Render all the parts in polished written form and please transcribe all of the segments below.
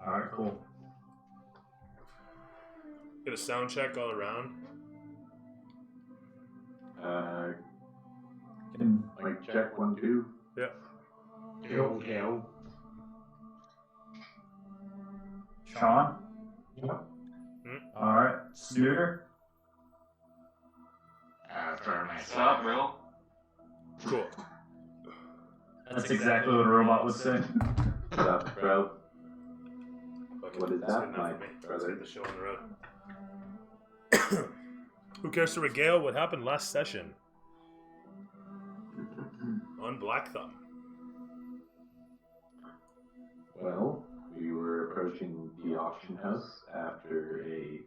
Alright, cool. Get a sound check all around. Like check 1, 2. Yeah. Yo. Sean? Yep. Alright. Snooter? For myself, bro. Cool. That's exactly what a robot would say. What's up, bro? Fuck What it, is that's that, good enough my for me. Let's brother? get the show on the road. Who cares to regale what happened last session on Black Thumb? Well, we were approaching the auction house after a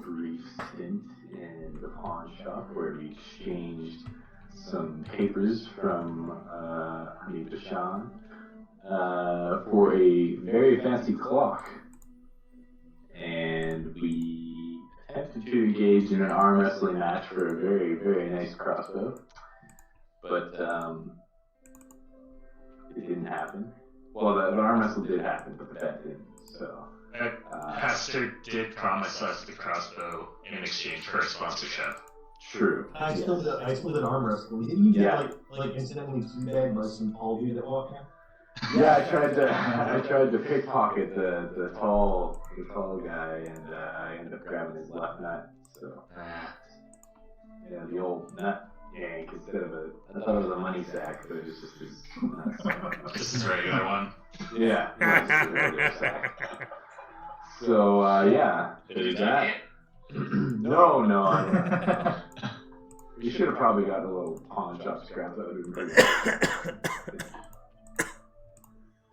brief stint in the pawn shop where we exchanged some papers from Honey Bashan for a very fancy clock. And we attempted to engage in an arm wrestling match for a very, very nice crossbow. But it didn't happen. Well, the arm wrestle did happen, but the bet didn't. So, Pastor did promise us the crossbow in exchange for a sponsorship. true. I still did arm wrestling. Didn't you get Yeah. like incidentally teabagged by some tall dude that walked in? Yeah, I tried to pickpocket the tall guy, and I ended up grabbing his left nut. So, yeah, the old nut yank instead of I thought it was a money sack, but it was just his nuts. This is a regular one. Yeah, it was just a regular sack. So, yeah, there's that. No, you should have probably gotten a little pawn shop scrap. That would have been pretty.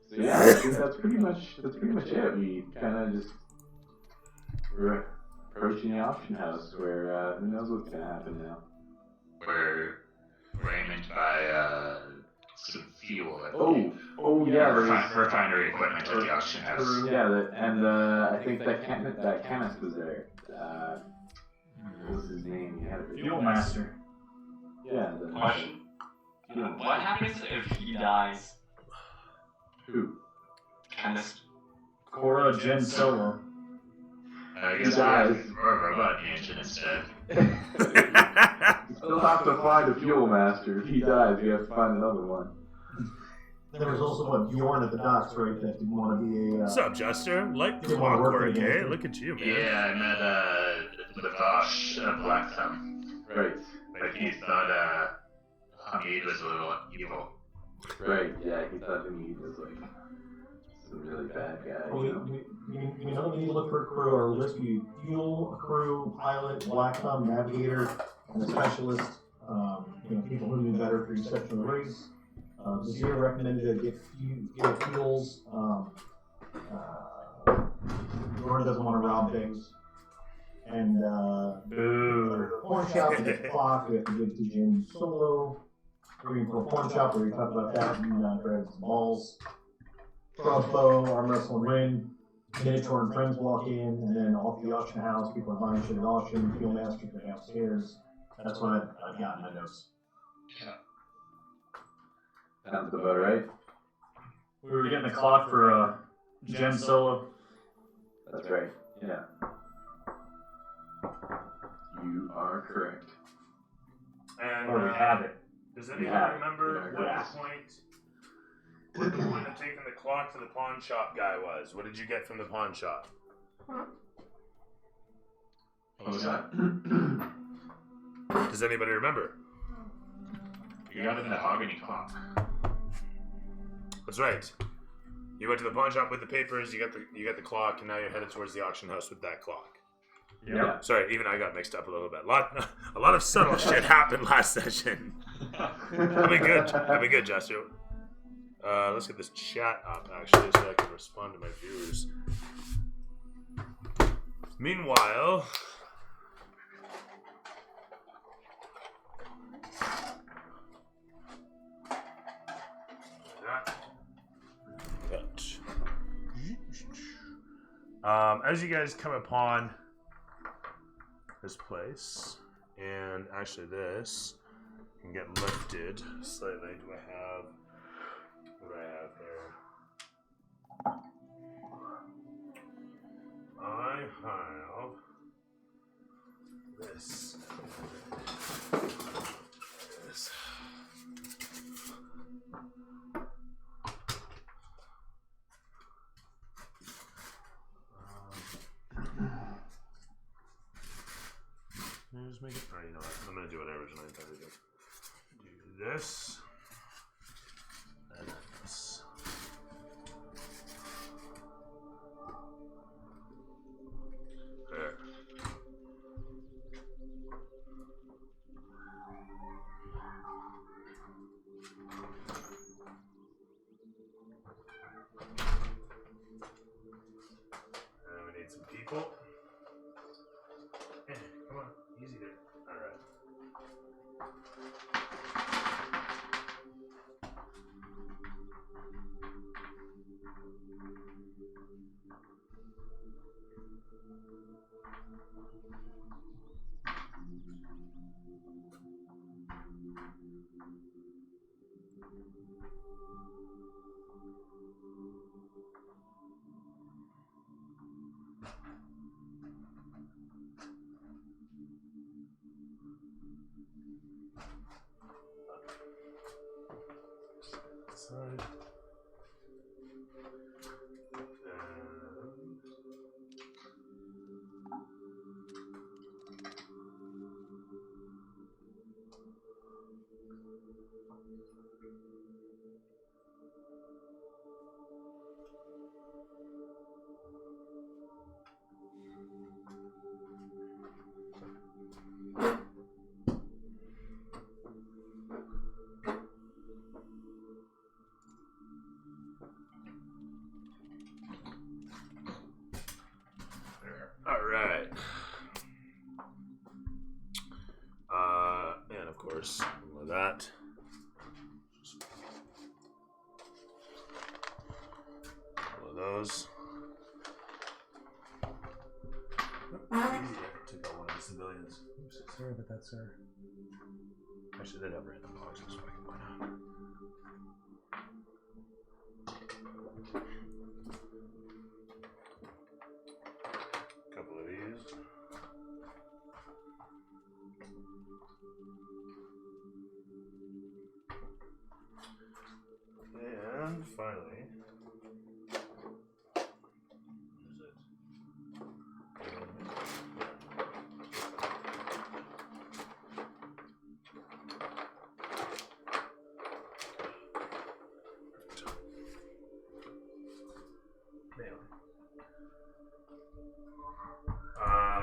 So yeah, I think that's pretty much it. We kind of just were approaching the auction house where who knows what's gonna happen now. We're aimed by some fuel, I believe. Oh yeah, Refinery equipment at the auction house. Yeah, and I think that chemist was there. What was his name? He had a Fuel Master. Yeah. Question. What happens if he dies? Who? Chemist. Cora Gen Solo. I guess we have a robot in the engine instead. You still have to find a fuel master. If he dies, we have to find another one. There was also Bjorn at the docks, right? That didn't want to be a. What's up, Jester? Like Didn't wanna work clockwork, with eh? you. Look at you, man. Yeah, I met Lavash Black Thumb. Right. But he thought Hamid was a little evil. Right. Yeah, he thought he was like some really bad guy. We know we need to look for a crew or rescue fuel, a crew, pilot, black thumb, navigator, and a specialist. People who knew better for each section of the race. Zero recommended to get fuels. Jordan doesn't want to rob things. And porn shop, we get the clock, we have to give to Jim Solo. We're going for a porn shop where we talk about that and grab some balls. Crossbow, arm wrestle and ring. Minotaur and friends walk in, and then off the auction house, people are buying shit at auction, fuel master go downstairs. That's what I've got in my notes. Sounds about right. We were getting a clock for Gen Solo. That's right. Yeah. You are correct. And Or we have it. does anyone Yeah. remember Yeah. what the point of taking the clock to the pawn shop guy was? What did you get from the pawn shop? What was that? Does anybody remember? You got a mahogany clock. That's right. You went to the pawn shop with the papers. You got the clock, and now you're headed towards the auction house with that clock. Yeah. Sorry, even I got mixed up a little bit. A lot of subtle shit happened last session. That'll be good, Jester. Let's get this chat up actually, so I can respond to my viewers. Meanwhile, as you guys come upon this place, and actually this can get lifted slightly. What do I have here? have this. This. Just make it. Alright, you know what? I'm gonna do what I originally intended to do. Do this. And then this. There. And we need some people. Yeah, come on, easy there. Alright. Side. Alright. And of course, with that. One of those. Took out one of the civilians. Oops, sorry about that, sir. Actually, they'd have random dogs, so I can point out. Couple of these. And finally, what is it?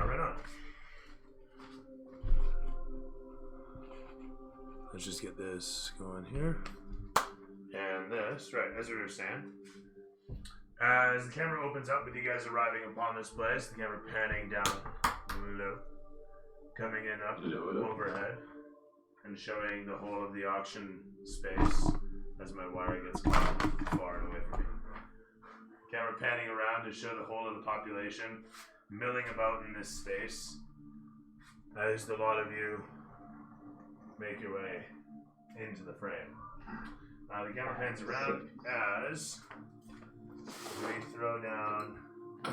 Right on. Let's just get this going here. And this, right, as we were saying, as the camera opens up with you guys arriving upon this place, the camera panning down low, coming in up overhead, and showing the whole of the auction space as my wire gets caught far and away from me. Camera panning around to show the whole of the population milling about in this space as the lot of you make your way into the frame. The camera pans around as we throw down. I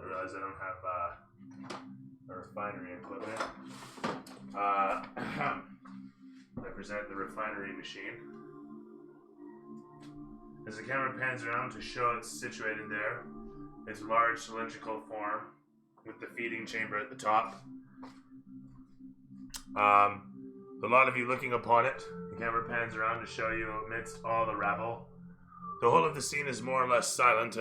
realize I don't have a refinery equipment. I present the refinery machine. As the camera pans around to show it's situated there, its large cylindrical form with the feeding chamber at the top. A lot of you looking upon it, the camera pans around to show you amidst all the rabble. The whole of the scene is more or less silent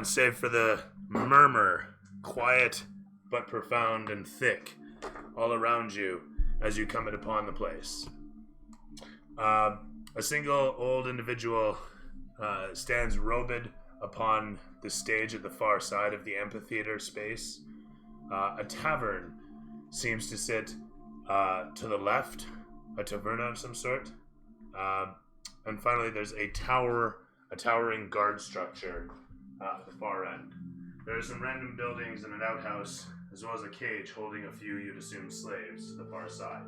save for the murmur, quiet but profound and thick, all around you as you come in upon the place. A single old individual stands robed upon the stage at the far side of the amphitheater space. A tavern seems to sit to the left, a taverna of some sort. And finally, there's a towering guard structure at the far end. There are some random buildings and an outhouse, as well as a cage holding a few, you'd assume, slaves to the far side.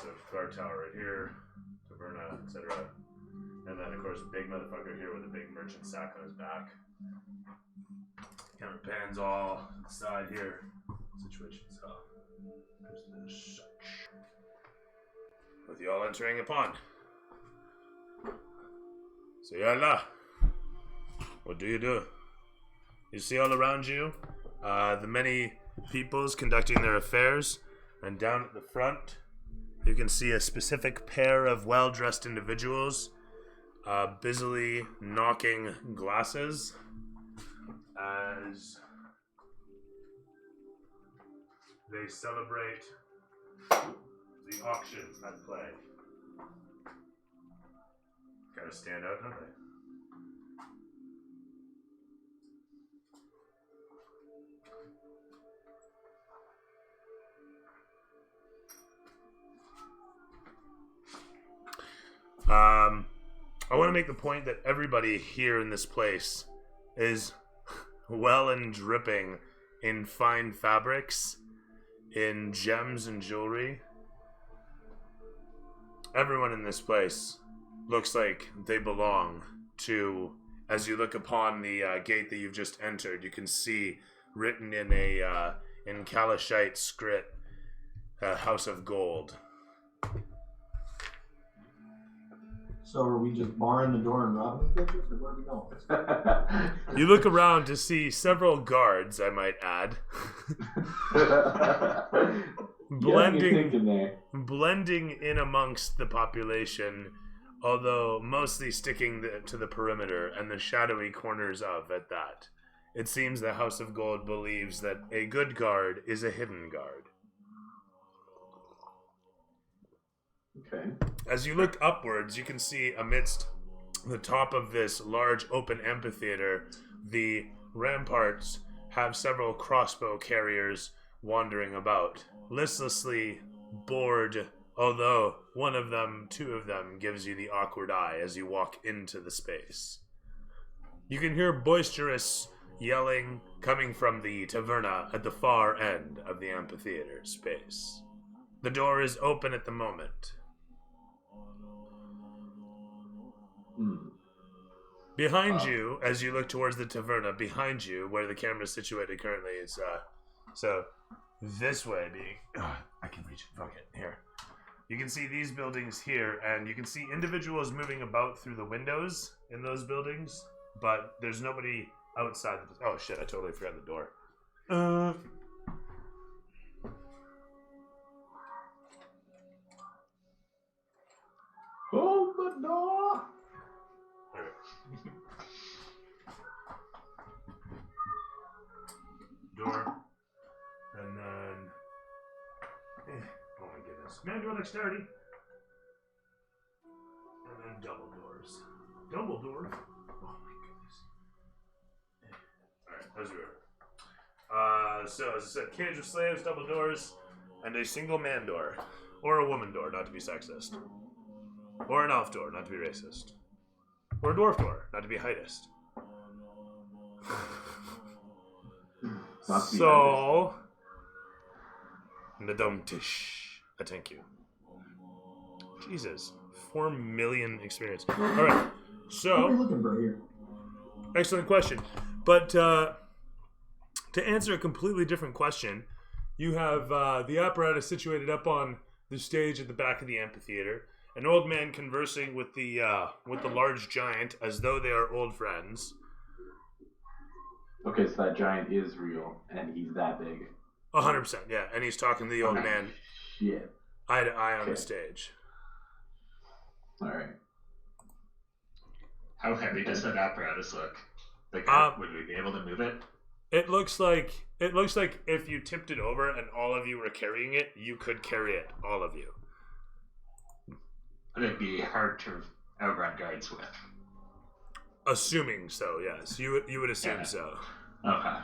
So guard tower right here, taverna, etc. And then, of course, big motherfucker here with a big merchant sack on his back. Kind of pans all side here. Situation. So, there's this. With you all entering a pond. So, yalla. What do? You see all around you the many peoples conducting their affairs, and down at the front you can see a specific pair of well-dressed individuals busily knocking glasses as they celebrate the auction at play. Gotta stand out, don't they? I want to make the point that everybody here in this place is well and dripping in fine fabrics, in gems and jewelry. Everyone in this place looks like they belong to, as you look upon the gate that you've just entered, you can see written in in Kalashite script, House of Gold. So are we just barring the door and robbing the bitches, or where are we going? You look around to see several guards, I might add, blending in amongst the population, although mostly sticking to the perimeter and the shadowy corners of at that. It seems the House of Gold believes that a good guard is a hidden guard. Okay. As you look upwards, you can see amidst the top of this large open amphitheater, the ramparts have several crossbow carriers wandering about, listlessly bored, although two of them gives you the awkward eye as you walk into the space. You can hear boisterous yelling coming from the taverna at the far end of the amphitheater space. The door is open at the moment. Behind you, as you look towards the taverna, behind you, where the camera is situated currently, is so this way being. I can reach it. Fuck it. Here. You can see these buildings here, and you can see individuals moving about through the windows in those buildings, but there's nobody outside. Oh shit! I totally forgot the door. Hold the door. Door, and then oh my goodness, manual dexterity, and then double doors. Oh my goodness. All right, those are. So as I said, cage of slaves, double doors, and a single man door, or a woman door, not to be sexist, or an elf door, not to be racist, or a dwarf door, not to be heightist. So, Nadomtish. Thank you. Jesus, 4 million experience. All right, What are so we looking for here? excellent question. But to answer a completely different question, you have the apparatus situated up on the stage at the back of the amphitheater. An old man conversing with the large giant as though they are old friends. Okay, so that giant is real, and he's that big. 100%, yeah. And he's talking to the old man Shit. eye to eye on the Okay. stage. All right. How heavy does that apparatus look? Like, would we be able to move it? It looks like if you tipped it over and all of you were carrying it, you could carry it, all of you. Would it be hard to outrun guards with? Assuming so, yes. You would assume Yeah. so. Okay.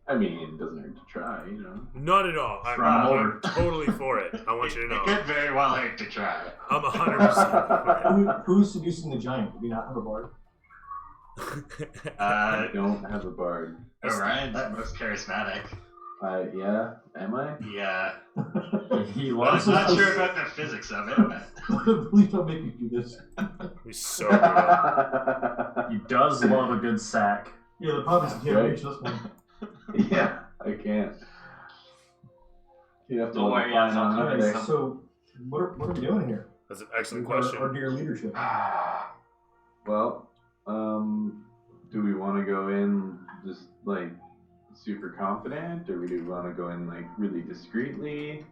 I mean, it doesn't hurt to try, you know. Not at all. I'm totally for it. I want you to It know. could very well hurt to try. I'm 100% for Who's seducing the giant? Do we not have a bard? it. I don't have a bard. Orion's most charismatic. Yeah, am I? Yeah. He Well, loves I'm not us. sure about the physics of it, but Please don't make me do this. We sober up. He does love a good sack. Yeah, the problem is you can't reach this one. Yeah, I can't. You have to Don't let worry, me find I'll on come up back there. some- So, what are we doing here? That's an excellent Our question. dear leadership. Well, do we want to go in just like super confident, or do we want to go in like really discreetly?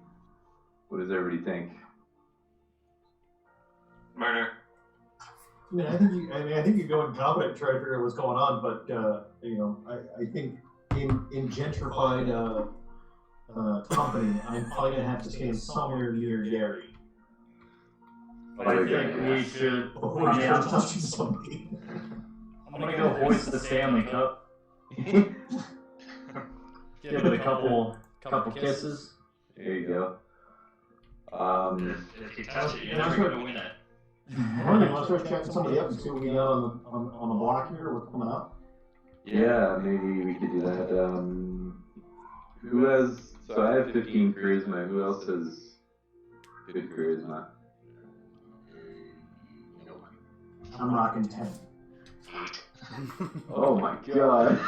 What does everybody think? Murder. I think you go in confident and try to figure out what's going on, but I think in gentrified company, I'm probably gonna have to stand somewhere near Gary I think we should. before I he mean, starts I'm, touching somebody. I'm gonna go hoist the Stanley Cup. Give it a couple kisses. There you go. if you touch it, you're never gonna win it. Well, you want to start checking somebody up and see what we got on the block here, what's coming up? Yeah, maybe we could do that. Who has? So I have 15 charisma. Who else has good charisma? I'm rocking 10. Oh my god.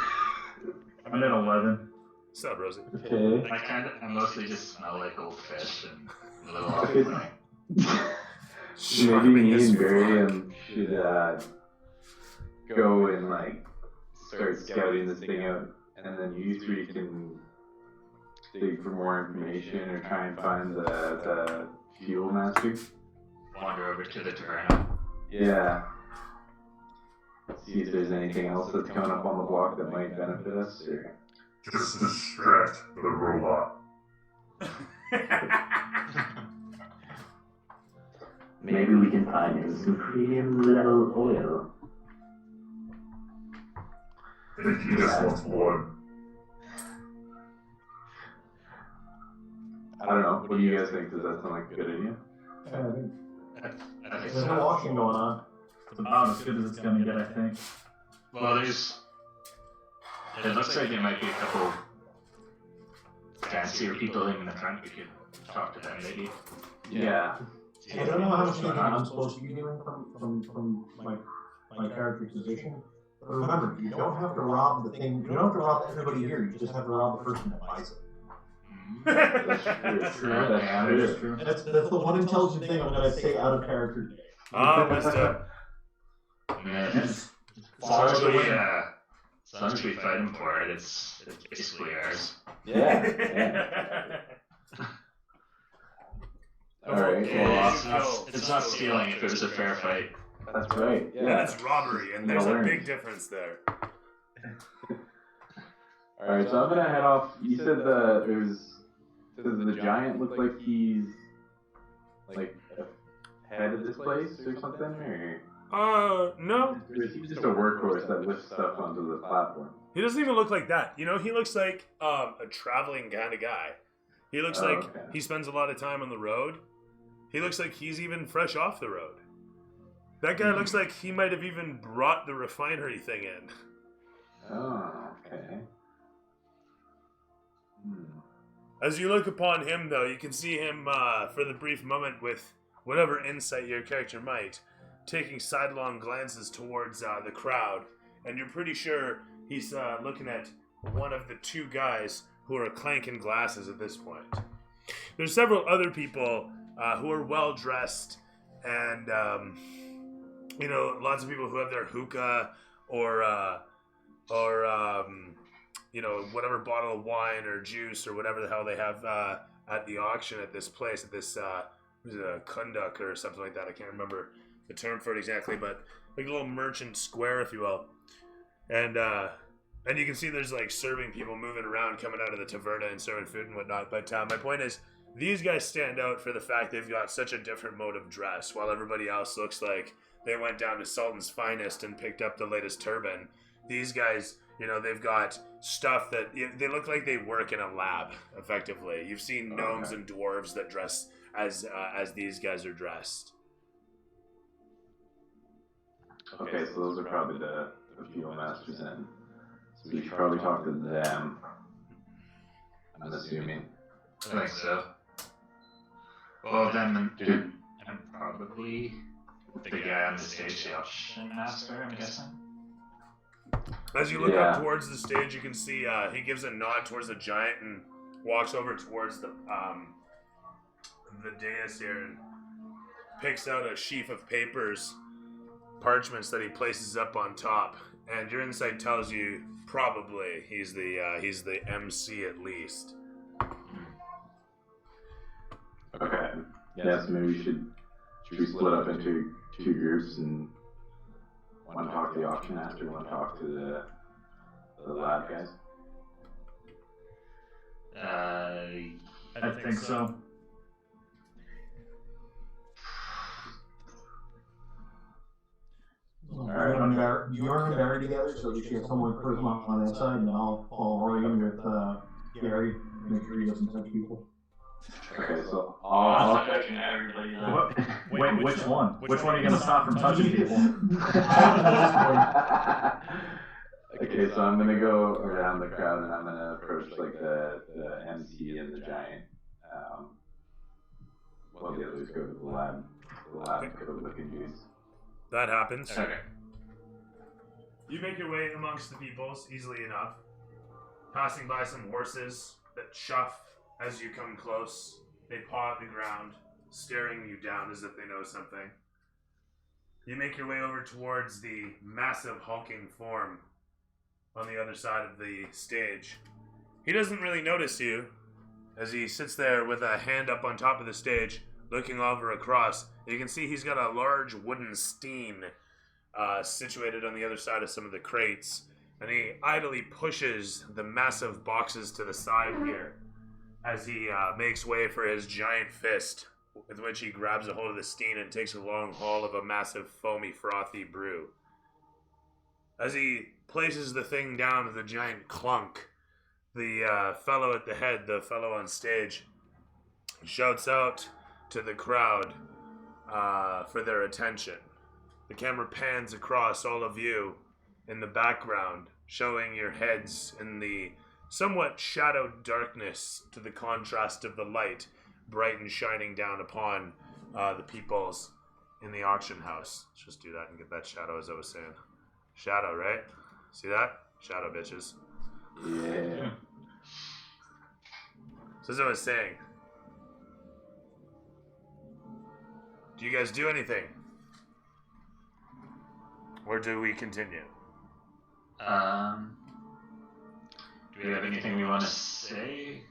I'm at 11. What's up, Rosie? Okay. I mostly just smell like old fish and a little Okay. off-putting. Maybe me and Barium should go and like start scouting this thing out, and then you three can dig for more information or try and find the fuel master. Wander over to the taverna. Yeah. See if there's anything else that's coming up on the block that might benefit us. Or... Just distract the robot. Maybe we can find him some premium level oil. I think he just wants blood. I don't know. What do you guys think? Does that sound like a good idea? I think There's no so. auction going on. It's about as good as it's gonna get, I think. Well, it looks like there might be a couple fancier people in the front. We could talk to them maybe. Yeah. See I don't know how much what's going thinking on. I'm supposed to be doing from my character's position. But remember, you don't have to rob the thing. You don't have to rob everybody here. You just have to rob the person that buys it. That's true. That is true. That's the one intelligent thing I'm gonna say out of character today. Wisdom. Yeah. Just As long as as long as we fight him for it, it's basically ours. Yeah. Alright, well, It's not stealing if it was a fair fight. that's right. And Yeah. it's robbery, and there's a big difference there. Alright, so I'm gonna head off. You said does the giant look like he's like head of this place or something? No. Or is he just a workhorse that lifts stuff onto the platform? He doesn't even look like that. You know, he looks like a traveling kind of guy. He looks Oh, like okay. he spends a lot of time on the road. He looks like he's even fresh off the road. That guy looks like he might have even brought the refinery thing in. Oh, okay. As you look upon him, though, you can see him for the brief moment with whatever insight your character might, taking sidelong glances towards the crowd, and you're pretty sure he's looking at one of the two guys who are clanking glasses at this point. There's several other people who are well dressed, and lots of people who have their hookah or whatever bottle of wine or juice or whatever the hell they have at the auction at this place, at this was it a kunduk or something like that? I can't remember the term for it exactly, but like a little merchant square, if you will. And you can see there's like serving people moving around, coming out of the taverna and serving food and whatnot. But my point is, these guys stand out for the fact they've got such a different mode of dress, while everybody else looks like they went down to Sultan's Finest and picked up the latest turban. These guys, they've got stuff that they look like they work in a lab, effectively. You've seen gnomes and dwarves that dress as these guys are dressed. Okay, so those are probably the fuel masters then. So we should probably talk to them. I'm assuming. I think so. Well, then I'm probably the guy on the stage, the auction master, I'm guessing. As you look Yeah. up towards the stage, you can see he gives a nod towards the giant and walks over towards the dais here and picks out a sheaf of papers, parchments that he places up on top. And your insight tells you probably he's the MC at least. Okay. Yeah, so maybe should we split up into two groups and one talk to the auction master, one talk to the lab guys? I think so. Alright, you're and Barry together, so you have someone charisma on that side, and I'll follow right in with Gary, make sure he doesn't touch people. Okay, so I'm I'll not touching everybody. Wait, which one? Which one are you gonna stop from touching people? Okay, so I'm gonna go around the crowd and I'm gonna approach like the MC and the giant. While the others go to the lab code looking dudes. That happens. Okay. You make your way amongst the peoples easily enough, passing by some horses that chuff as you come close. They paw at the ground, staring you down as if they know something. You make your way over towards the massive hulking form on the other side of the stage. He doesn't really notice you as he sits there with a hand up on top of the stage, looking over across. You can see he's got a large wooden stein situated on the other side of some of the crates, and he idly pushes the massive boxes to the side here as he makes way for his giant fist, with which he grabs a hold of the stein and takes a long haul of a massive foamy frothy brew. As he places the thing down with a giant clunk, the fellow at the head, the fellow on stage, shouts out to the crowd for their attention. The camera pans across all of you in the background, showing your heads in the somewhat shadowed darkness to the contrast of the light, bright and shining down upon the peoples in the auction house. Let's just do that and get that shadow, as I was saying. Shadow, right? See that? Shadow, bitches. Yeah. So as I was saying, do you guys do anything? Or do we continue? Do we have anything we want to say?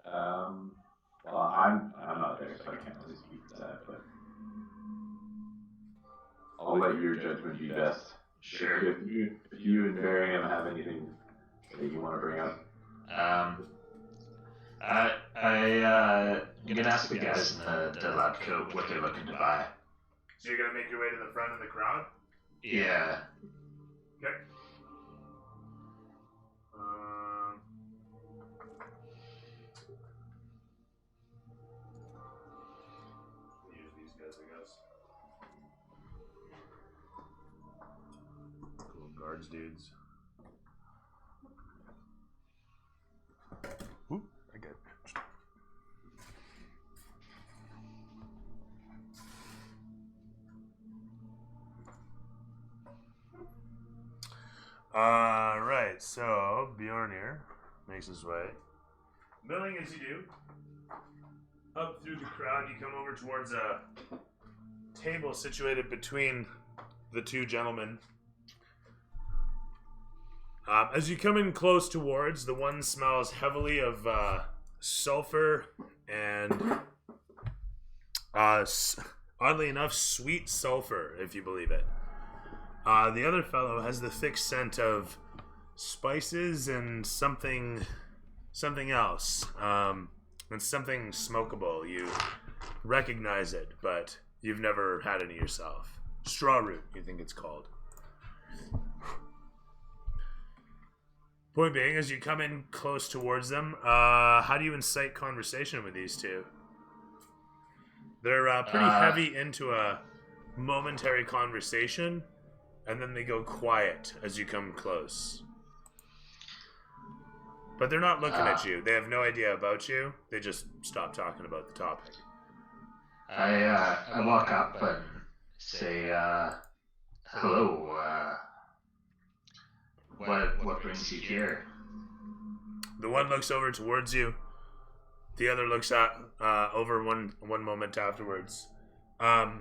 Well, I'm not there, so I can't really speak to that, but I'll let your judgment be best. Sure. If you and Miriam have anything that you want to bring up. I'm gonna ask the guys in the lab coat what they're looking to buy. So you're gonna make your way to the front of the crowd? Yeah. Okay. Use these guys, I guess. Cool guards, dudes. Ooh, I got pinched. Right, so Bjorn here makes his way. Milling as you do, up through the crowd, you come over towards a table situated between the two gentlemen. As you come in close towards, the one smells heavily of sulfur and, oddly enough, sweet sulfur, if you believe it. The other fellow has the thick scent of spices and something else. And something smokable. You recognize it, but you've never had any yourself. Straw root, you think it's called. Point being, as you come in close towards them, how do you incite conversation with these two? They're pretty heavy into a momentary conversation, and then they go quiet as you come close. But they're not looking at you. They have no idea about you. They just stop talking about the topic. I walk up and say, hello, what brings you here? The one looks over towards you. The other looks at over one moment afterwards. The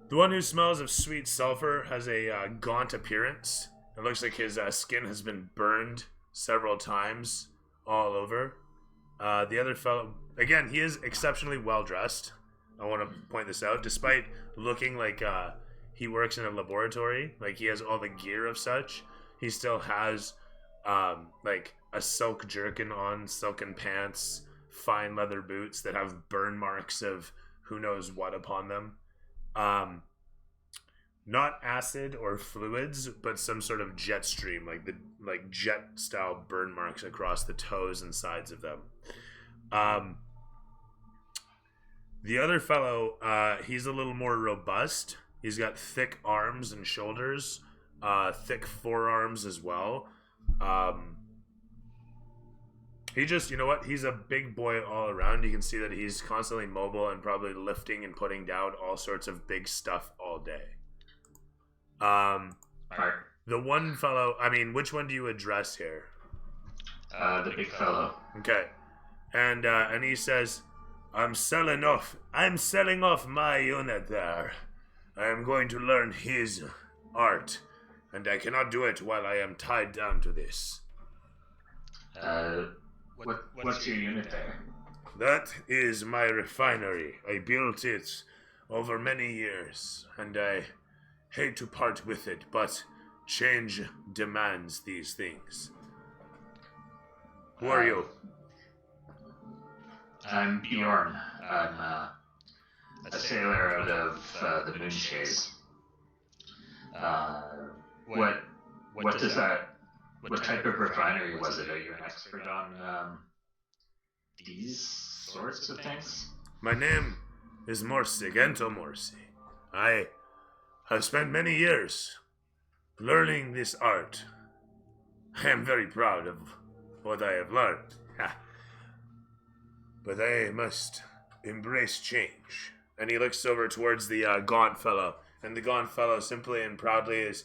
one who smells of sweet sulfur has a gaunt appearance. It looks like his skin has been burned several times all over. The other fellow, again, he is exceptionally well dressed. I want to point this out. Despite looking like he works in a laboratory, like he has all the gear of such, he still has like a silk jerkin on, silken pants, fine leather boots that have burn marks of who knows what upon them. Not acid or fluids, but some sort of jet stream, like jet style burn marks across the toes and sides of them. The other fellow, he's a little more robust. He's got thick arms and shoulders, thick forearms as well. He just, you know what? He's a big boy all around. You can see that he's constantly mobile and probably lifting and putting down all sorts of big stuff all day. The one fellow, I mean, which one do you address here? The big fellow. Okay. And he says, I'm selling off my unit there. I am going to learn his art, and I cannot do it while I am tied down to this. What's your unit there? That is my refinery. I built it over many years, and I hate to part with it, but change demands these things. Who are you? I'm Bjorn. I'm a sailor out of the Moonchase. What does that? What type of refinery was it? Are you an expert on these sorts of things? My name is Morsi, Gento Morsi. I have spent many years learning this art. I am very proud of what I have learned. But I must embrace change. And he looks over towards the gaunt fellow, and the gaunt fellow simply and proudly is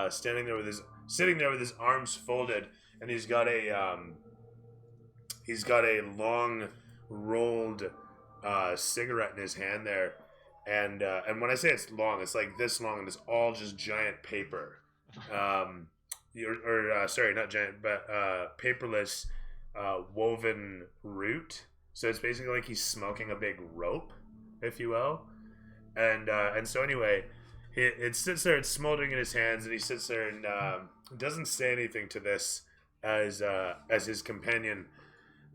sitting there with his arms folded, and he's got a long rolled cigarette in his hand there, and when I say it's long, it's like this long, and it's all just giant paper, sorry, not giant, but paperless woven root. So it's basically like he's smoking a big rope, if you will, and so anyway, it sits there, it's smoldering in his hands, and he sits there and doesn't say anything to this as his companion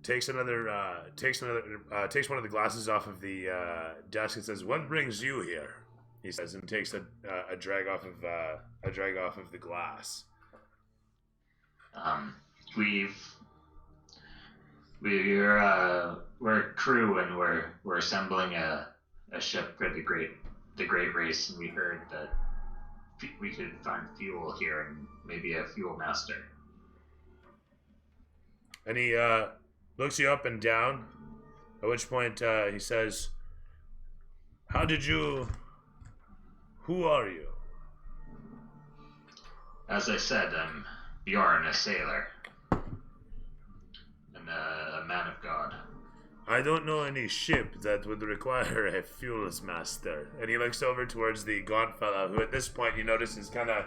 takes one of the glasses off of the desk and says, "What brings you here?" He says, and takes a drag off of the glass. We're a crew, and we're assembling a ship for the Great Race, and we heard that we could find fuel here and maybe a fuel master. And he looks you up and down, at which point he says, who are you? As I said, I'm Bjorn, a sailor, and a man of God. I don't know any ship that would require a fuels master. And he looks over towards the gaunt fellow, who at this point you notice is kind of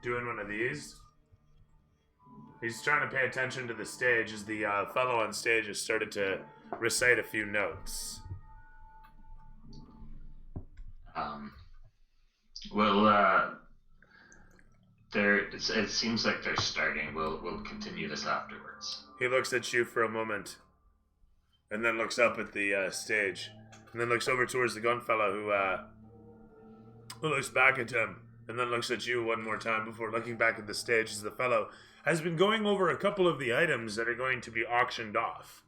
doing one of these. He's trying to pay attention to the stage as the fellow on stage has started to recite a few notes. It seems like they're starting. We'll continue this afterwards. He looks at you for a moment, and then looks up at the stage, and then looks over towards the gun fellow who looks back at him, and then looks at you one more time before looking back at the stage as the fellow has been going over a couple of the items that are going to be auctioned off.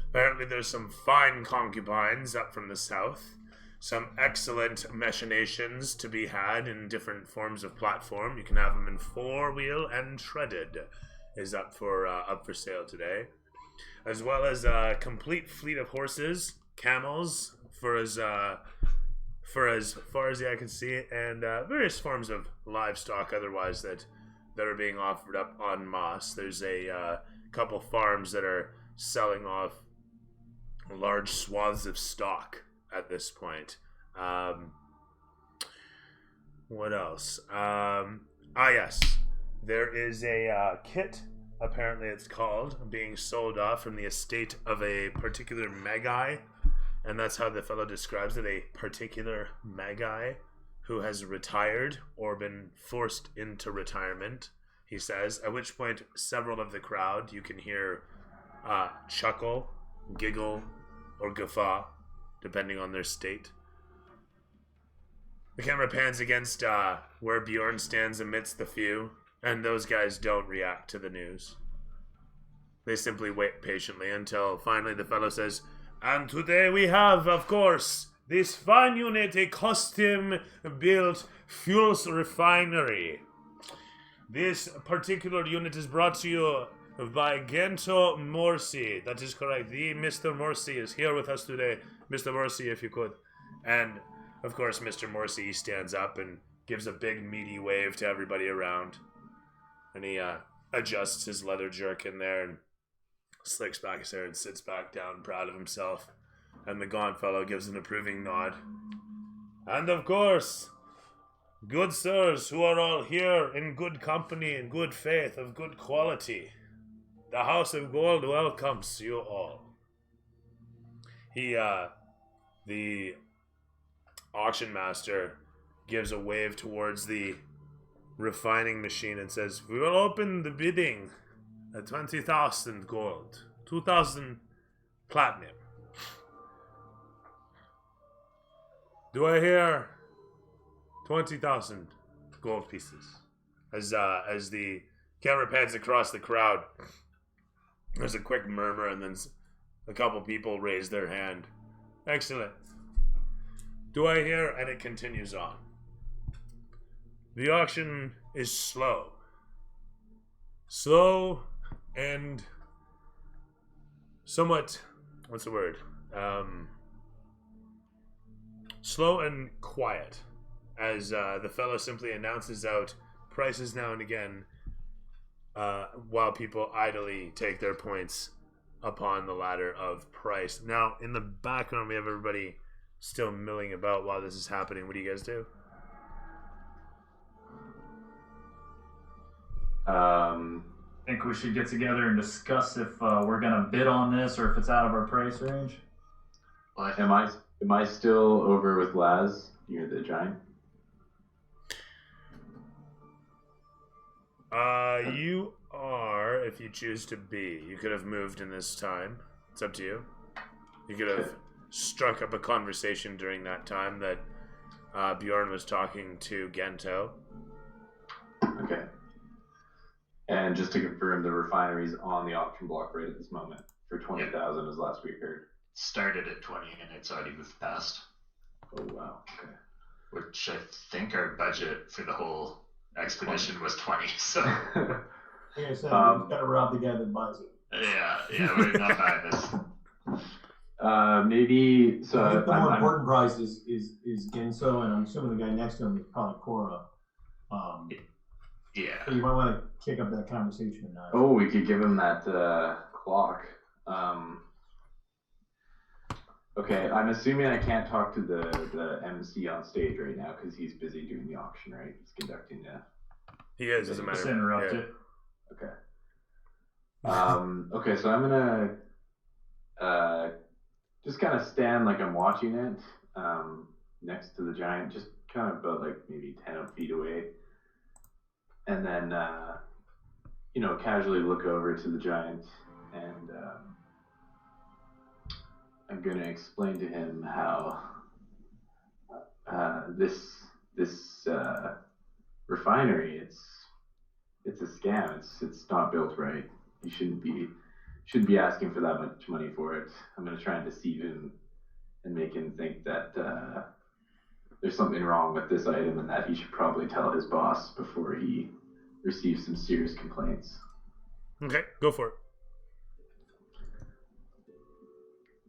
Apparently there's some fine concubines up from the south, some excellent machinations to be had in different forms of platform. You can have them in four-wheel and treaded. is up for sale today, as well as a complete fleet of horses, camels for as far as the eye can see, and various forms of livestock otherwise that are being offered up en masse. There's a couple farms that are selling off large swaths of stock at this point. What else? Yes. There is a kit, apparently it's called, being sold off from the estate of a particular Magi. And that's how the fellow describes it, a particular Magi who has retired or been forced into retirement, he says, at which point several of the crowd you can hear chuckle, giggle, or guffaw, depending on their state. The camera pans against where Bjorn stands amidst the few, and those guys don't react to the news. They simply wait patiently until finally the fellow says, "And today we have, of course, this fine unit, a custom-built fuels refinery. This particular unit is brought to you by Gento Morsi." That is correct. The Mr. Morsi is here with us today. Mr. Morsi, if you could. And, of course, Mr. Morsi stands up and gives a big, meaty wave to everybody around. And he adjusts his leather jerkin there and slicks back his hair and sits back down, proud of himself. And the gaunt fellow gives an approving nod. "And of course, good sirs who are all here in good company, in good faith, of good quality, the House of Gold welcomes you all." The auction master gives a wave towards the refining machine and says, "We will open the bidding at 20,000 gold, 2,000 platinum. Do I hear 20,000 gold pieces?" As the camera pans across the crowd, there's a quick murmur, and then a couple people raise their hand. "Excellent. Do I hear?" And it continues on. "The auction is slow. Slow and somewhat, what's the word? Slow and quiet, as the fellow simply announces out prices now and again, while people idly take their points upon the ladder of price. Now, in the background, we have everybody still milling about while this is happening. What do you guys do? I think we should get together and discuss if we're gonna bid on this or if it's out of our price range. Well, Am I still over with Laz near the giant? You are, if you choose to be. You could have moved in this time. It's up to you. You could have struck up a conversation during that time that Bjorn was talking to Gento. Okay. And just to confirm, the refinery's on the auction block right at this moment for 20,000, as last week heard. started at 20 and it's already moved past. Oh wow. Okay. Which I think our budget for the whole expedition was 20. So Like I said, we just gotta rob the guy that buys it. yeah, we're not buying this. Maybe so. I think the more important prize is Genso, and I'm assuming the guy next to him is probably Cora. Yeah. So you might want to kick up that conversation or not. Oh, we could give him that clock. Okay, I'm assuming I can't talk to the MC on stage right now because he's busy doing the auction, right? He's conducting the. He is, as a matter Just of interrupt yeah. it. Okay. Okay, so I'm gonna just kind of stand like I'm watching it next to the giant, just kind of about like maybe 10 feet away, and then casually look over to the giant, and I'm gonna explain to him how this refinery it's a scam. It's not built right. You shouldn't be asking for that much money for it. I'm gonna try and deceive him and make him think that there's something wrong with this item and that he should probably tell his boss before he receives some serious complaints. Okay, go for it.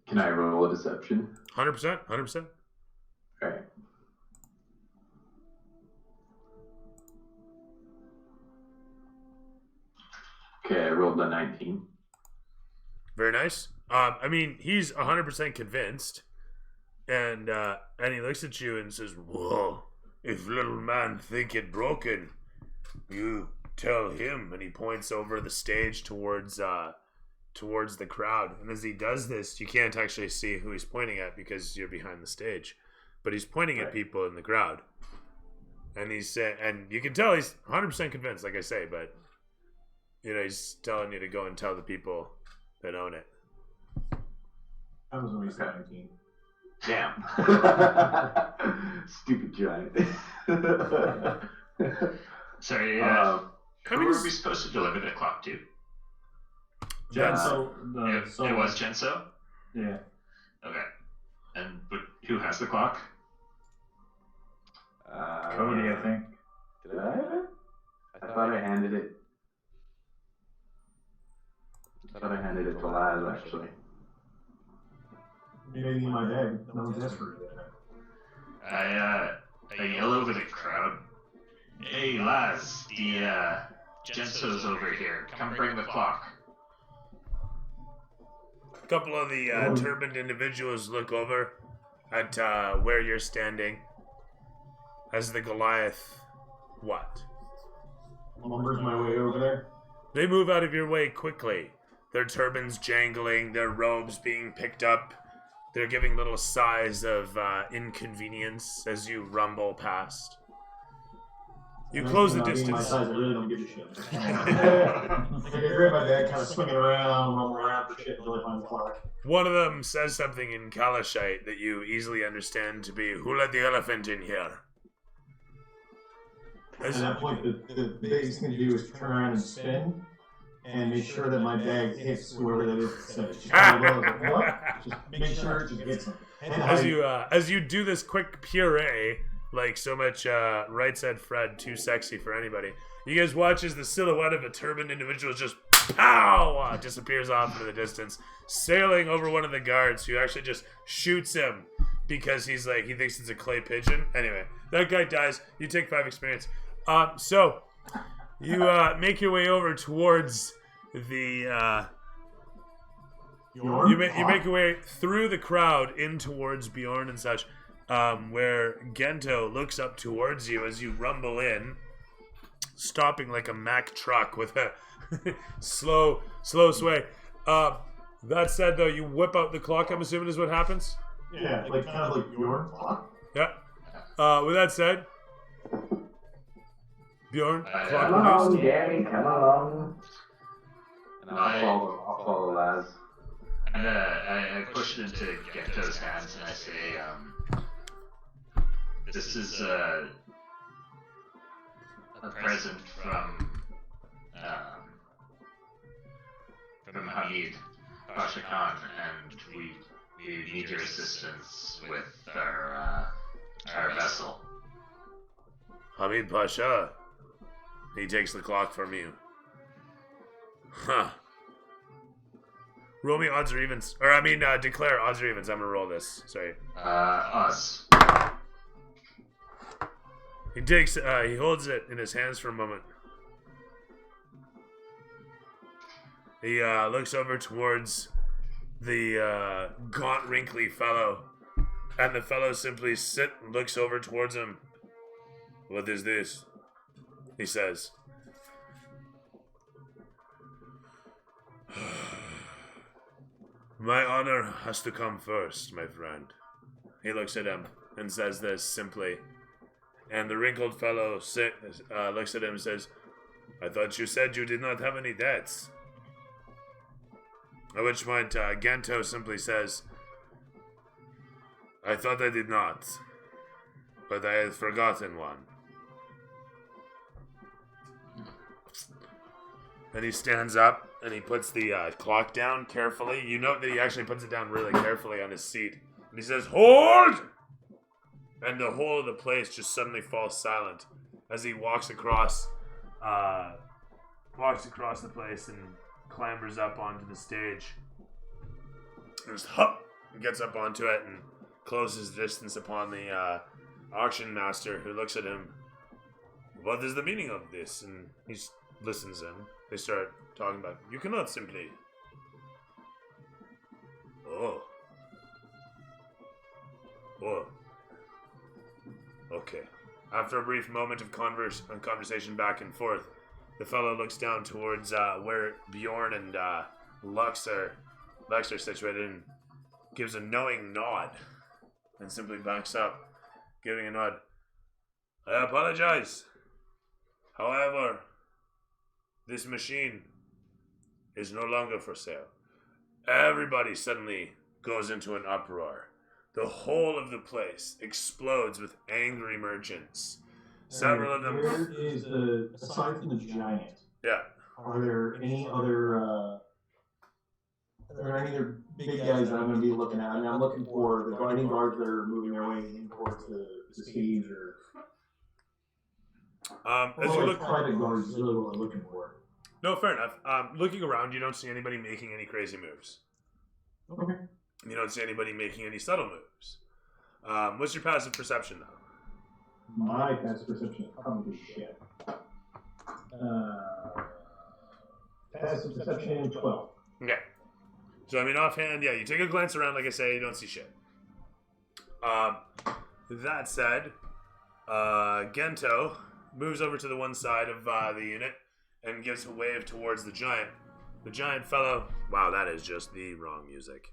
Can I roll a deception? 100%. 100%. Alright. Okay, I rolled a 19. Very nice. I mean, he's 100% convinced, and he looks at you and says, "Whoa! If little man think it broken, you tell him." And he points over the stage towards the crowd. And as he does this, you can't actually see who he's pointing at because you're behind the stage, but he's pointing at people in the crowd. And and you can tell he's 100% convinced, like I say, but he's telling you to go and tell the people that own it. I was only 17. Damn. Stupid giant. Sorry, who were we supposed to deliver the clock to? Genso. It was Genso? Yeah. Okay. But who has the clock? Cody, I think. Did I have it? I thought I handed it. To Laz, actually. Maybe my bag. No one's asked for it. I yell over the crowd. Hey, Laz, the Genso's over here. Come bring the clock. A couple of the turbaned individuals look over at where you're standing as the Goliath. What? Lumbers my way over there. They move out of your way quickly. Their turbans jangling, their robes being picked up. They're giving little sighs of inconvenience as you rumble past. You close the distance. My size, I really don't give a shit. I grab my bag, kind of swing it around, rumble around for shit until I find the clock. One of them says something in Kalashite that you easily understand to be, "Who let the elephant in here?" At that point, the biggest thing to do is turn around and spin and make sure that my bag hits whoever that is. So just make sure it just hits them. As you do this quick puree, like so much Right Said Fred, too sexy for anybody. You guys watch as the silhouette of a turbaned individual just pow disappears off into the distance, sailing over one of the guards, who actually just shoots him because he thinks it's a clay pigeon. Anyway, that guy dies. You take 5 experience. So you make your way over towards the. You make your way through the crowd in towards Bjorn and such, where Gento looks up towards you as you rumble in, stopping like a Mack truck with a slow sway. That said, though, you whip out the clock. I'm assuming is what happens. Yeah, like kind of like your clock. Yeah. With that said, Bjorn, clock Come along, produced. Danny, come along. And I'll follow Laz. And I push it into Gento's hands and I say, this is a present from Hamid Pasha Khan, and we need your assistance with our vessel. Hamid Pasha. He takes the clock from you. Huh. Roll me odds or evens. Or, declare odds or evens. I'm gonna roll this. Sorry. Odds. He holds it in his hands for a moment. He looks over towards the gaunt, wrinkly fellow. And the fellow simply looks over towards him. "What is this?" he says. "My honor has to come first, my friend." He looks at him and says this simply. And the wrinkled fellow looks at him and says, "I thought you said you did not have any debts." At which point, Gento simply says, "I thought I did not, but I had forgotten one." And he stands up and he puts the clock down carefully. You note that he actually puts it down really carefully on his seat. And he says, "Hold!" And the whole of the place just suddenly falls silent as he walks across the place and clambers up onto the stage. And just hop, and gets up onto it and closes distance upon the auction master, who looks at him. What is the meaning of this? And he listens in. They start talking about, you cannot simply... Oh. Okay. After a brief moment of conversation back and forth, the fellow looks down towards where Bjorn and Lex are situated and gives a knowing nod and simply backs up, giving a nod. I apologize. However, this machine is no longer for sale. Everybody suddenly goes into an uproar. The whole of the place explodes with angry merchants. Several of them... Where is the... Aside from the giant, Yeah. are there any other big guys that I'm going to be looking at? I mean, I'm looking for the guarding guards that are moving their way in towards the stage, or... As you look... private guards is really what I'm looking for. No, fair enough. Looking around, you don't see anybody making any crazy moves. Okay. You don't see anybody making any subtle moves. What's your passive perception, though? My passive perception is probably shit. Passive perception 12. Okay. So, I mean, offhand, yeah, you take a glance around, like I say, you don't see shit. That said, Gento moves over to the one side of the unit and gives a wave towards the giant. The giant fellow... Wow, that is just the wrong music.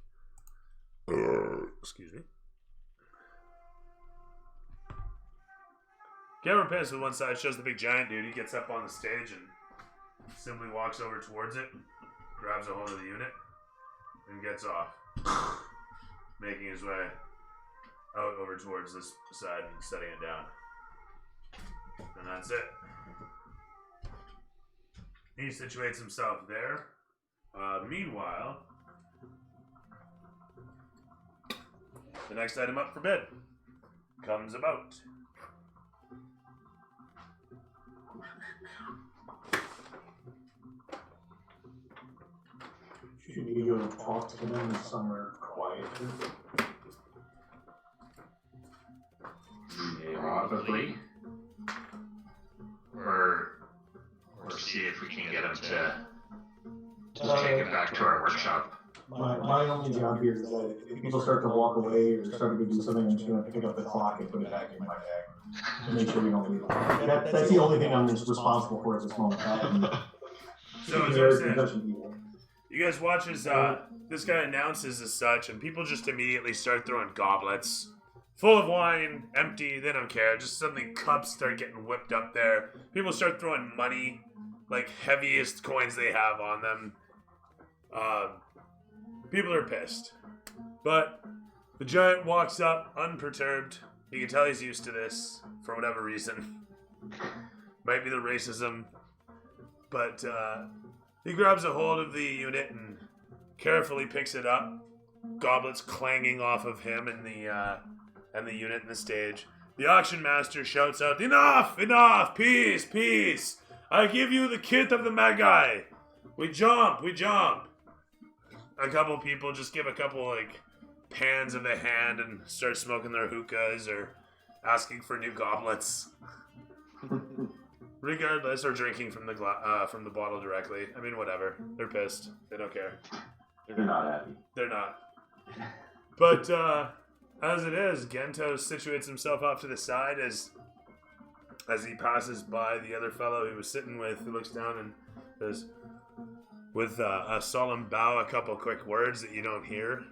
Excuse me. Camera pans to the one side, shows the big giant dude. He gets up on the stage and simply walks over towards it, grabs a hold of the unit, and gets off, making his way out over towards this side and setting it down. And that's it. He situates himself there. Meanwhile, the next item up for bid comes about. Should we go talk to them somewhere quiet? Probably. Or see if we can get him to take it back to our workshop. My only job here is that if people start to walk away or start to do something, I'm just going to pick up the clock and put it back in my bag to make sure we don't leave. That's the only thing I'm responsible for at this moment. So as I was saying, you guys watch as this guy announces as such, and people just immediately start throwing goblets full of wine, empty, they don't care. Just suddenly cups start getting whipped up there. People start throwing money, like heaviest coins they have on them. People are pissed. But the giant walks up unperturbed. You can tell he's used to this for whatever reason. Might be the racism. But he grabs a hold of the unit and carefully picks it up. Goblets clanging off of him and the unit and the stage. The auction master shouts out, "Enough! Enough! Peace! Peace! I give you the kit of the Magi! We jump! We jump!" A couple people just give a couple, like, pans of the hand and start smoking their hookahs or asking for new goblets. Regardless, or drinking from the bottle directly. I mean, whatever. They're pissed. They don't care. They're not happy. They're not. But, as it is, Gento situates himself off to the side as he passes by the other fellow he was sitting with, who looks down and says, with a solemn bow, a couple quick words that you don't hear.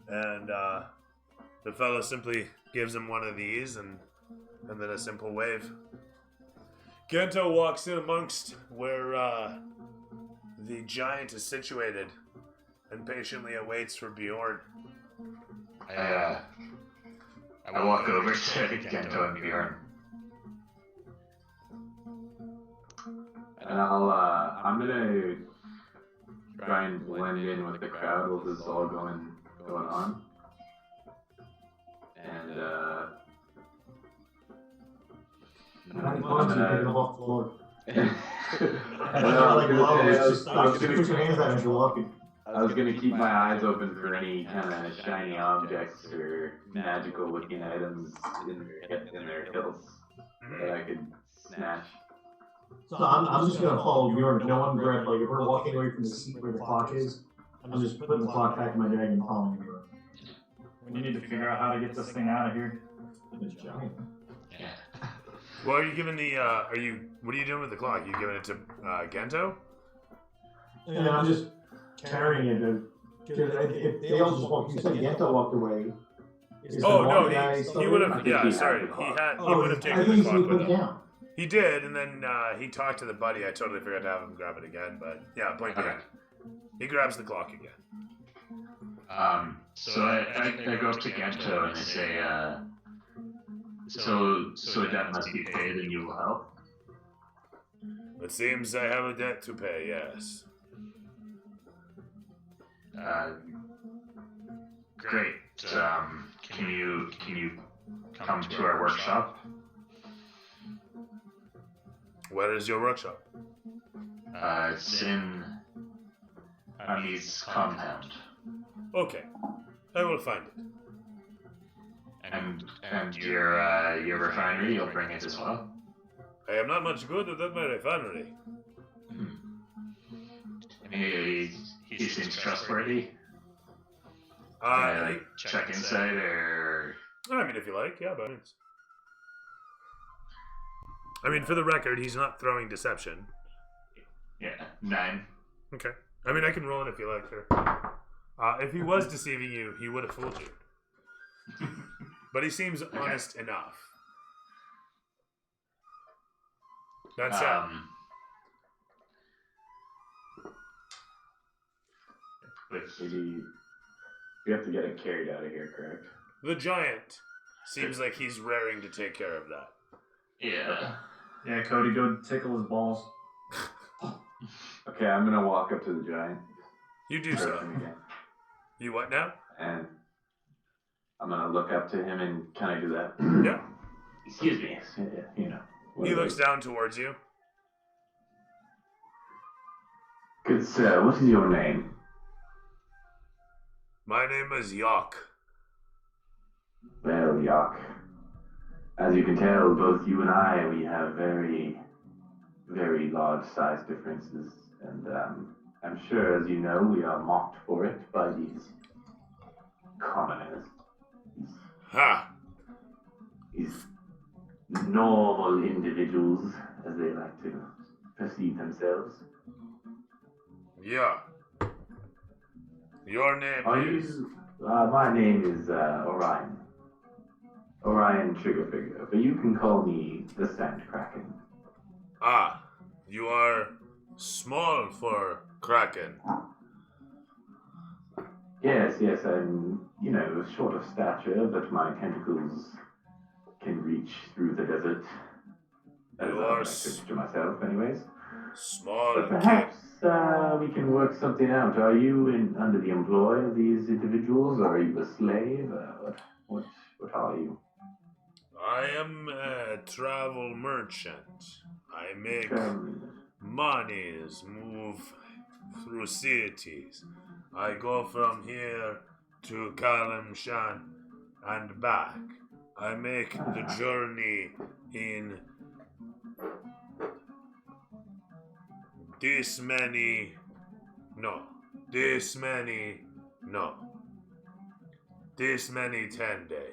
And the fellow simply gives him one of these and then a simple wave. Gento walks in amongst where the giant is situated and patiently awaits for Bjorn. I walk over to Gento and Bjorn. And I'm gonna try and blend in with the crowd while this is all going on. And How many times you pick them off the floor? Like low, it's just put your hands out as you're walking. I was gonna keep my eyes open for any kind of shiny objects or magical-looking items in their hills that I could snatch. So I'm just gonna follow Bjorn. No one grab, like, if we're walking away from the seat where the clock is, I'm just putting the clock back in my bag and following Bjorn. We need to figure out how to get this thing out of here. It's giant. Yeah. Well, are you giving the, what are you doing with the clock? You giving it to, Gento? And I'm just carrying it. Because if they all just walked, you said Yenta walked away. Is Oh, the no, one guy he still would there? have, yeah, sorry. He would have I taken thought the you clock said with put it him. down. He did, and then, he talked to the buddy. I totally forgot to have him grab it again, but, yeah, point blank. He grabs the clock again. So I go up to Gento and I say, so a debt must be paid and you will help? It seems I have a debt to pay, yes. Great. Can you come to our workshop? Where is your workshop? It's in Ami's compound. Okay, I will find it. And your refinery, you'll bring it as well? I am not much good at my refinery. He seems trustworthy. Can I check inside or? I mean, if you like, yeah, by all means. I mean, for the record, he's not throwing deception. Yeah, 9. Okay. I mean, I can roll it if you like, sure. If he was deceiving you, he would have fooled you. But he seems honest enough. That's Maybe we have to get it carried out of here, correct? the giant seems like he's raring to take care of that. Yeah. Yeah, Cody, go tickle his balls. Okay, I'm gonna walk up to the giant. You do approach so. him again, You what now? and I'm gonna look up to him and kind of do that. Yeah. Excuse me. You know. He looks down towards you. Good sir, what is your name? My name is Yok. Well, Yak. As you can tell, both you and I, we have very, very large size differences, and I'm sure, as you know, we are mocked for it by these commoners. Ha! These normal individuals, as they like to perceive themselves. Yeah. Your name Are is... you? My name is Orion. Orion Triggerfinger, but you can call me the Sand Kraken. Ah, you are small for Kraken. Yes, I'm, short of stature, but my tentacles can reach through the desert. As You I are like to picture myself, anyways. Small But kid. perhaps we can work something out. Are you under the employ of these individuals, or are you a slave? What are you? I am a travel merchant. I make Um, monies move through cities. I go from here to Kalimshan and back. I make the journey in this many 10 day.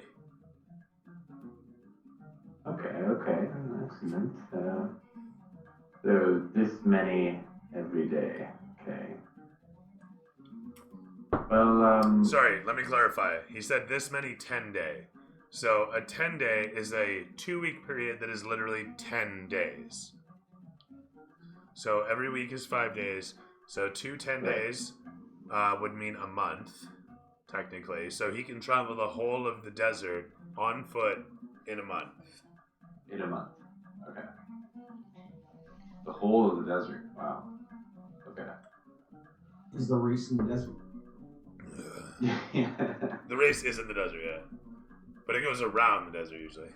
Okay, excellent. So this many every day. Okay. Well, Sorry, let me clarify. He said this many 10 day. So a 10 day is a 2-week period that is literally 10 days. So every week is 5 days. So 2 10 days would mean a month, technically. So he can travel the whole of the desert on foot in a month. in a month. Okay. The whole of the desert. Wow. Okay. Is the race in the desert? The race is in the desert, yeah. But it goes around the desert usually.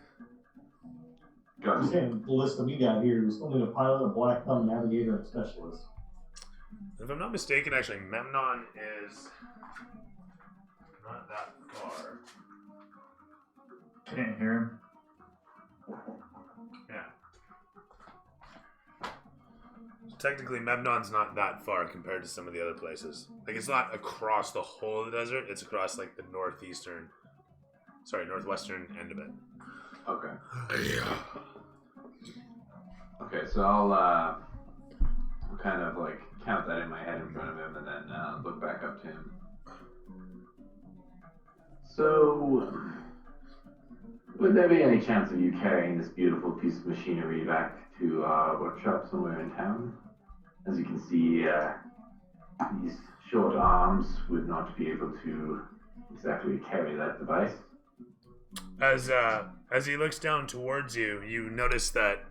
I'm saying the list that we got here is only a pilot, a black thumb navigator, and a specialist. If I'm not mistaken, actually, Memnon is not that far. Can't hear him. Yeah. So technically, Memnon's not that far compared to some of the other places. Like, it's not across the whole of the desert. It's across, like, the northwestern end of it. Okay. Yeah. Okay, so I'll kind of like count that in my head in front of him and then look back up to him. So, would there be any chance of you carrying this beautiful piece of machinery back to our workshop somewhere in town? As you can see, these short arms would not be able to exactly carry that device. As he looks down towards you, you notice that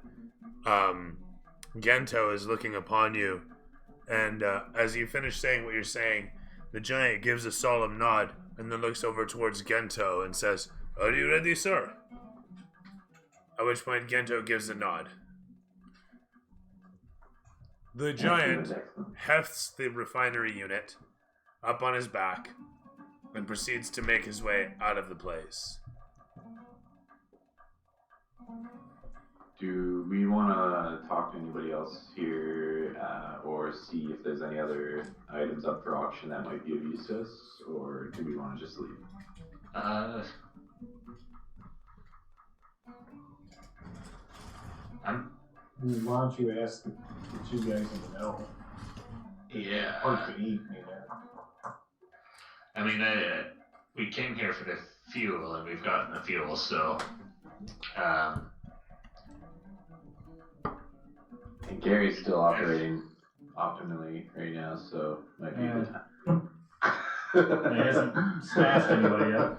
Gento is looking upon you, and as you finish saying what you're saying, the giant gives a solemn nod and then looks over towards Gento and says, "Are you ready, sir?" At which point Gento gives a nod. The giant hefts the refinery unit up on his back and proceeds to make his way out of the place. Do we want to talk to anybody else here, or see if there's any other items up for auction that might be of use to us, or do we want to just leave? Why don't you ask the two guys in the know? Yeah. Parts to eat, you know. I mean, we came here for the fuel, and we've gotten the fuel, so, And Gary's still operating optimally right now, so might be a good time. He hasn't smashed anybody yet.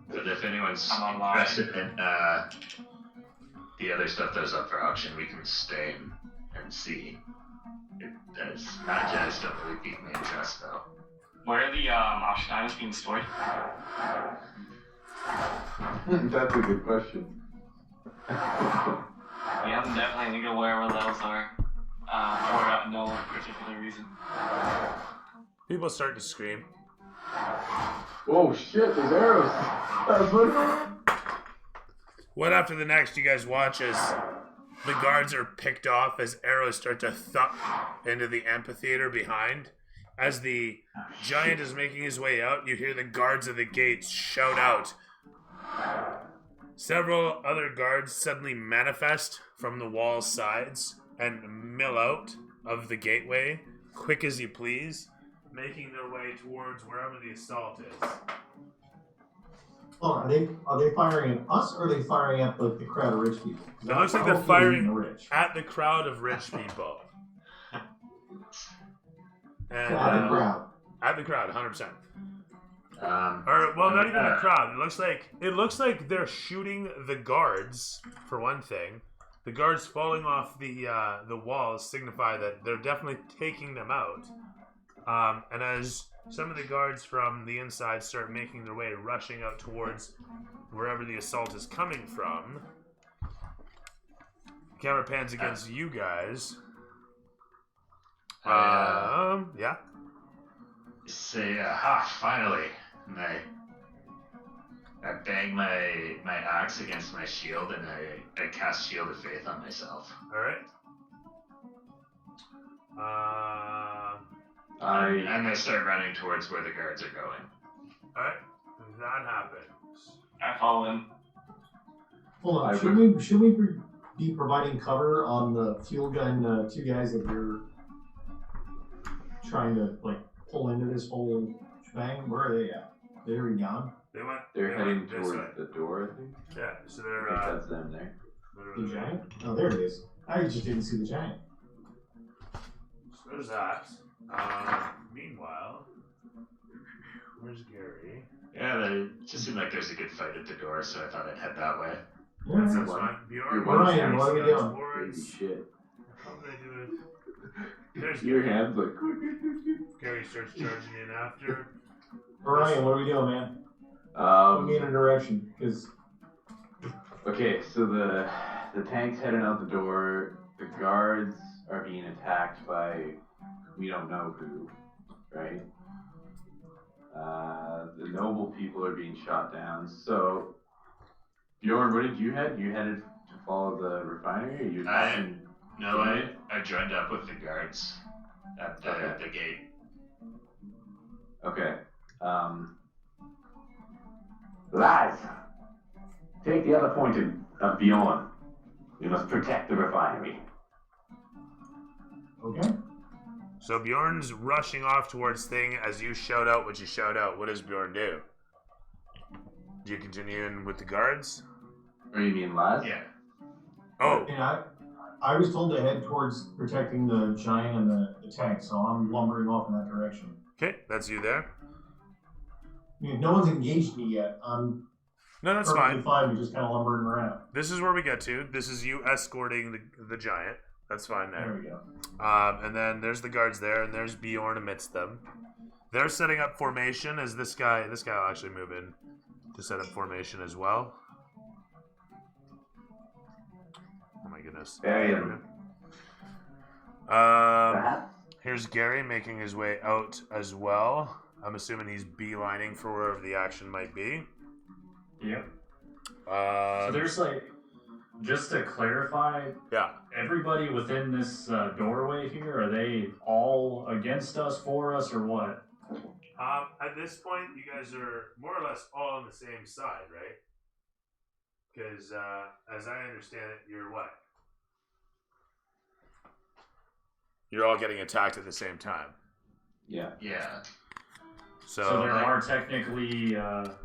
but if anyone's I'm online. interested in, the other stuff that's up for auction, we can stay and see. Not just don't really pique my interest, though. Where are the auction items being stored? That's a good question. Yeah, I'm definitely gonna go wherever those are. For no particular reason. People start to scream. Whoa, shit, there's arrows! That was wonderful! One after the next, you guys watch as the guards are picked off as arrows start to thump into the amphitheater behind. As the giant is making his way out, you hear the guards of the gates shout out. Several other guards suddenly manifest from the wall's sides and mill out of the gateway, quick as you please, making their way towards wherever the assault is. Oh, are they firing at us, or are they firing at the crowd of rich people? It looks like they're firing at the crowd of rich people. And, At the crowd. At the crowd, 100%. Not Not even the crowd. It looks like they're shooting the guards, for one thing. The guards falling off the walls signify that they're definitely taking them out. And as some of the guards from the inside start making their way, rushing out towards wherever the assault is coming from, the camera pans against you guys. Yeah. Say, finally. And I bang my axe against my shield, and I cast Shield of Faith on myself. Alright. And I start running towards where the guards are going. Alright. That happens. I follow him. Hold on, should we be providing cover on the fuel gun two guys that you're trying to pull into this whole shebang? Where are they at? They're already gone? They're heading towards the door, I think. Yeah, so I they're think that's them there. The giant? Oh, there it is. I just didn't see the giant. So there's that. Meanwhile, where's Gary? Yeah, it just seemed like there's a good fight at the door, so I thought I'd head that way. That sounds What? fine. You're Ryan, what are we doing? Crazy Towards... shit. How can I do it? There's Your Gary. hands like. Gary starts charging in after. Ryan, what are we doing, man? Put me in Um, a direction, because Okay, so the tank's heading out the door. The guards are being attacked by we don't know who, right? The noble people are being shot down. So, Bjorn, where did you head? You headed to follow the refinery, or you talking? No, I joined up with the guards at the gate. Okay. Lads, take the other point of Bjorn. We must protect the refinery. Okay. So Bjorn's rushing off towards Thing as you shout out what you shout out. What does Bjorn do? Do you continue in with the guards? Or you mean Laz? Yeah. Oh, And I was told to head towards protecting the giant and the tank, so I'm lumbering off in that direction. okay, that's you there. I mean, if no one's engaged me yet, I'm No, that's perfectly fine. fine with just kind of lumbering around. This is where we get to. This is you escorting the giant. That's fine There there. we go. And then there's the guards there, and there's Bjorn amidst them. They're setting up formation as this guy will actually move in to set up formation as well. Oh my goodness. Barium. Um, here's Gary making his way out as well. I'm assuming he's beelining for wherever the action might be. Yep. So there's like, just to clarify, yeah. everybody within this doorway here, are they all against us, for us, or what? At this point, you guys are more or less all on the same side, right? Because, as I understand it, you're what? You're all getting attacked at the same time. Yeah. Yeah. So there are technically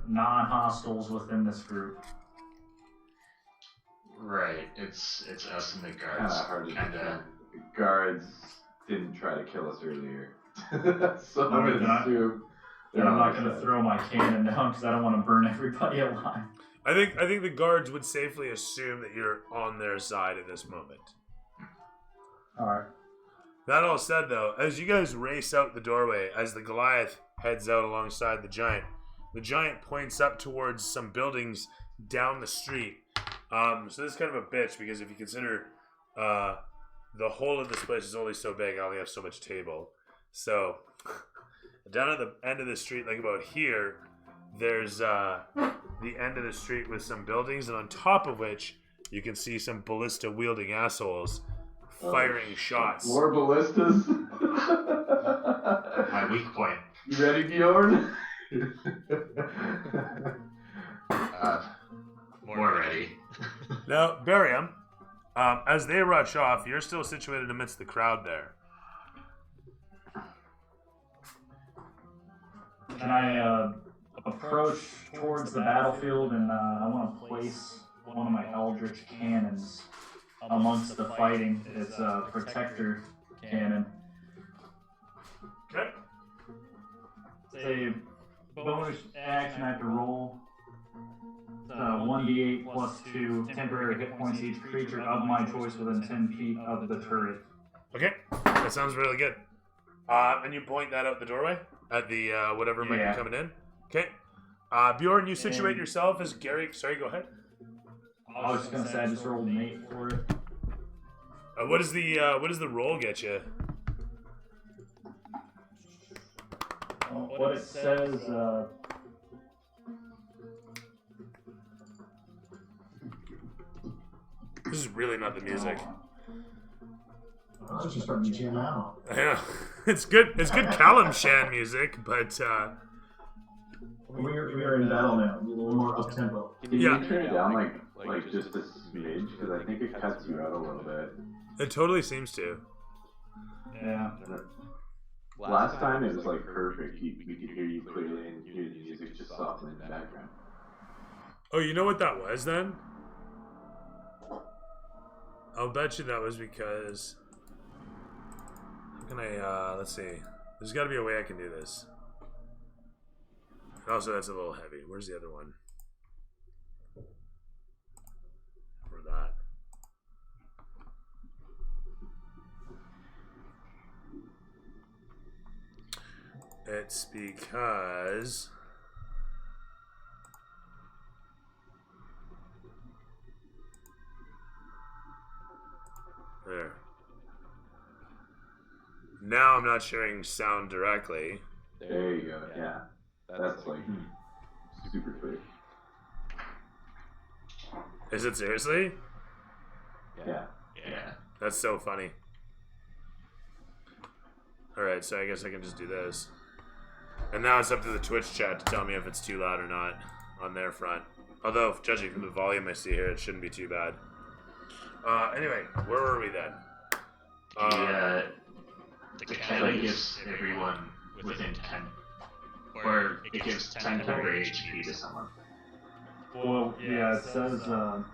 non-hostiles within this group. Right. It's us and the Kind guards. of hard to Kinda. defend. The guards didn't try to kill us earlier. So I'm Okay, going to assume And they're I'm on not our going to side. throw my cannon down because I don't want to burn everybody alive. I think the guards would safely assume that you're on their side at this moment. Alright. That all said, though, as you guys race out the doorway, as the Goliath heads out alongside the giant points up towards some buildings down the street. So this is kind of a bitch, because if you consider the whole of this place is only so big, I only have so much table. So down at the end of the street, like about here, there's the end of the street with some buildings, and on top of which you can see some ballista-wielding assholes firing shots. More ballistas? My weak point. You ready, Bjorn? More ready. Now, Barium, as they rush off, you're still situated amidst the crowd there. Can I approach towards the battlefield and I want to place one of my Eldritch cannons amongst the fighting. It's a protector cannon. Okay. It's a bonus action I have to roll. It's 1d8 plus 2 temporary hit points each creature of my choice within 10 feet of the turret. Okay, that sounds really good. And you point that out the doorway at the whatever might Yeah. be coming in. Okay. Bjorn, you situate yourself as Gary. Sorry, go ahead. I was just gonna say I just rolled an 8 for it. What does the roll get you? What it says, This is really not the music. I was just starting to jam out. I know. It's good. It's good Callum Shan music, but We're in battle now. A little more up tempo. Can Yeah. you turn it down like just a smidge? Because I think it cuts you out a little bit. it totally seems to. yeah. Last time it was like perfect. We could hear you clearly and hear the music just softly in the background. Oh, you know what that was then? I'll bet you that was because. How can I? Let's see. There's got to be a way I can do this. Also, that's a little heavy. Where's the other one? For that. It's because There. Now I'm not sharing sound directly. There you go. Yeah, that's like super quick. Is it seriously? Yeah. Yeah. That's so funny. Alright, so I guess I can just do this. And now it's up to the Twitch chat to tell me if it's too loud or not on their front. Although, judging from the volume I see here, it shouldn't be too bad. Anyway, where were we then? The Kelly gives everyone within 10, or it gives 10 temporary HP to someone. Well, yeah, it says the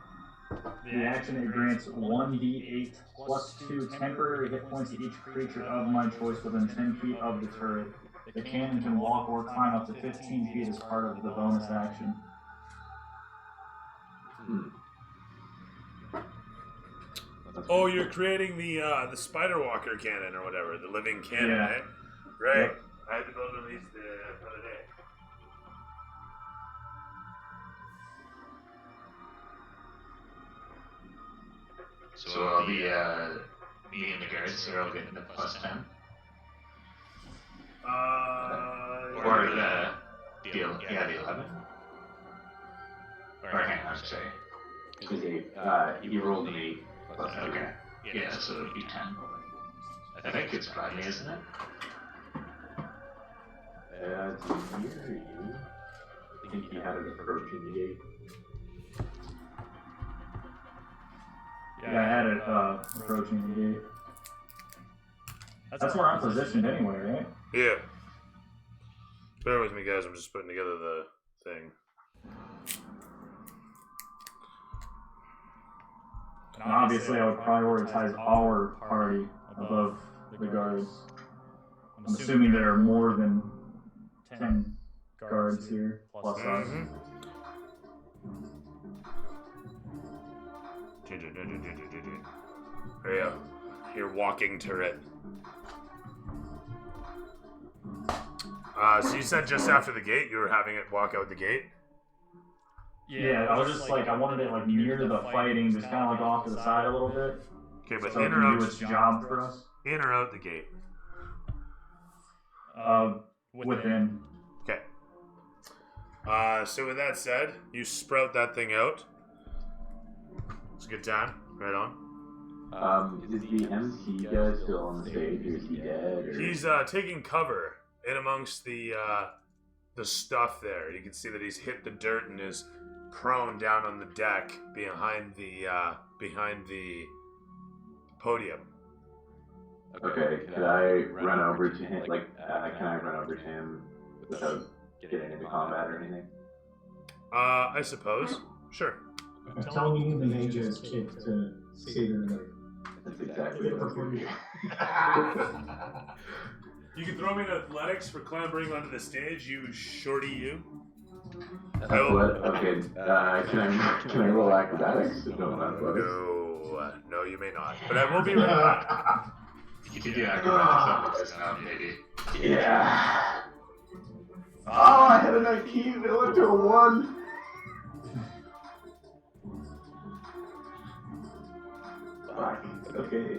action it grants 1d8 plus 2 temporary hit points to each creature of my choice within 10 feet of the turret. The cannon can walk or climb up to 15 feet as part of the bonus action. Oh, you're creating the Spider Walker cannon or whatever, the living cannon, Yeah. eh? Right. Yep. I had to build one of these the other day. So I'll be, me and the guards are all getting the plus 10. Or the 11. Or hang on, sorry. Because he rolled an 8. Okay. Yeah, so it would be 10. I think it's Friday, isn't it? It's near you. I think he had an approaching the gate. Yeah, I had it approaching the gate. That's where I'm positioned anyway, right? Yeah. Bear with me, guys. I'm just putting together the thing. And obviously, I would prioritize our party above the guards. I'm assuming there are more than 10 guards here, plus us. There you go. Your walking turret. So you said just after the gate, you were having it walk out the gate? Yeah, I was just like, I wanted it like near the fighting, just kind of like off to the side a little bit. Okay, but So it in or can do out? its job for us. In or out the gate? Within. Okay. So with that said, you sprout that thing out. It's a good time. Right on. Is the MC guy still on the stage, or is he dead? Or? He's taking cover in amongst the stuff there. You can see that he's hit the dirt and is prone down on the deck behind the podium. Okay, could I run over to him? Like, can I run over to him without getting into combat or anything? I suppose. Sure. Tell me you need the Mage's kit to save your life. That's exactly what I'm doing. You can throw me in athletics for clambering onto the stage, you shorty you. What? Okay, can I roll acrobatics? No, athletics. No, you may not. But I will be right back. You could do acrobatics now, maybe. Yeah. Oh, I had a 19, it went to a 1. Fuck. Okay.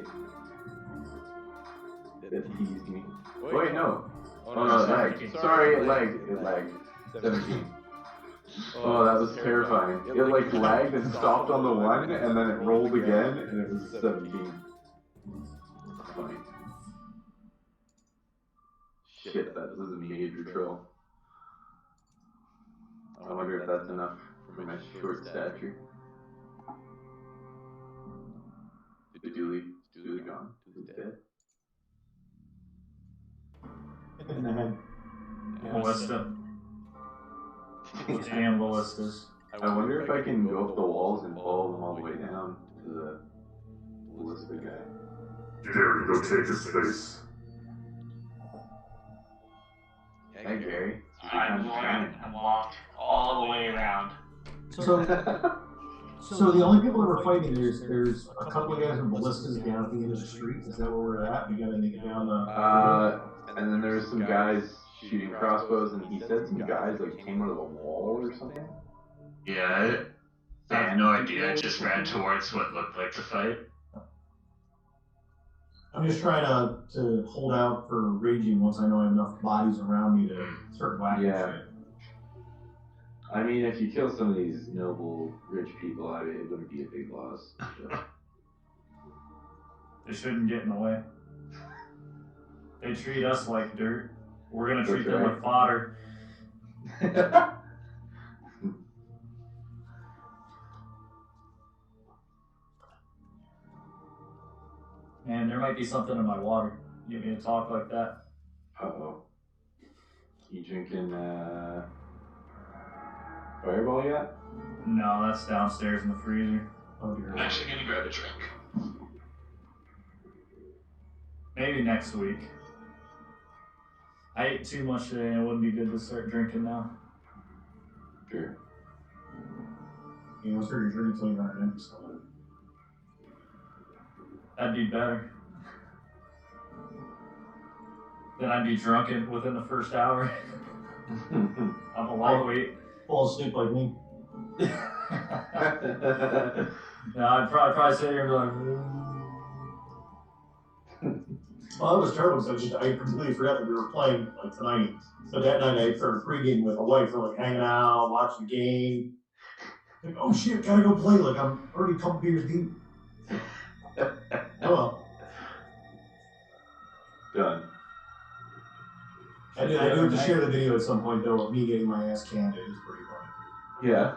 That teased me. Wait, no. Oh no, it lagged. Sorry, it lagged. It lagged. 17. Oh, that was terrifying. It like lagged and stopped on the 1, and then it rolled again, and it was 17. Funny. Shit, that was a major troll. I wonder if that's enough for my short stature. Is Dooley gone? Is he dead? In the head. Ballista. Damn ballistas. I wonder if I can go up the walls and follow them all the way down to the ballista guy. Gary, go take his face. Hey, Gary. I'm going and walk all the way around. So the only people that were fighting, there's a couple of guys with ballistas down at the end of the street. Is that where we're at? We gotta make it down the. And then there was some guys shooting crossbows, and he said some guys like came out of the wall or something. Yeah, I have no idea. I just ran towards what looked like the fight. I'm just trying to hold out for raging once I know I have enough bodies around me to start whacking Yeah. shit. I mean, if you kill some of these noble, rich people, it wouldn't be a big loss. So. They shouldn't get in the way. They treat us like dirt. We're gonna treat That's them right. like fodder. Man, there might be something in my water. You get me to talk like that. Uh-oh. You drinking Fireball yet? No, that's downstairs in the freezer. Oh dear. I'm actually gonna grab a drink. Maybe next week. I ate too much today and it wouldn't be good to start drinking now. Sure. You know, start your journey until you're on an empty stomach. That'd be better. Then I'd be drunk within the first hour. I'm a lightweight. Fall asleep like me. Yeah, I'd probably sit here and be like, Well, that was terrible because I completely forgot that we were playing like tonight. So that night I started pregame with my wife. We're like hanging out, watching the game. Like, oh shit, gotta go play. Like I'm already a couple beers deep. Oh well. Done. I do have to share the video at some point though of me getting my ass canned. It is pretty funny. Yeah.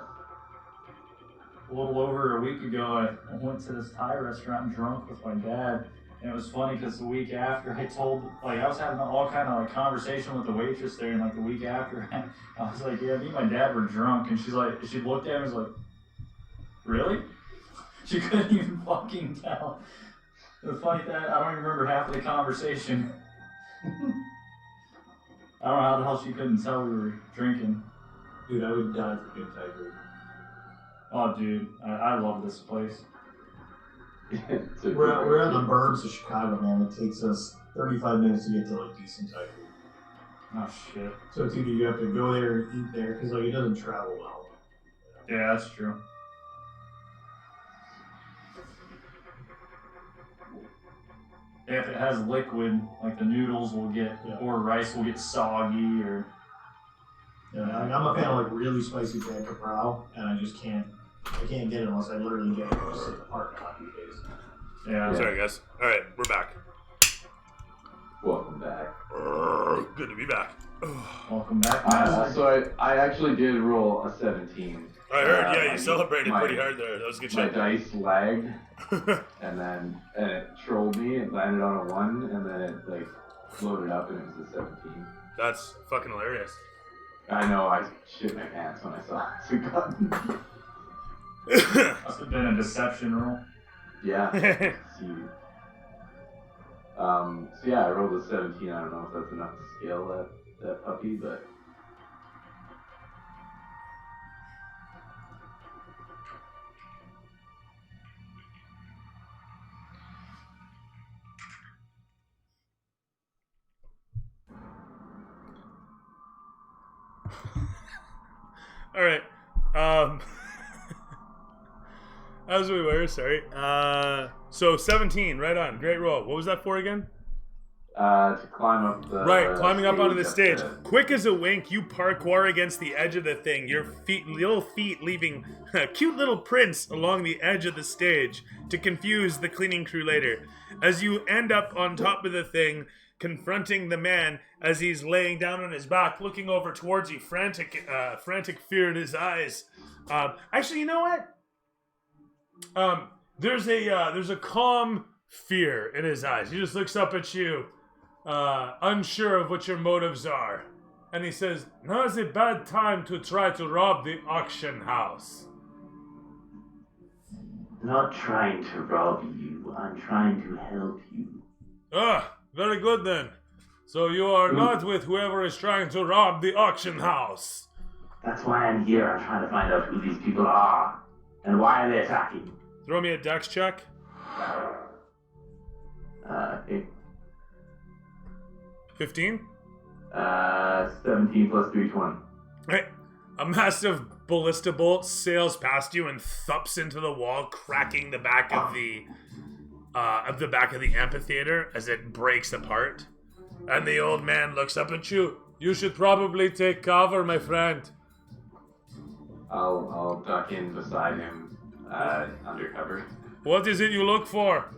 a little over a week ago, I went to this Thai restaurant drunk with my dad. And it was funny because the week after I was having all kind of conversation with the waitress there, and the week after I was like, yeah, me and my dad were drunk, and she looked at me and was like, really? She couldn't even fucking tell. It was funny that I don't even remember half of the conversation. I don't know how the hell she couldn't tell we were drinking. Dude, I would die for good Tiger. Oh, dude, I love this place. We're on the burbs of Chicago, man. It takes us 35 minutes to get to decent Thai food. Oh shit. So it's either you have to go there and eat there because it doesn't travel well. Yeah, that's true. If it has liquid, the noodles will get, or rice will get soggy, or. Yeah, I'm a fan of really spicy pan caprao, and I just can't. I can't get it unless I literally get it and just sit in the parking lot these days. Yeah. Sorry, guys. All right, we're back. Welcome back. Good to be back. Welcome back. So I actually did roll a 17. I heard, yeah, you celebrated pretty hard there. That was a good My shot. dice lagged, and it trolled me. It landed on a 1, and then it loaded up, and it was a 17. That's fucking hilarious. I know. I shit my pants when I saw it. Must have been a deception roll. Yeah. So yeah, I rolled a 17. I don't know if that's enough to scale that puppy, but. All right. As we were, sorry. So 17, right on. Great roll. What was that for again? To climb up the Climbing up onto the stage. up Quick as a wink, you parkour against the edge of the thing, your little feet leaving cute little prints along the edge of the stage to confuse the cleaning crew later. As you end up on top of the thing, confronting the man as he's laying down on his back, looking over towards you, frantic fear in his eyes. Actually, you know what? There's a calm fear in his eyes. He just looks up at you, unsure of what your motives are, and he says, "Now is a bad time to try to rob the auction house." Not trying to rob you. I'm trying to help you. Ah, very good then. So you are not with whoever is trying to rob the auction house. That's why I'm here. I'm trying to find out who these people are and why are they attacking. Throw me a dex check. Okay. 15? 17 plus 3, 20. Right. A massive ballista bolt sails past you and thumps into the wall, cracking the back of the of the back of the amphitheater as it breaks apart. And the old man looks up at you. You should probably take cover, my friend. I'll duck in beside him, undercover. What is it you look for?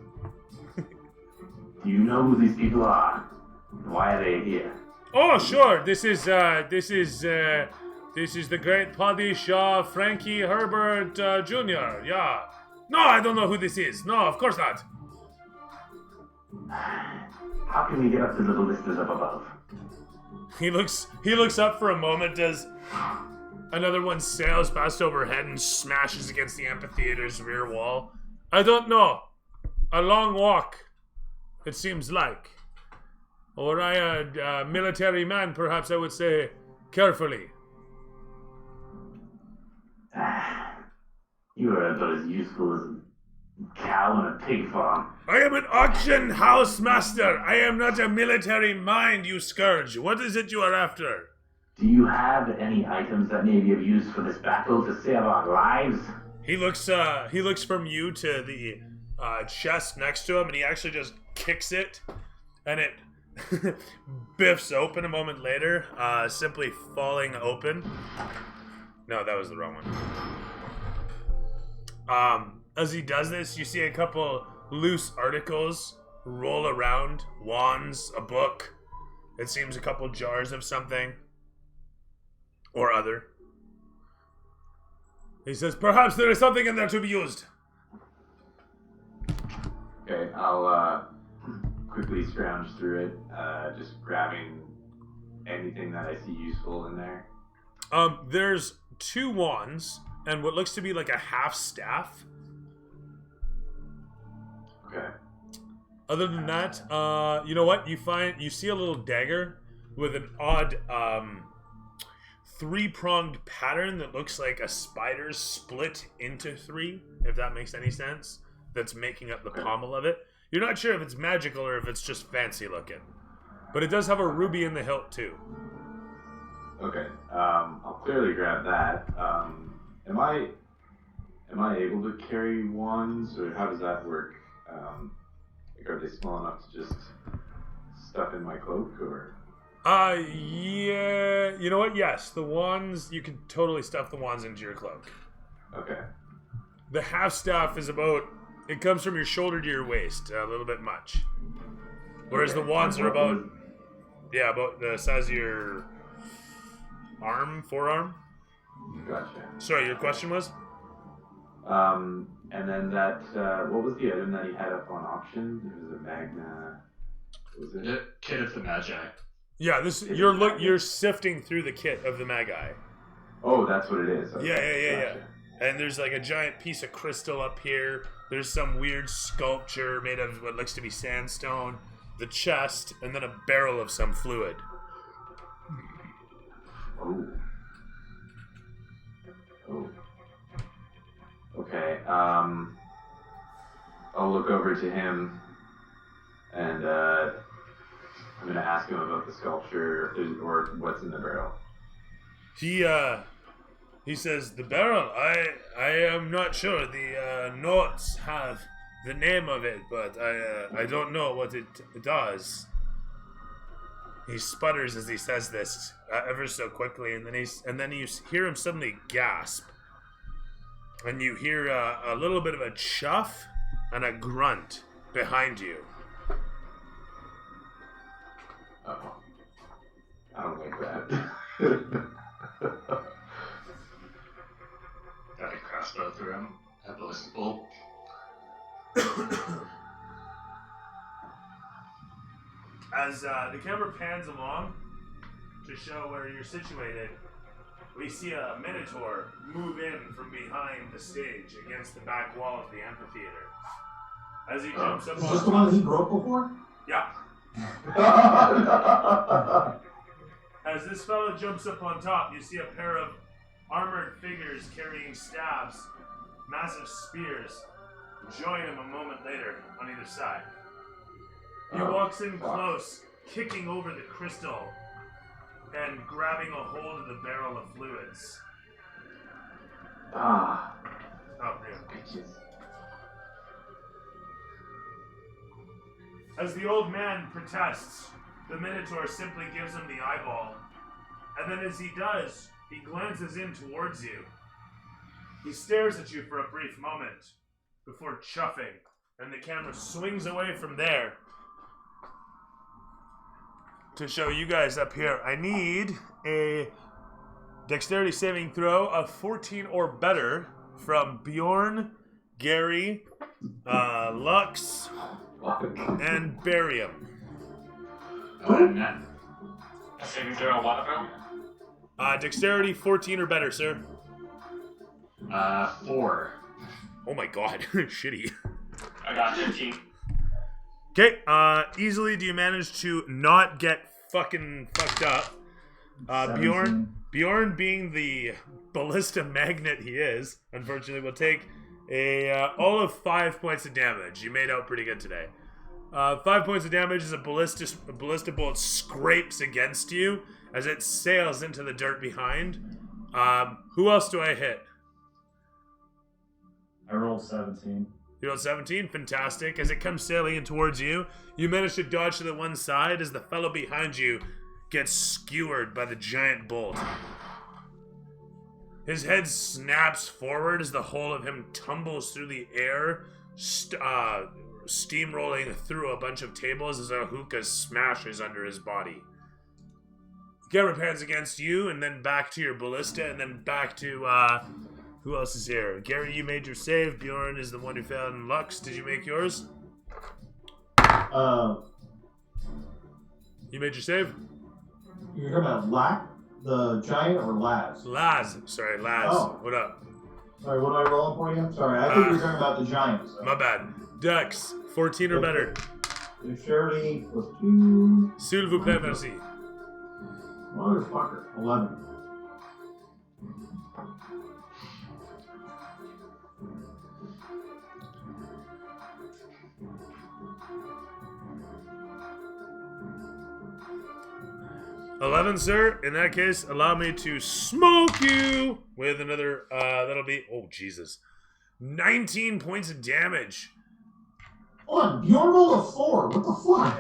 Do you know who these people are? Why are they here? Oh, sure. This is the great Paddy Shaw Frankie Herbert Jr. Yeah. No, I don't know who this is. No, of course not. How can we get up to the ballistas up above? He looks up for a moment as another one sails past overhead and smashes against the amphitheater's rear wall. I don't know. A long walk, it seems like. Or I a military man, perhaps I would say carefully. You are about as useful as a cow on a pig farm. I am an auction house master. I am not a military mind, you scourge. What is it you are after? Do you have any items that may be of use for this battle to save our lives? He looks from you to the chest next to him, and he actually just kicks it, and it biffs open a moment later, simply falling open. No, that was the wrong one. As he does this, you see a couple loose articles roll around. Wands, a book. It seems a couple jars of something. Or other. He says, perhaps there is something in there to be used. Okay, I'll quickly scrounge through it, just grabbing anything that I see useful in there. There's 2 wands and what looks to be like a half staff. Okay. Other than that, you know what? You see a little dagger with an odd 3-pronged pattern that looks like a spider's split into 3, if that makes any sense. That's making up the pommel of it. You're not sure if it's magical or if it's just fancy looking. But it does have a ruby in the hilt too. Okay. I'll clearly grab that. Am I able to carry wands, or how does that work? Like, are they small enough to just stuff in my cloak, or? Yeah. You know what? Yes, the wands, you can totally stuff the wands into your cloak. Okay. The half staff is it comes from your shoulder to your waist, a little bit much. Whereas the wands are about the size of your forearm. Gotcha. Sorry, your question was? And then that, what was the item that he had up on auction? It was a Magna, what was it? The Kit of the Magi. Yeah, you're sifting through the kit of the Magi. Oh, that's what it is. Okay. Yeah. And there's like a giant piece of crystal up here. There's some weird sculpture made of what looks to be sandstone. The chest, and then a barrel of some fluid. Oh. Okay. I'll look over to him, and I'm gonna ask him about the sculpture or what's in the barrel. He says, the barrel, I am not sure. The notes have the name of it, but I don't know what it does. He sputters as he says this ever so quickly, and then you hear him suddenly gasp. And you hear a little bit of a chuff and a grunt behind you. Uh-oh. I don't like that. Got a crossbow through him. A ballistic bolt. As the camera pans along to show where you're situated, we see a Minotaur move in from behind the stage against the back wall of the amphitheater. As he jumps up Is this the one that he broke before? Yeah. As this fellow jumps up on top, you see a pair of armored figures carrying staves, massive spears, join him a moment later on either side. He walks in close, kicking over the crystal and grabbing a hold of the barrel of fluids. Ah. Oh, yeah. Bitches. As the old man protests, the Minotaur simply gives him the eyeball. And then as he does, he glances in towards you. He stares at you for a brief moment before chuffing, and the camera swings away from there to show you guys up here. I need a dexterity saving throw of 14 or better from Bjorn, Gary, Lux, and Barium. A saving throw on what, bro? Dexterity 14 or better, sir. 4. Oh my god, shitty. I got 15. Okay, easily do you manage to not get fucking fucked up? Bjorn being the ballista magnet he is, unfortunately will take all of 5 points of damage. You made out pretty good today. 5 points of damage as a ballista bolt scrapes against you as it sails into the dirt behind. Who else do I hit? I rolled 17. You rolled 17? Fantastic. As it comes sailing in towards you, you manage to dodge to the one side as the fellow behind you gets skewered by the giant bolt. His head snaps forward as the whole of him tumbles through the air, steamrolling through a bunch of tables as a hookah smashes under his body. Camera pans against you, and then back to your ballista, and then back to, who else is here? Gary, you made your save. Bjorn is the one who found Lux. Did you make yours? You made your save? You're talking about Lack, the giant, or Laz? Laz. Sorry, Laz. Oh. What up? Sorry, what am I rolling for you? Sorry, I think you were talking about the giant. So. My bad. Dex, 14 or better. Dexterity plus 2. S'il vous plaît, merci. Motherfucker. 11. Sir. In that case, allow me to smoke you with another, that'll be, oh, Jesus. 19 points of damage. Hold on, Bjorn rolled a 4. What the fuck?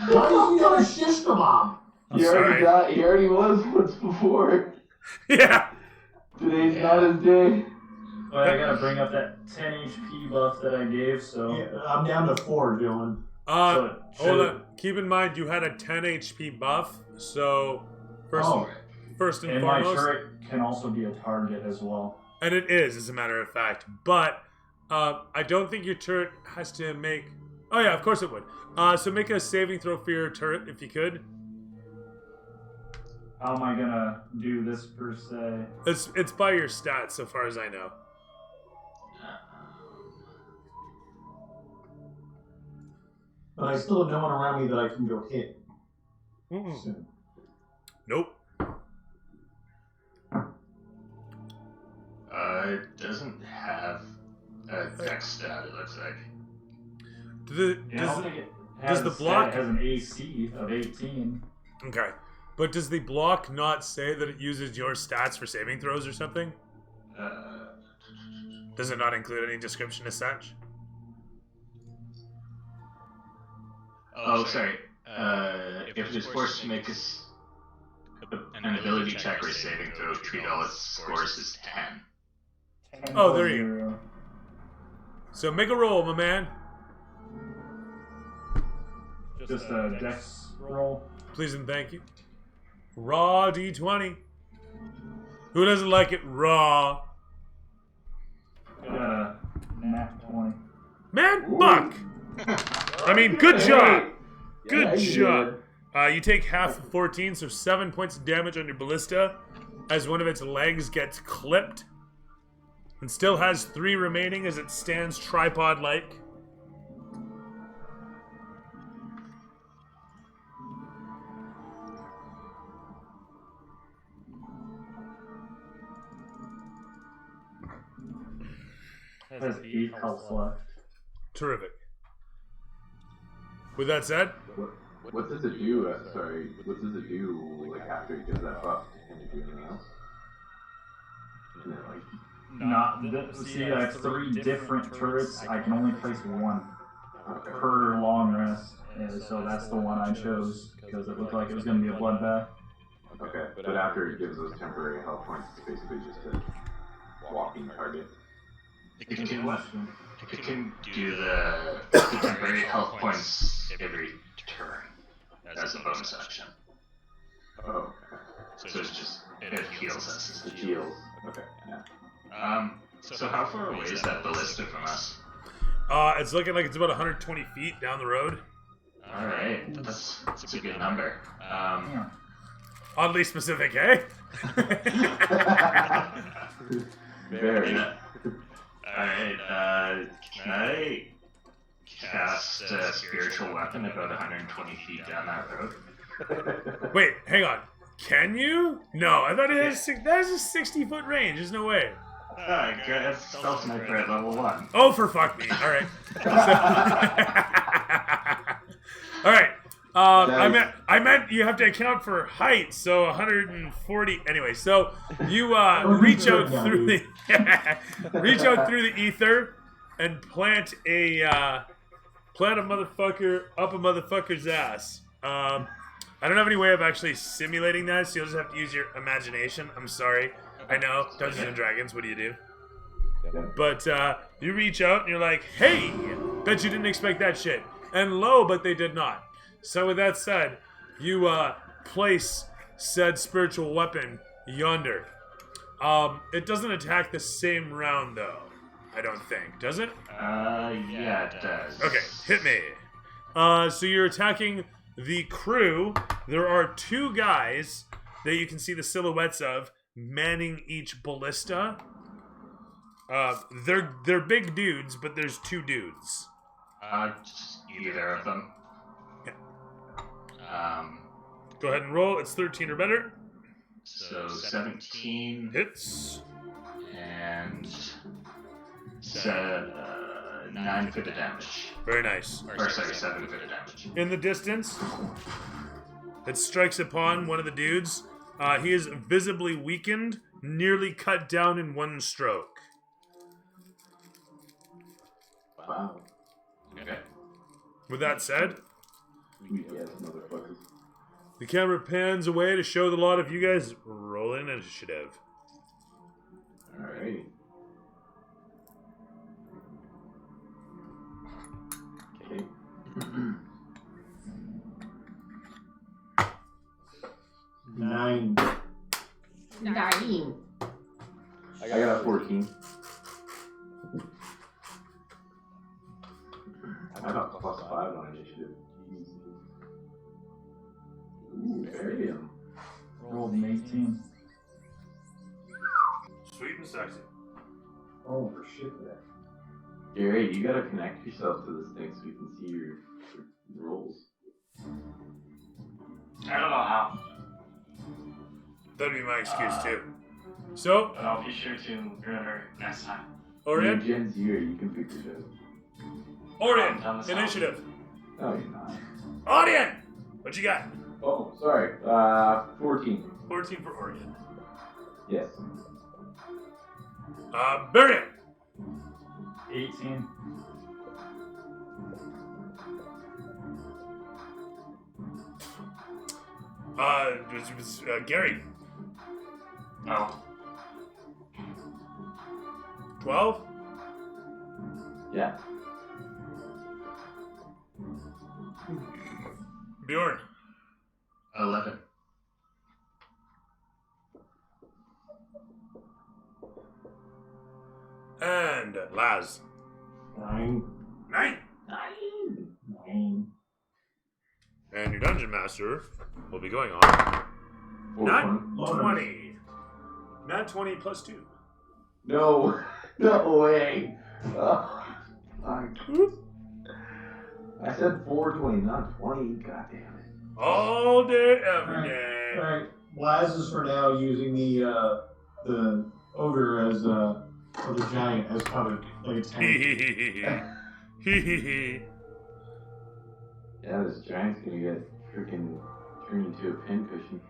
Why did you got a shish kebab? He already died. He already was once before. Yeah. Today's not his day. Well, I gotta bring up that 10 HP buff that I gave, so... Yeah, I'm down to 4, Dylan. Hold on. Keep in mind, you had a 10 HP buff, so first and and my foremost... turret can also be a target as well. And it is, as a matter of fact. But I don't think your turret has to make... Oh yeah, of course it would. So make a saving throw for your turret, if you could. How am I gonna do this per se? It's by your stats, so far as I know. But I still have no one around me that I can go hit. Soon. Nope. It doesn't have a dex stat, it looks like. Does the block... It has an AC of 18. Okay. But does the block not say that it uses your stats for saving throws or something? Does it not include any description as such? Oh, sorry. If it is forced to make an ability check or saving throw, treat all its scores as 10. Oh, there you go. So make a roll, my man. Just a dex roll. Please and thank you. Raw D20. Who doesn't like it raw? Got a nat 20. Man, fuck! I mean, good job! Good you job! You take half of 14, so 7 points of damage on your ballista as one of its legs gets clipped. And still has 3 remaining as it stands tripod-like. Has 8 health left. Terrific. With that said, What does it do? Sorry, what does it do? Like after it gives that buff, can it do anything else? Isn't it like? See, I have 3 different turrets. I can only place 1. per long rest. And so that's the one I chose because it looked like it was going to be a bloodbath. Okay, but after it gives those temporary health points, it's basically just a walking target. It can do the temporary health points every turn as a bonus action. Oh, okay. So it's just, it heals us. It heals. Okay, yeah. So how far away is that ballista from us? It's looking like it's about 120 feet down the road. Alright, that's a good number. Oddly specific, eh? Very. Alright, can I cast a spiritual weapon about 120 feet down that road? Wait, hang on. Can you? No, I thought it has that is a 60-foot range. There's no way. It's Stealth Sniper at level 1. Oh, for fuck me. All right. All right. I meant you have to account for height, so 140. Anyway, so you reach out through the reach out through the ether and plant a motherfucker up a motherfucker's ass. I don't have any way of actually simulating that, so you'll just have to use your imagination. I'm sorry. I know, Dungeons and Dragons, what do you do? But you reach out and you're like, hey, bet you didn't expect that shit. And lo, but they did not. So with that said, you place said spiritual weapon yonder. It doesn't attack the same round though, I don't think. Does it? Yeah, it does. Okay, hit me. So you're attacking the crew. There are two guys that you can see the silhouettes of manning each ballista. They're big dudes, but there's two dudes. Just either of them. Go ahead and roll. It's 13 or better. So 17 Hits. and 9 for the damage. Very nice. Or sorry, 7 for the damage. In the distance, it strikes upon one of the dudes. He is visibly weakened, nearly cut down in one stroke. Wow. Okay. With that said, Sweet ass motherfuckers. the camera pans away to show the lot of you guys roll in initiative. Alright. Okay. 9. I got a 14. I got +5 on initiative. Ooh, barium. Rolled an 18. Sweet and sexy. Oh, for shit for that. Gary, you gotta connect yourself to this thing so we can see your rolls. I don't know how, That'd be my excuse too. So, but I'll be sure to remember next time. Orion, Gen's here, you can figure it out. Orion, initiative. No, you're not. Orion, what you got? Oh, sorry. 14. 14 for Orion. Yes. Barian. 18. Gary. Oh, 12. Yeah. Bjorn. 11. And Laz. 9. 9. 9. And your dungeon master will be going on. Not 20. Not 20 plus 2. No. No way. Oh, fuck. I said 420, not 20. God damn it. All day, every day. Alright. Laz is for now using the ogre as or the giant as cover. Like a tank. Yeah, this giant's gonna get freaking turned into a pincushion.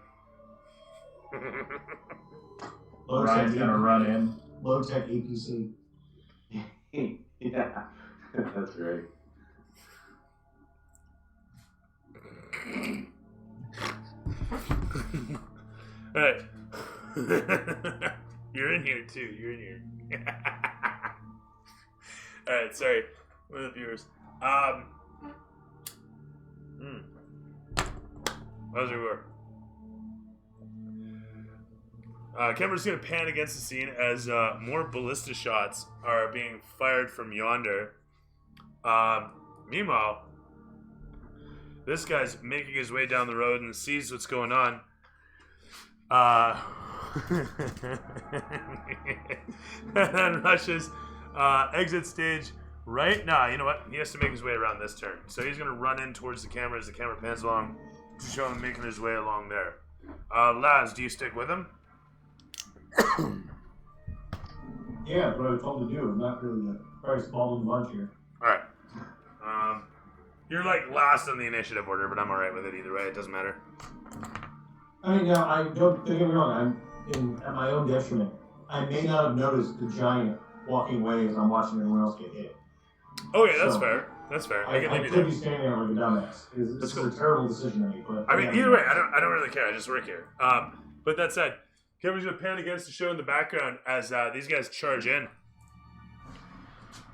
Ryan's gonna run in. Low tech APC. Yeah, that's right. Alright. You're in here too. You're in here. Alright, sorry. One of the viewers. How's it work? Camera's gonna pan against the scene as more ballista shots are being fired from yonder. Meanwhile, this guy's making his way down the road and sees what's going on. And then rushes, exit stage right now. You know what? He has to make his way around this turn. So he's going to run in towards the camera as the camera pans along to show him making his way along there. Laz, do you stick with him? Yeah, what I was told to do. I'm not really the brightest ball in the bunch here. Alright. You're like last on the initiative order, but I'm alright with it either way. It doesn't matter. I mean, now, I don't get me wrong. At my own detriment. I may not have noticed the giant walking away as I'm watching everyone else get hit. Okay, that's So, fair. That's fair. I can I leave you could there. be standing there like a dumbass. This That's is cool. a terrible decision to make. But I mean, either way, I don't really care. I just work here. But that said, Kevin's gonna pan against the show in the background as these guys charge in.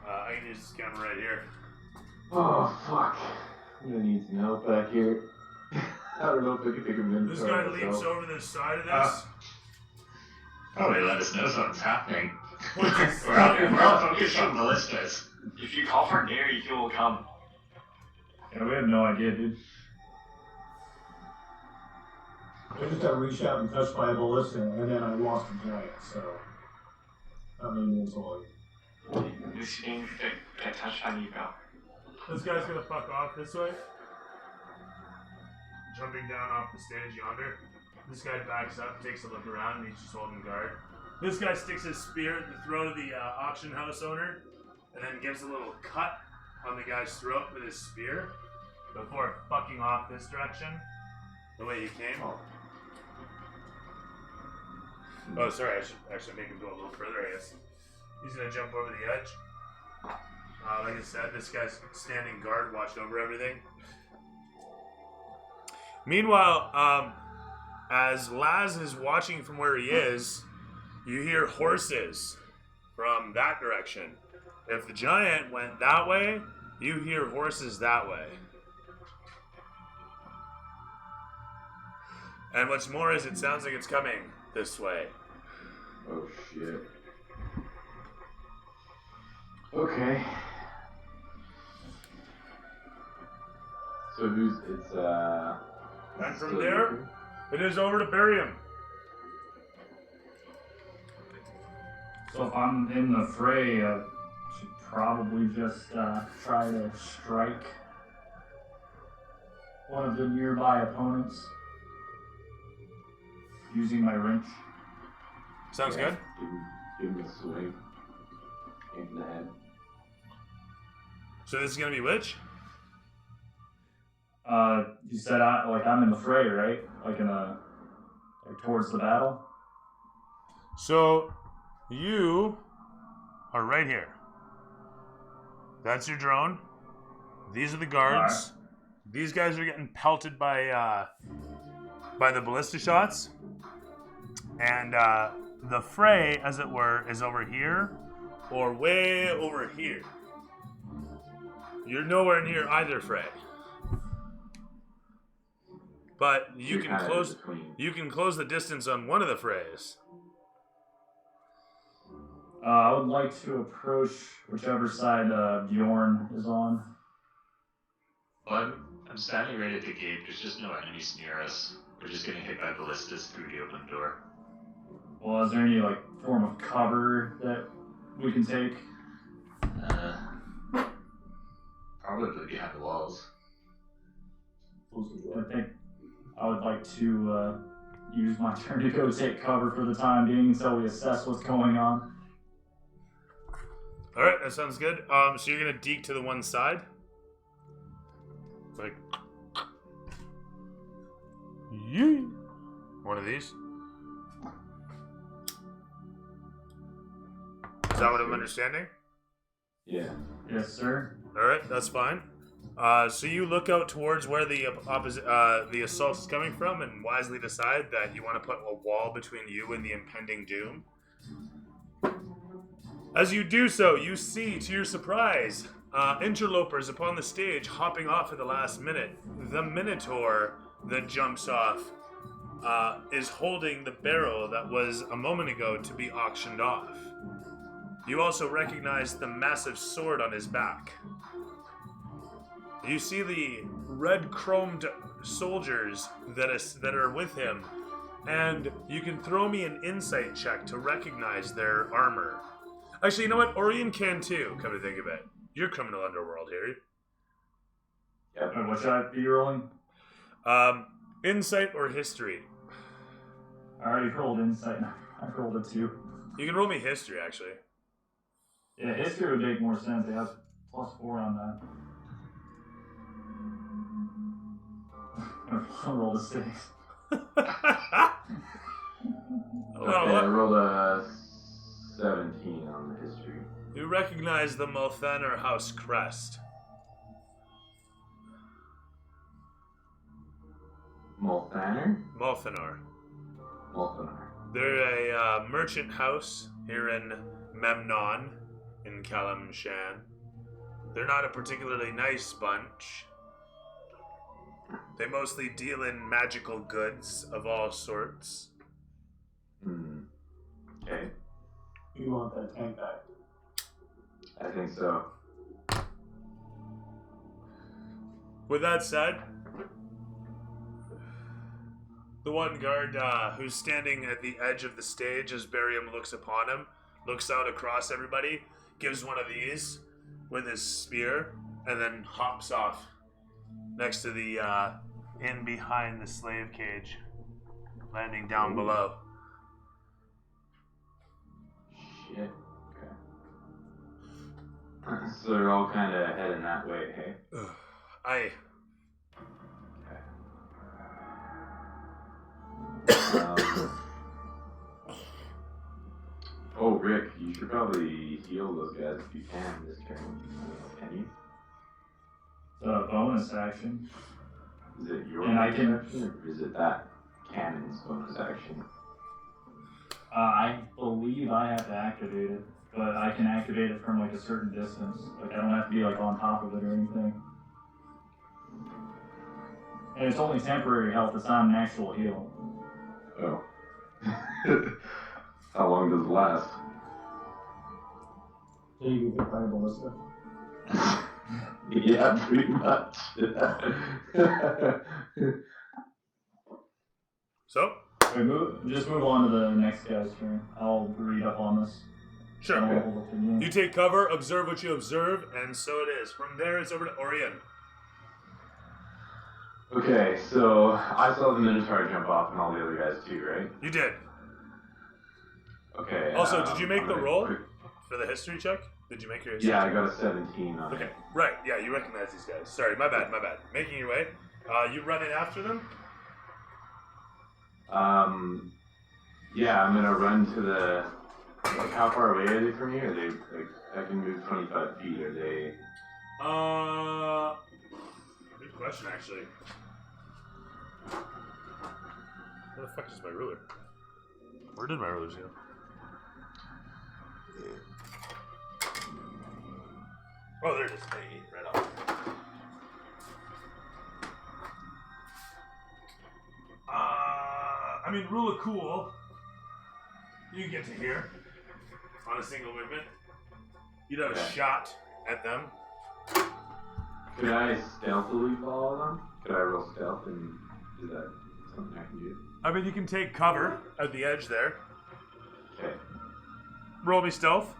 I can use this camera right here. Oh, fuck. I'm gonna need some help back here. I don't know if I can take a minute. This guy leaps over the side of this. Probably let us know something's happening. We're We're all focused on ballistas. If you call for Gary, he will come. Yeah, we have no idea, dude. I just got reached out and touched by a ballista, and then I lost a giant, so. Not many minutes away. This game get touched by Nico. This guy's gonna fuck off this way. Jumping down off the stage yonder. This guy backs up, takes a look around, and he's just holding guard. This guy sticks his spear at the throat of the auction house owner, and then gives a little cut on the guy's throat with his spear before fucking off this direction, the way he came. Oh, sorry, I should actually make him go a little further, I guess. He's gonna jump over the edge. Like I said, this guy's standing guard, watching over everything. Meanwhile, as Laz is watching from where he is, you hear horses from that direction. If the giant went that way, you hear horses that way. And what's more is it sounds like it's coming this way. Oh, shit. Okay. So it's And from still there, you? it is over to Barium. So if I'm in the fray, I should probably just try to strike one of the nearby opponents using my wrench. Sounds Yeah, good. Give him a swing. In the head. So this is gonna be which? You said I'm in the fray, right? Like towards the battle. So you are right here. That's your drone. These are the guards. These guys are getting pelted by the ballista shots. And the fray, as it were, is over here or way over here. You're nowhere near either fray. But you You're can kind of close in between. you can close the distance on one of the frays. I would like to approach whichever side Bjorn is on. Well, I'm standing right at the gate. There's just no enemies near us. We're just getting hit by ballistas through the open door. Well, is there any form of cover that we can take? Probably behind the walls. I think I would like to use my turn to go take cover for the time being until we assess what's going on. All right, that sounds good. So you're gonna deke to the one side, like, yeah, one of these. Is that what I'm understanding? Yeah. Yes, sir. All right, that's fine. So you look out towards where the the assault is coming from, and wisely decide that you want to put a wall between you and the impending doom. As you do so, you see, to your surprise, interlopers upon the stage hopping off at the last minute. The Minotaur that jumps off is holding the barrel that was a moment ago to be auctioned off. You also recognize the massive sword on his back. You see the red chromed soldiers that are with him, and you can throw me an insight check to recognize their armor. Actually, you know what? Orion can too, come to think of it. You're criminal underworld here. Yep. What should I be rolling? Insight or history? I already rolled insight. I rolled a 2. You can roll me history, actually. Yeah, history would make more sense. It has +4 on that. I rolled a 6. Okay, I rolled a 17 on the history. You recognize the Multhanor House crest. Multhanor? Multhanor. Multhanor. They're a merchant house here in Memnon, in Kalimshan. They're not a particularly nice bunch. They mostly deal in magical goods of all sorts. Okay. You want that tank back? I think so. With that said, the one guard who's standing at the edge of the stage as Barium looks upon him, looks out across everybody, gives one of these with his spear, and then hops off next to the in behind the slave cage, landing down below. Shit. Okay. So they're all kind of heading that way, hey? Aye. Oh, Rick, you should probably heal those guys if you can this turn. Can you? The bonus action. Is it your And I bonus can- action, or is it that cannon's bonus action? I believe I have to activate it, but I can activate it from like a certain distance. Like I don't have to be like on top of it or anything. And it's only temporary health. It's not an actual heal. Oh. How long does it last? So you can fire ballista. Yeah, pretty much. So, Just move on to the next guy's turn. I'll read up on this. sure. I'll hold it for you. You take cover, observe what you observe, and so it is. From there, it's over to Orion. Okay, so I saw the Minotaur jump off and all the other guys too, right? You did. Okay. Also, did you make I'm the gonna roll quick- for the history check? Did you make your history Yeah, I check? got a 17 on Okay, it. right. Yeah, you recognize these guys. Sorry, my bad. Making your way. You running after them? Yeah, I'm gonna run to the. Like, how far away are they from here? Are they like I can move 25 feet? Are they? Good question, actually. Where the fuck is my ruler? Where did my rulers go? Oh, there it is. Hey, right on. I mean, rule of cool. You get to here on a single movement. You'd have a Okay. shot at them. Could I stealthily follow them? Could I roll stealth and is that something I can do? I mean, you can take cover at the edge there. Okay. Roll me stealth.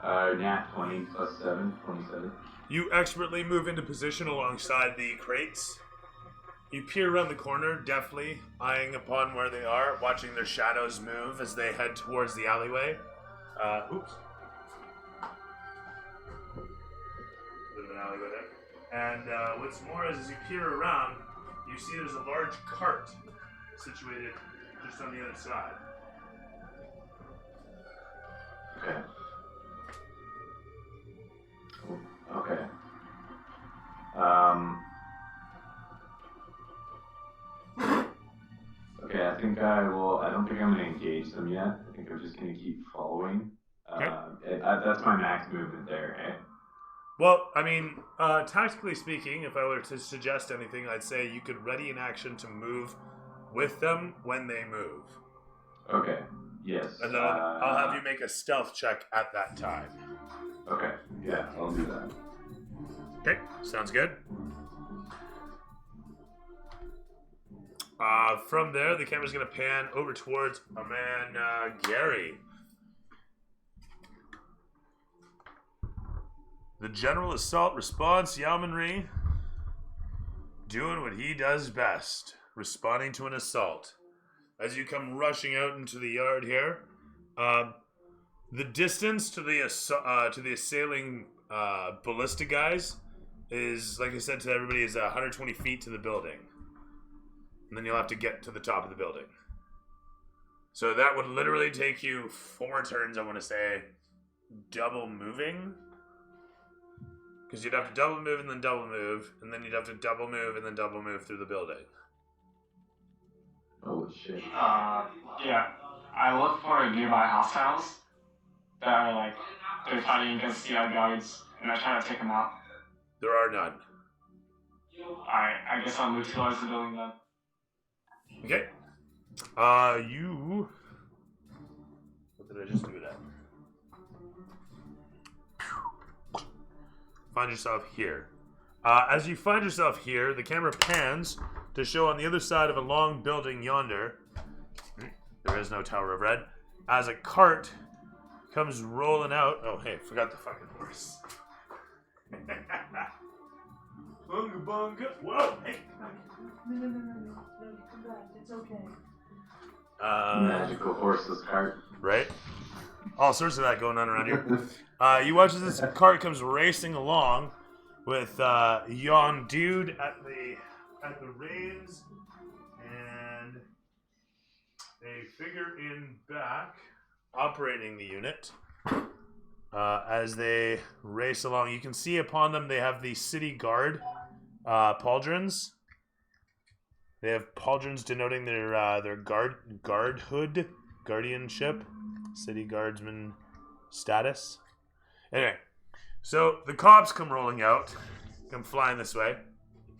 Nat 20 plus 7, 27. You expertly move into position alongside the crates. You peer around the corner, deftly eyeing upon where they are, watching their shadows move as they head towards the alleyway. Oops. Bit of an alleyway there. And what's more is, as you peer around, you see there's a large cart situated just on the other side. Okay. Okay. Okay, I think I will. I don't think I'm going to engage them yet. I think I'm just going to keep following. That's my max movement there, eh? Well, I mean, tactically speaking, if I were to suggest anything, I'd say you could ready an action to move with them when they move. Okay, yes. And then I'll have you make a stealth check at that time. Okay, yeah, I'll do that. Okay, sounds good. From there, the camera's going to pan over towards a man, Gary. The general assault response, Yeomanry, doing what he does best, responding to an assault. As you come rushing out into the yard here, the distance to the assailing ballista guys is, like I said to everybody, is 120 feet to the building. And then you'll have to get to the top of the building. So that would literally take you 4 turns, I want to say, double moving. Because you'd have to double move and then double move, and then you'd have to double move and then double move through the building. Holy shit. Yeah. I look for nearby hostiles that are like, they're fighting against the guards, and I try to take them out. There are none. Alright, I guess I'll move towards the building then. Okay. You... What did I just do with that? Find yourself here. As you find yourself here, the camera pans to show on the other side of a long building yonder, there is no Tower of Red, as a cart comes rolling out. Oh, hey, forgot the fucking horse. Bunga bunga. Whoa, hey. No, come back. It's okay. Magical horseless cart. Right? All sorts of that going on around here. You watch as this cart comes racing along with yon dude at the reins and a figure in back operating the unit. As they race along, you can see upon them they have the city guard pauldrons. They have pauldrons denoting their guardhood, guardianship, city guardsman status. Anyway, so the cops come rolling out, come flying this way.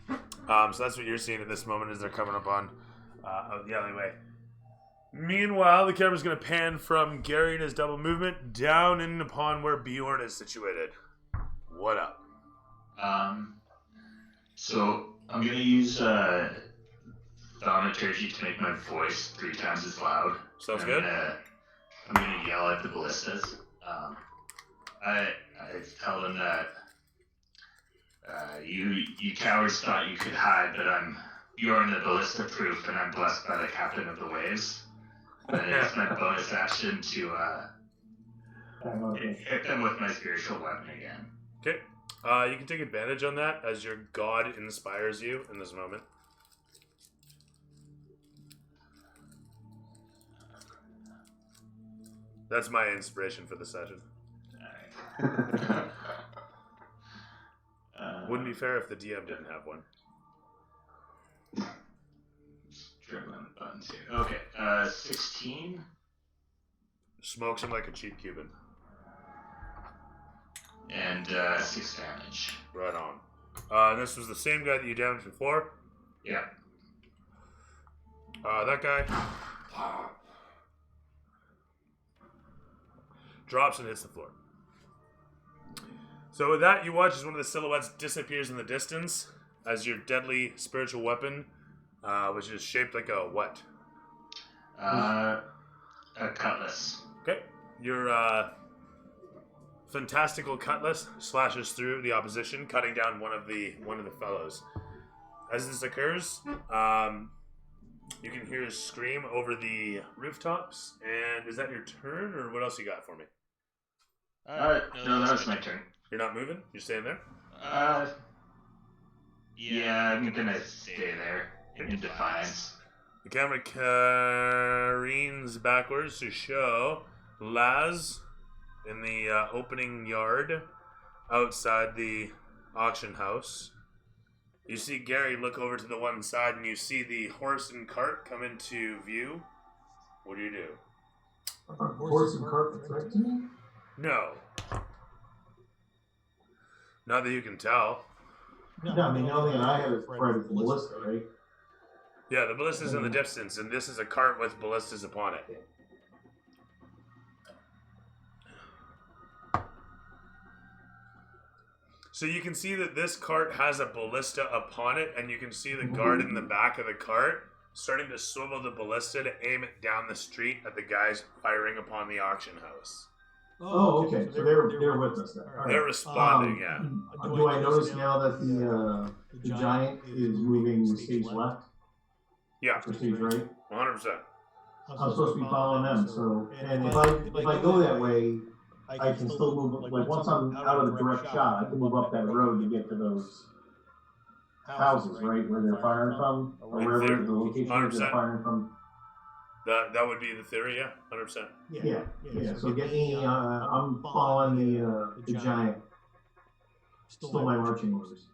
So that's what you're seeing at this moment as they're coming up on the alleyway. Meanwhile, the camera's going to pan from Gary and his double movement down in upon where Bjorn is situated. What up? So I'm gonna use thaumaturgy to make my voice 3 times as loud. Sounds good. I'm gonna yell at the ballistas. I tell them that you cowards thought you could hide, but I'm Bjorn the ballista proof, and I'm blessed by the captain of the waves. And it's my bonus action to hit them with my spiritual weapon again. Okay. You can take advantage on that as your god inspires you in this moment. That's my inspiration for the session. Alright. Wouldn't be fair if the DM didn't have one. Dribbling the buttons here. Okay, 16. Smokes him like a cheap Cuban. And 6 damage. Right on. This was the same guy that you damaged before. Yeah. That guy drops and hits the floor. So with that, you watch as one of the silhouettes disappears in the distance as your deadly spiritual weapon, which is shaped like a what? A cutlass. Okay. Your fantastical cutlass slashes through the opposition, cutting down one of the fellows. As this occurs, you can hear a scream over the rooftops. And is that your turn, or what else you got for me? No, that was my turn. You're not moving? You're staying there? Yeah, I'm gonna stay there in defiance. The camera careens backwards to show Laz in the opening yard. outside the auction house. You see Gary look over to the one side, and you see the horse and cart come into view. What do you do? Horse and cart that's right to me? No. Not that you can tell. No, I mean, the only thing I have is right is the ballista, right? Yeah, the ballista's in the distance, and this is a cart with ballistas upon it. So you can see that this cart has a ballista upon it, and you can see the guard in the back of the cart starting to swivel the ballista to aim it down the street at the guys firing upon the auction house. Oh, okay. So they're with us then. All right. They're responding, yeah. Do I notice now that the giant is moving stage left Yeah, or stage right? 100%. I'm supposed to be following them. So, and if I go that way, I can still move. Like once I'm out of the direct shot, I can move up that road to get to those houses, right, where they're firing from, or wherever the location where they're 100%. firing from. That would be the theory, yeah, 100%. Yeah. So get me. I'm following the giant. Still my marching orders.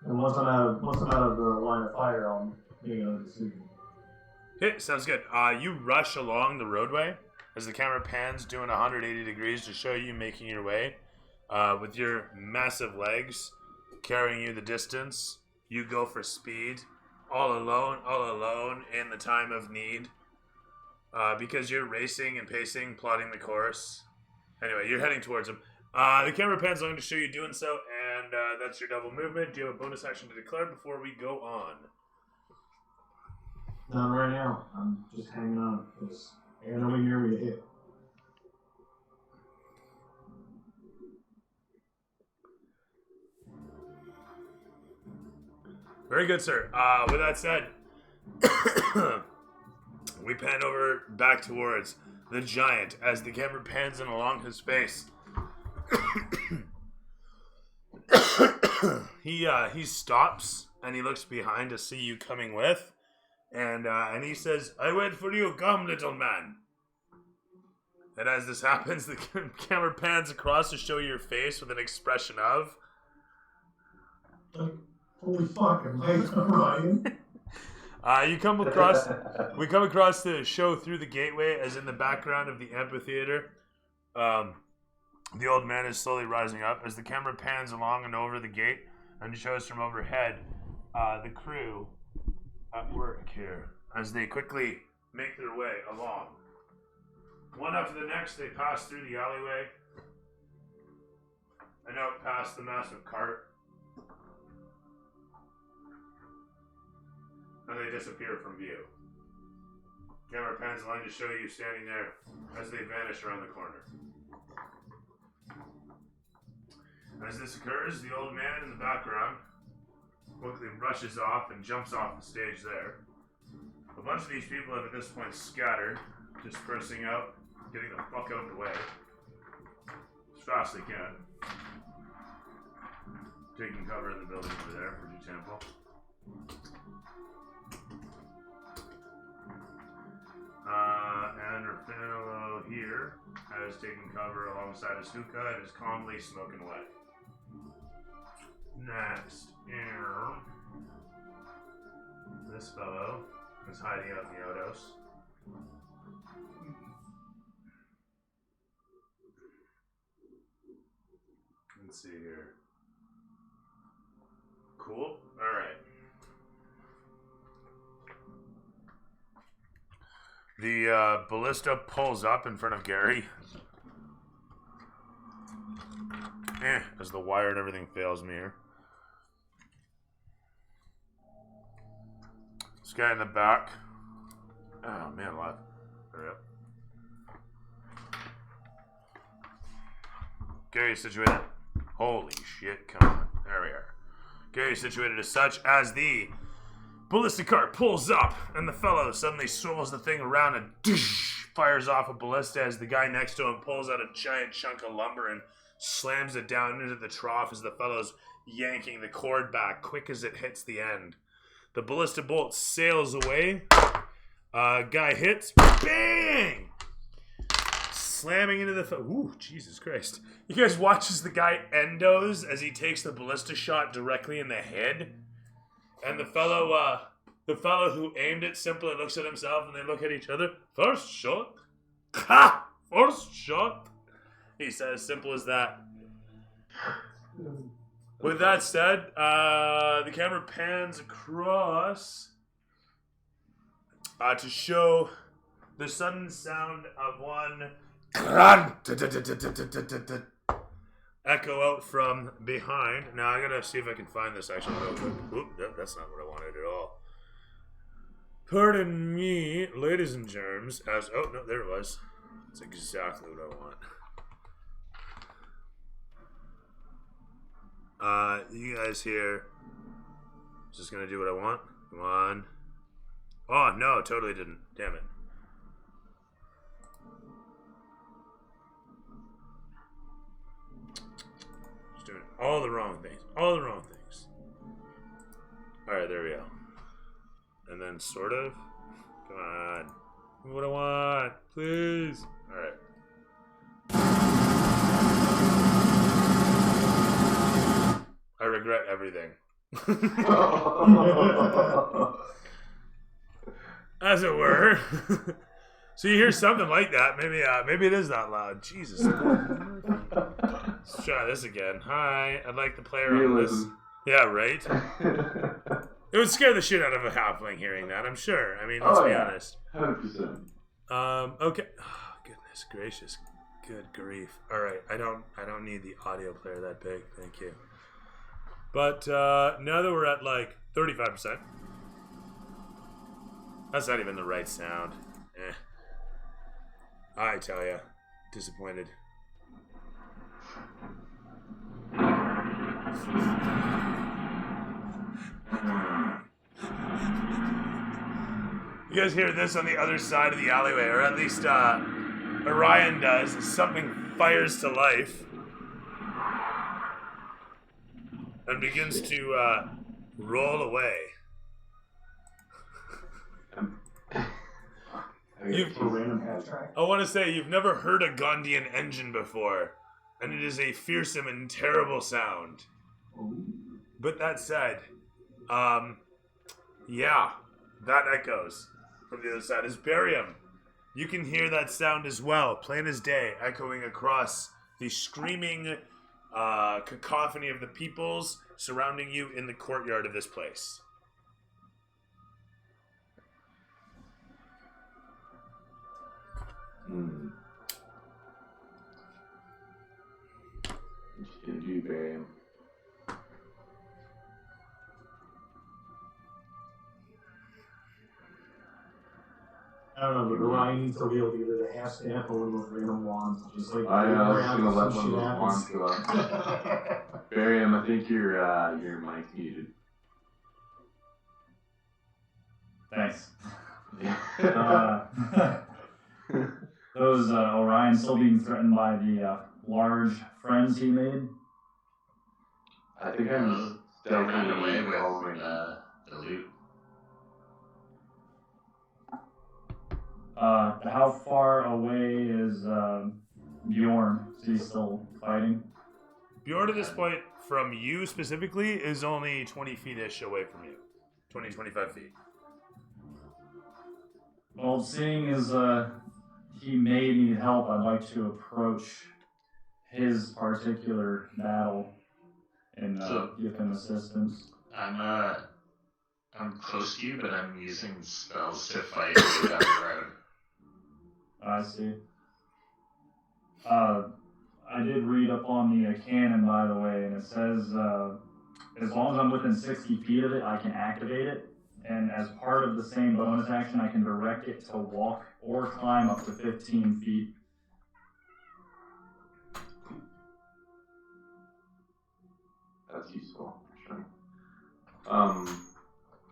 And once I'm out of the line of fire, I'll make another decision. Okay, sounds good. You rush along the roadway as the camera pans, doing 180 degrees to show you making your way. With your massive legs carrying you the distance, you go for speed, all alone in the time of need. Because you're racing and pacing, plotting the course. Anyway, you're heading towards him. The camera pan's going to show you doing so, and that's your double movement. Do you have a bonus action to declare before we go on? Not right now. I'm just hanging on. I got nobody near me to hit. Very good, sir. With that said, we pan over back towards the giant as the camera pans in along his face. He stops and he looks behind to see you coming with, and he says, "I wait for you. Come, little man." And as this happens, the camera pans across to show your face with an expression of, Holy fuck, am I Ryan? we come across the show through the gateway, as in the background of the amphitheater. The old man is slowly rising up as the camera pans along and over the gate and shows from overhead the crew at work here as they quickly make their way along. One after the next, they pass through the alleyway and out past the massive cart. And they disappear from view. Camera pans line to show you standing there as they vanish around the corner. As this occurs, the old man in the background quickly rushes off and jumps off the stage there. A bunch of these people have at this point scattered, dispersing out, getting the fuck out of the way as fast as they can. Taking cover in the building over there for Temple. And Raffaello here has taken cover alongside Asuka and is calmly smoking away. Next, this fellow is hiding out in the outhouse. Let's see here. Cool. All right. The ballista pulls up in front of Gary. As the wire and everything fails me here. This guy in the back. Oh man, alive. Hurry up. Gary's situated. Holy shit, come on. There we are. Gary's situated as such as the ballistic cart pulls up, and the fellow suddenly swivels the thing around and fires off a ballista as the guy next to him pulls out a giant chunk of lumber and slams it down into the trough as the fellow's yanking the cord back quick as it hits the end. The ballista bolt sails away, Guy hits. Bang! Slamming into the... Ooh, Jesus Christ. You guys watch as the guy endos as he takes the ballista shot directly in the head. And the fellow who aimed it simply looks at himself and they look at each other. First shot. Ha! First shot. He says, simple as that. With that said, the camera pans across to show the sudden sound of one echo out from behind. Now I gotta see if I can find this actually real quick. Oop, that's not what I wanted at all. Pardon me, ladies and germs, as... Oh, no, there it was. That's exactly what I want. You guys here just gonna do what I want? Come on. Oh, no, totally didn't. Damn it. Just doing all the wrong things. All the wrong things. Alright, there we go. And then sort of. Come on. Give me what I want. Please. Alright. I regret everything. As it were. So you hear something like that. Maybe it is that loud. Jesus. Let's try this again. Hi, I'd like the player on this. Yeah, right? It would scare the shit out of a halfling hearing that, I'm sure. I mean, let's be honest. 100%. Okay. Oh, goodness gracious. Good grief. Alright, I don't need the audio player that big. Thank you. But now that we're at like 35%, that's not even the right sound. I tell ya, disappointed. You guys hear this on the other side of the alleyway, or at least Orion does. Something fires to life. And begins to roll away. I want to say you've never heard a Gondian engine before, and it is a fearsome and terrible sound. But that said, yeah, that echoes from the other side. Is Barium. You can hear that sound as well, plain as day, echoing across the screaming cacophony of the peoples surrounding you in the courtyard of this place. What you gonna do, Barium? I don't know, but Orion needs to wield either the half staff or one of those random wands. Just like I was around gonna let some one of shit those wands happens. go up. Barium, I think your mic's muted. Thanks. Yeah. Those Orion still being threatened by the large friends he made. I think I'm They ran away stealthily with following. the loot. How far away is Bjorn? Is he still fighting? Bjorn at this point, from you specifically, is only 20 feet-ish away from you. 20, 25 feet. Well, seeing as he may need help, I'd like to approach his particular battle and give him assistance. I'm close to you, but I'm using spells to fight you down the road. I see. I did read up on the cannon, by the way, and it says as long as I'm within 60 feet of it, I can activate it. And as part of the same bonus action, I can direct it to walk or climb up to 15 feet. That's useful. Sure.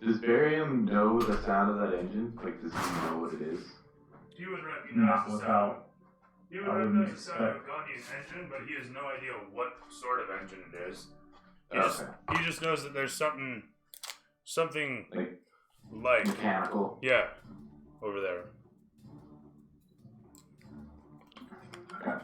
Does Barium know the sound of that engine? Like, does he know what it is? He would Not recognize the sound. without. He would I wouldn't recognize the sound of a expect- Gondian engine, but he has no idea what sort of engine it is. Okay. He just knows that there's something Like like mechanical. yeah, over there. Okay.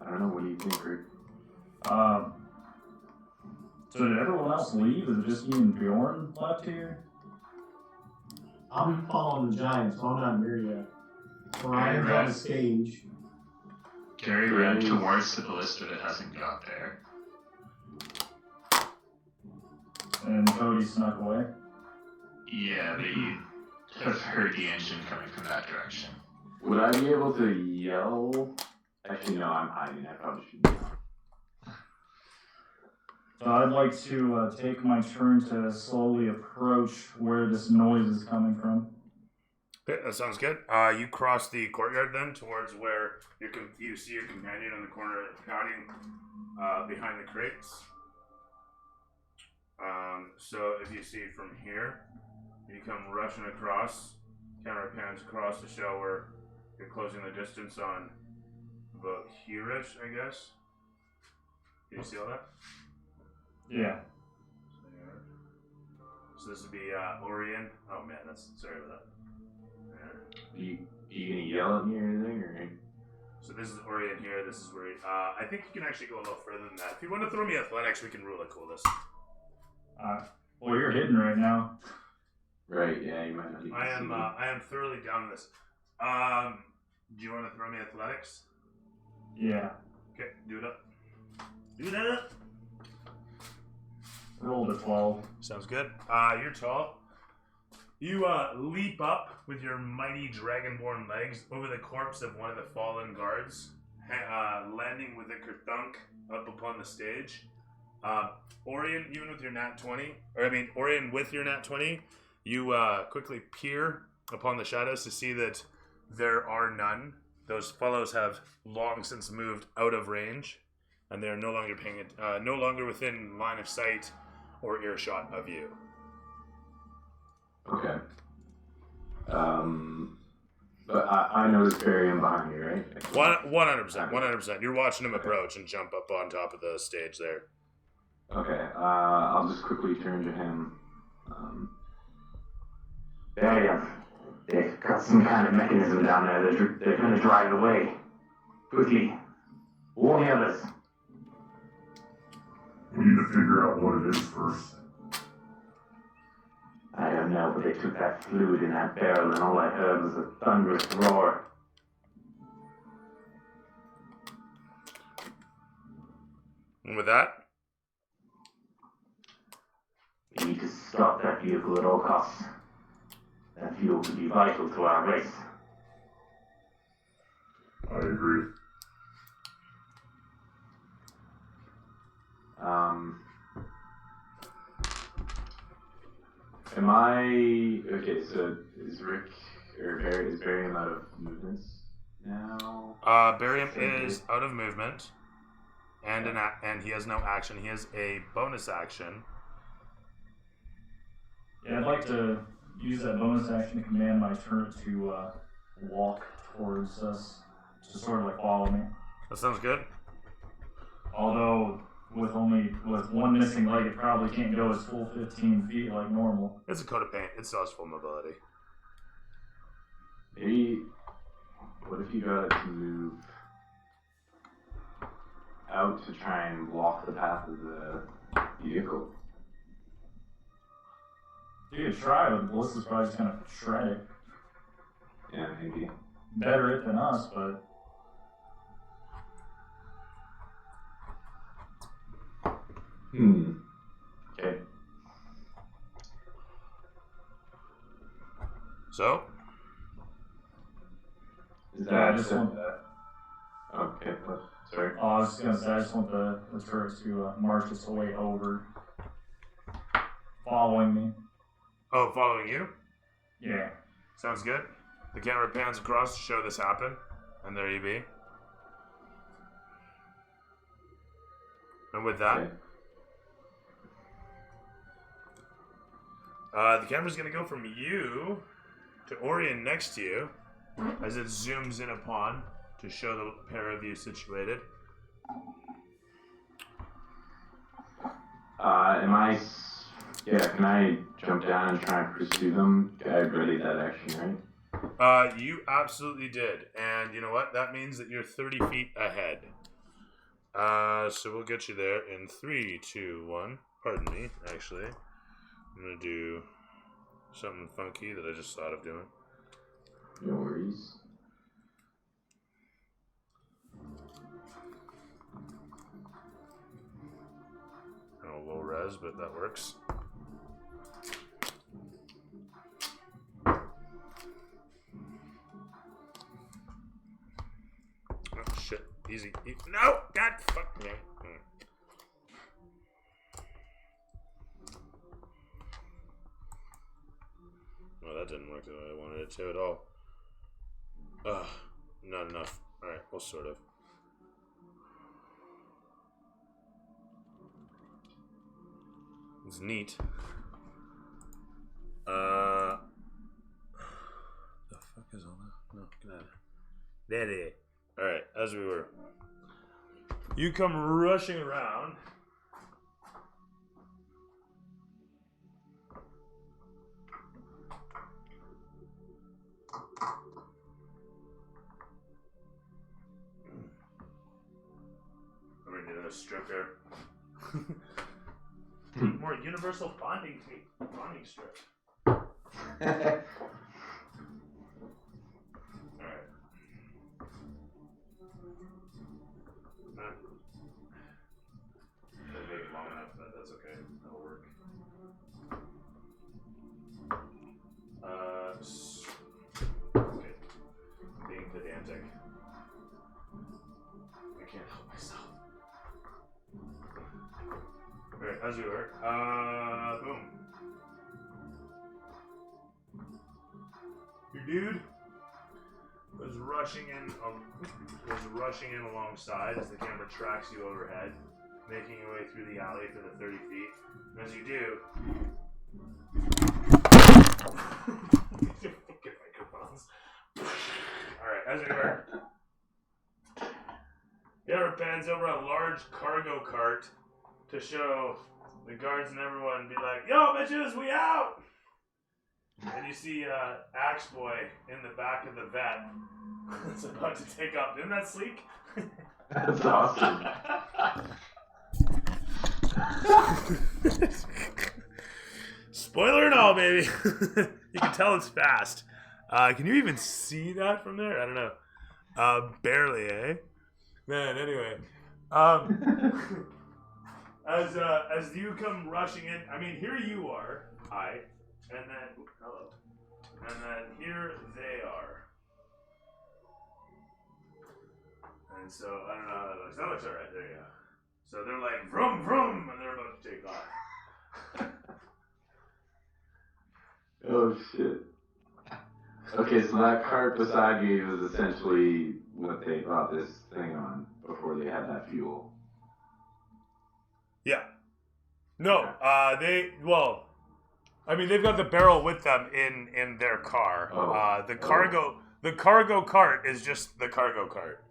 I don't know. What do you think, Rick? So did everyone else leave? Is it just you and Bjorn left here? I'm following the giant, so I'm not here yet. Ryan's on the stage. Gary ran towards the ballista that hasn't got there. And Cody snuck away? Yeah, but you have heard the engine coming from that direction. Would I be able to yell? Actually, no, I'm hiding. I probably shouldn't. So I'd like to take my turn to slowly approach where this noise is coming from. Okay, that sounds good. You cross the courtyard then towards where you see your companion in the corner pouting behind the crates. So if you see from here, you come rushing across. Camera pans across to show where you're closing the distance on about here-ish, I guess. Can you see all that? Yeah. So this would be Orion. Oh man, sorry about that. You gonna yell at me or anything, or? So this is Orion here. This is where I think you can actually go a little further than that. If you want to throw me athletics, we can rule it cool this. Well, you're hidden right now. Right. Yeah, you might not. I am thoroughly down with this. Do you want to throw me athletics? Yeah. Okay, do it up. Do it up. Rolled a 12. Sounds good. You're tall. You leap up with your mighty dragonborn legs over the corpse of one of the fallen guards, landing with a kerthunk up upon the stage. Orion, even with your nat 20, Orion with your nat 20, you quickly peer upon the shadows to see that there are none. Those fellows have long since moved out of range, and they are no longer within line of sight or earshot of you. Okay. But I noticed Barium behind me, right? 100%. You're watching him approach and jump up on top of the stage there. Okay. I'll just quickly turn to him. Barium, they've got some kind of mechanism down there. They're going to drive it away. Quickly, warn the others. We need to figure out what it is first. I don't know, but they took that fluid in that barrel and all I heard was a thunderous roar. And with that? We need to stop that vehicle at all costs. That fuel could be vital to our race. I agree. Am I okay? So is Rick or Barry? Is Barium out of movements now? Barium is out of movement, and and he has no action. He has a bonus action. Yeah, I'd like to use that bonus action to command my turret to walk towards us, to sort of like follow me. That sounds good. Although with one missing leg, it probably can't go its full 15 feet like normal. It's a coat of paint. It still has full mobility. Maybe. What if you got it to move out to try and block the path of the vehicle? You could try, but Ballista's probably just gonna shred it. Yeah, maybe. Better it than us, but Okay. So? Is yeah, I just want Okay. Sorry. I was gonna say I just want the turret to march its way over, following me. Oh, following you? Yeah. Sounds good. The camera pans across to show this happen, and there you be. And with that, Okay. The camera's going to go from you to Orion next to you as it zooms in upon to show the pair of you situated. Can I jump down and try and pursue them? I readied that action, right? You absolutely did. And you know what? That means that you're 30 feet ahead. So we'll get you there in 3, 2, 1. Pardon me, actually. I'm going to do something funky that I just thought of doing. No worries. A low res, but that works. Oh shit! Easy. No! God fuck me. Well, that didn't work the way I wanted it to at all. Not enough. All right, well, sort of. It's neat. The fuck is all that? No, get out of there. Daddy. Alright, as we were. You come rushing around. I'm gonna do a stripper. More universal bonding strip. Alright. Didn't make it long enough, but that's okay. That'll work. Okay. Being pedantic. I can't help myself. Alright, as we were. Boom. Your dude was rushing in alongside as the camera tracks you overhead, making your way through the alley for the 30 feet. And as you do, fucking microphones. Alright, as we were. Camera pans over a large cargo cart to show the guards and everyone be like, "Yo, bitches, we out!" And you see Axe Boy in the back of the vet that's about to take off. Isn't that sleek? That's awesome. Spoiler and all, baby. You can tell it's fast. Can you even see that from there? I don't know. Barely, eh? Man, anyway. As you come rushing in, I mean, here you are. Hi. And then, hello. And then here they are. And so, I don't know how that looks. That looks alright, there you go. So they're like, vroom, vroom, and they're about to take off. Oh, shit. Okay, so that cart beside you was essentially what they brought this thing on before they had that fuel. Yeah. No, they've got the barrel with them in their car. The cargo cart is just the cargo cart.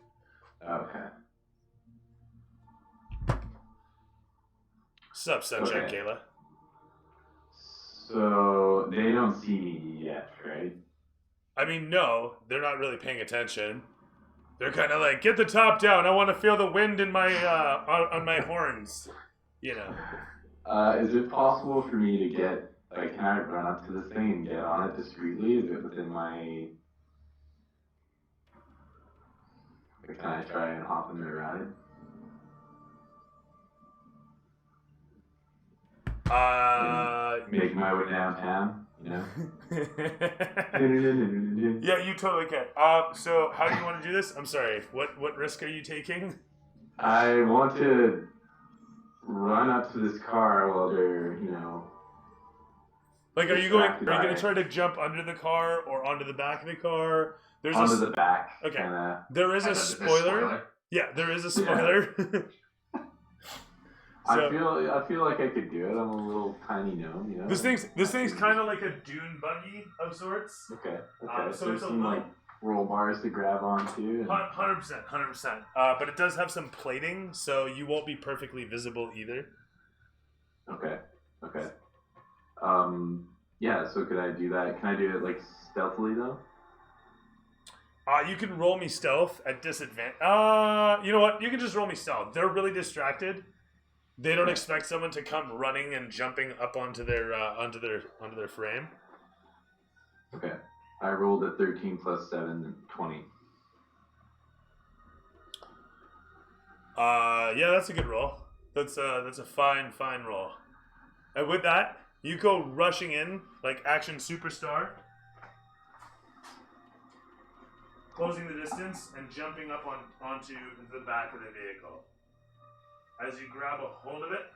Okay. Sup, Sunshine Okay. Kayla? So they don't see me yet, right? I mean, no, they're not really paying attention. They're kind of like, get the top down. I want to feel the wind in my on my horns. You know. Is it possible for me to get, like, can I run up to this thing and get on it discreetly? Is it within my... Can I try and hop in there ride? Make my way downtown, you know? Yeah, you totally can. So how do you want to do this? I'm sorry. What risk are you taking? I want to run up to this car while they're, you know... Like, are you going to try to jump under the car or onto the back of the car? There's onto the back. Okay. Kinda. There is a spoiler. Yeah, there is a spoiler. So, I feel like I could do it. I'm a little tiny gnome, you know. This thing's kind of like a dune buggy of sorts. Okay. So it's a little. roll bars to grab onto. And... 100%. But it does have some plating, so you won't be perfectly visible either. Okay. Yeah, so could I do that? Can I do it like stealthily though? You can roll me stealth at disadvantage. You know what? You can just roll me stealth. They're really distracted. They don't expect someone to come running and jumping up onto their frame. Okay. I rolled a 13 plus 7, 20. Yeah, that's a good roll. That's a fine roll. And with that, you go rushing in like action superstar, closing the distance and jumping up onto the back of the vehicle. As you grab a hold of it,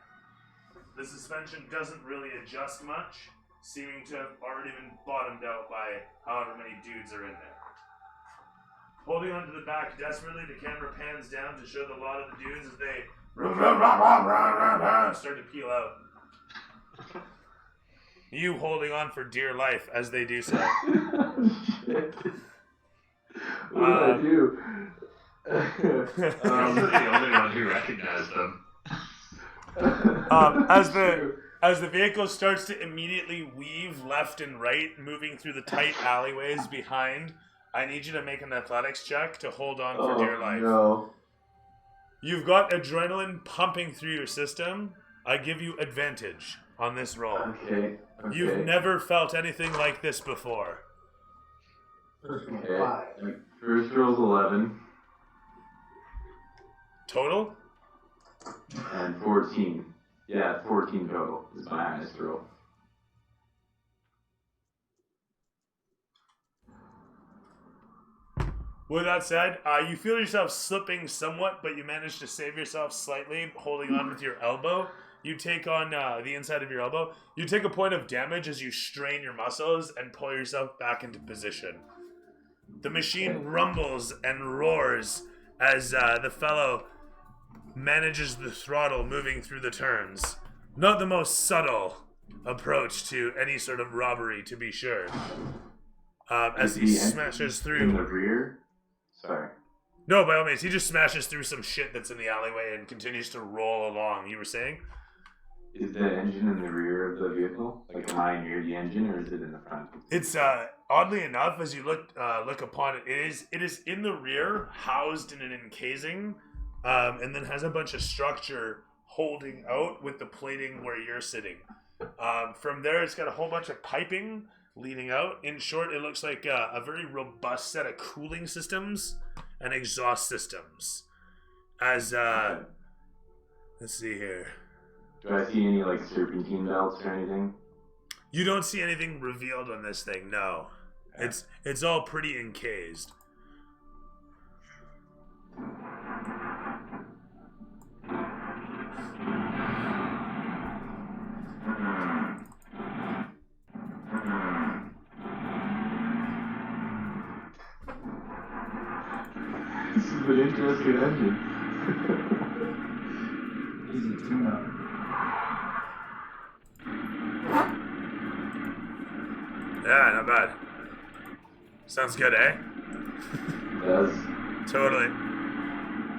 the suspension doesn't really adjust much, seeming to have already been bottomed out by however many dudes are in there. Holding onto the back desperately, the camera pans down to show the lot of the dudes as they start to peel out. You holding on for dear life as they do so. Shit. What did I do? I'm the only one who recognized them. As the vehicle starts to immediately weave left and right, moving through the tight alleyways behind, I need you to make an athletics check to hold on for dear life. No. You've got adrenaline pumping through your system. I give you advantage on this roll. Okay. You've never felt anything like this before. Okay. First roll's 11. Total? And 14. Yeah, 14 total is my highest roll. With that said, you feel yourself slipping somewhat, but you manage to save yourself slightly, holding on with your elbow. You take on the inside of your elbow. You take a point of damage as you strain your muscles and pull yourself back into position. The machine rumbles and roars as the fellow manages the throttle moving through the turns. Not the most subtle approach to any sort of robbery, to be sure. As he smashes through... In the rear? Sorry. No, by all means, he just smashes through some shit that's in the alleyway and continues to roll along. You were saying? Is the engine in the rear of the vehicle? Like, am I near the engine, or is it in the front? It's oddly enough, as you look upon it, it is in the rear, housed in an encasing, and then has a bunch of structure holding out with the plating where you're sitting. From there, it's got a whole bunch of piping leading out. In short, it looks like a very robust set of cooling systems and exhaust systems. As let's see here. Do I see any like serpentine belts or anything? You don't see anything revealed on this thing, no. Okay. It's all pretty encased. This is an interesting engine. Easy tune-up. Yeah, not bad. Sounds good, eh? It does. Totally.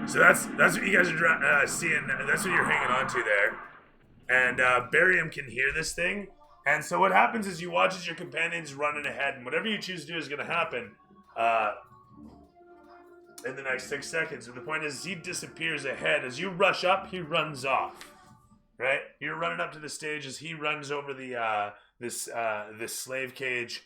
So that's what you guys are seeing. That's what you're hanging on to there. And Barium can hear this thing. And so what happens is you watch as your companion's running ahead, and whatever you choose to do is going to happen in the next 6 seconds. And the point is, he disappears ahead. As you rush up, he runs off. Right? You're running up to the stage as he runs over the this slave cage,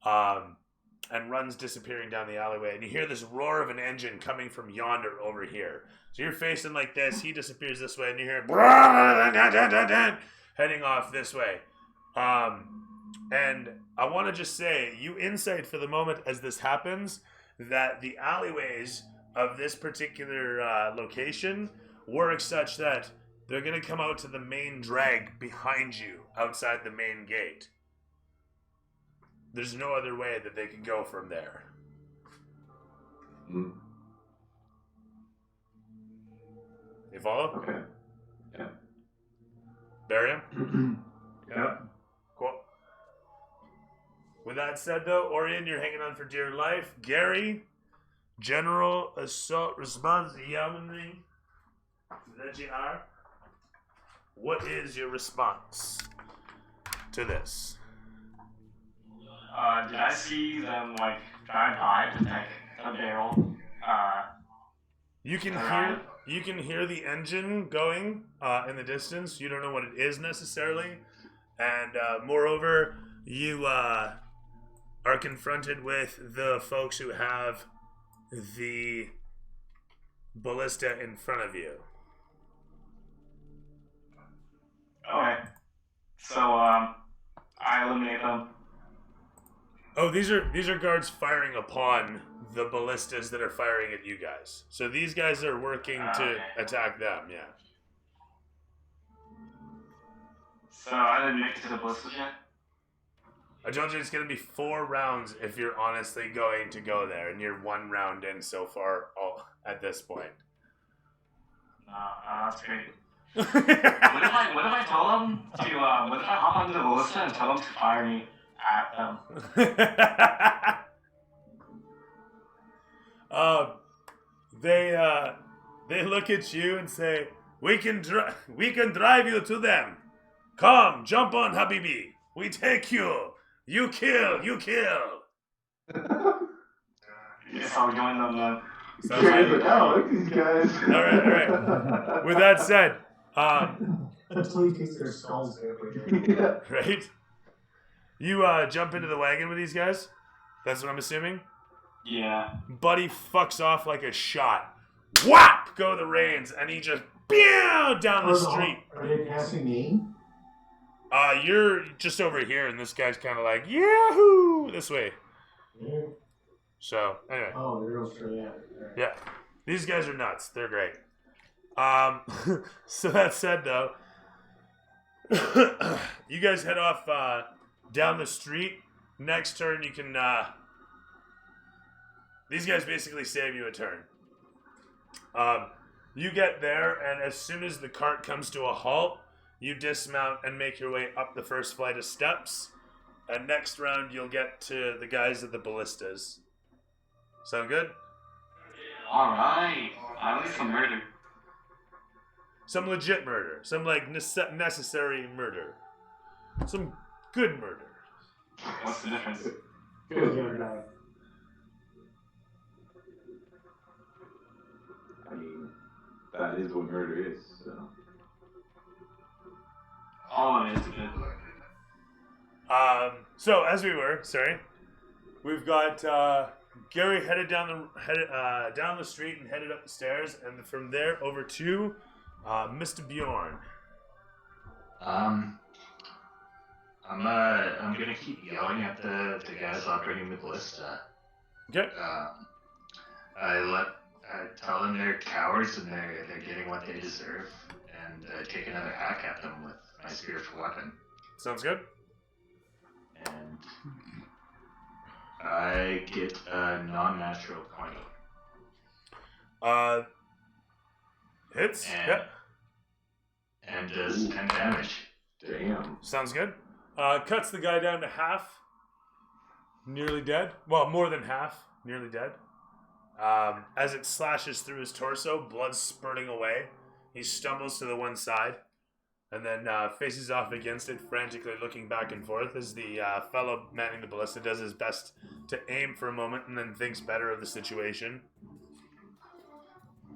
and runs disappearing down the alleyway. And you hear this roar of an engine coming from yonder over here. So you're facing like this. He disappears this way, and you hear heading off this way. And I want to just say, you insight for the moment as this happens that the alleyways of this particular location work such that they're going to come out to the main drag behind you outside the main gate. There's no other way that they can go from there. Mm. You follow? Okay. Yeah. Barium? Yep. Cool. With that said, though, Orion, you're hanging on for dear life. Gary, General Assault Response Yeomanry, VGR. What is your response to this? Did I see them like drive by with like a barrel? You can Alright. hear the engine going in the distance. You don't know what it is necessarily, and moreover, you are confronted with the folks who have the ballista in front of you. Okay. So I eliminate them. Oh, these are guards firing upon the ballistas that are firing at you guys. So these guys are working to Okay. attack them. Yeah. So I didn't make it to the ballistas yet. I told you it's going to be 4 rounds if you're honestly going to go there, and you're 1 round in so far at this point. That's great. What if I tell them to what if I hop onto the ballista and tell them to fire me at them? They look at you and say, we can drive you to them. Come, jump on, Habibi. We take you. You kill. Yes, I'll join them then. Sounds Guys, good. like, I like these guys. All right. With that said, Until you taste their skulls every day. right? You jump into the wagon with these guys. That's what I'm assuming. Yeah. Buddy fucks off like a shot. Whap! Go the reins, and he just down the street. Are they passing me? You're just over here, and this guy's kind of like, yahoo! This way. Yeah. So, anyway. Oh, you're going straight at it. Yeah. These guys are nuts. They're great. So that said, though, you guys head off down the street. Next turn, you can... these guys basically save you a turn. You get there, and as soon as the cart comes to a halt, you dismount and make your way up the first flight of steps. And next round, you'll get to the guys at the ballistas. Sound good? Alright. At least some murder. Some legit murder. Some, like, necessary murder. Some good murder. What's the difference? Good, young guy. I mean, that is what murder is, so. All of it is good. So as we were, we've got Gary headed down the street and headed up the stairs, and from there over to Mr. Bjorn. I'm gonna keep yelling at the guys operating the ballista. Okay. I tell them they're cowards and they're getting what they deserve, and take another hack at them with my spiritual weapon. Sounds good. And I get a non-natural 20. Hits. And, Yeah. And does 10 damage. Damn. Sounds good. Cuts the guy down to half. Nearly dead. Well, more than half. Nearly dead. As it slashes through his torso, blood spurting away. He stumbles to the one side, and then faces off against it, frantically looking back and forth as the fellow manning the ballista does his best to aim for a moment and then thinks better of the situation.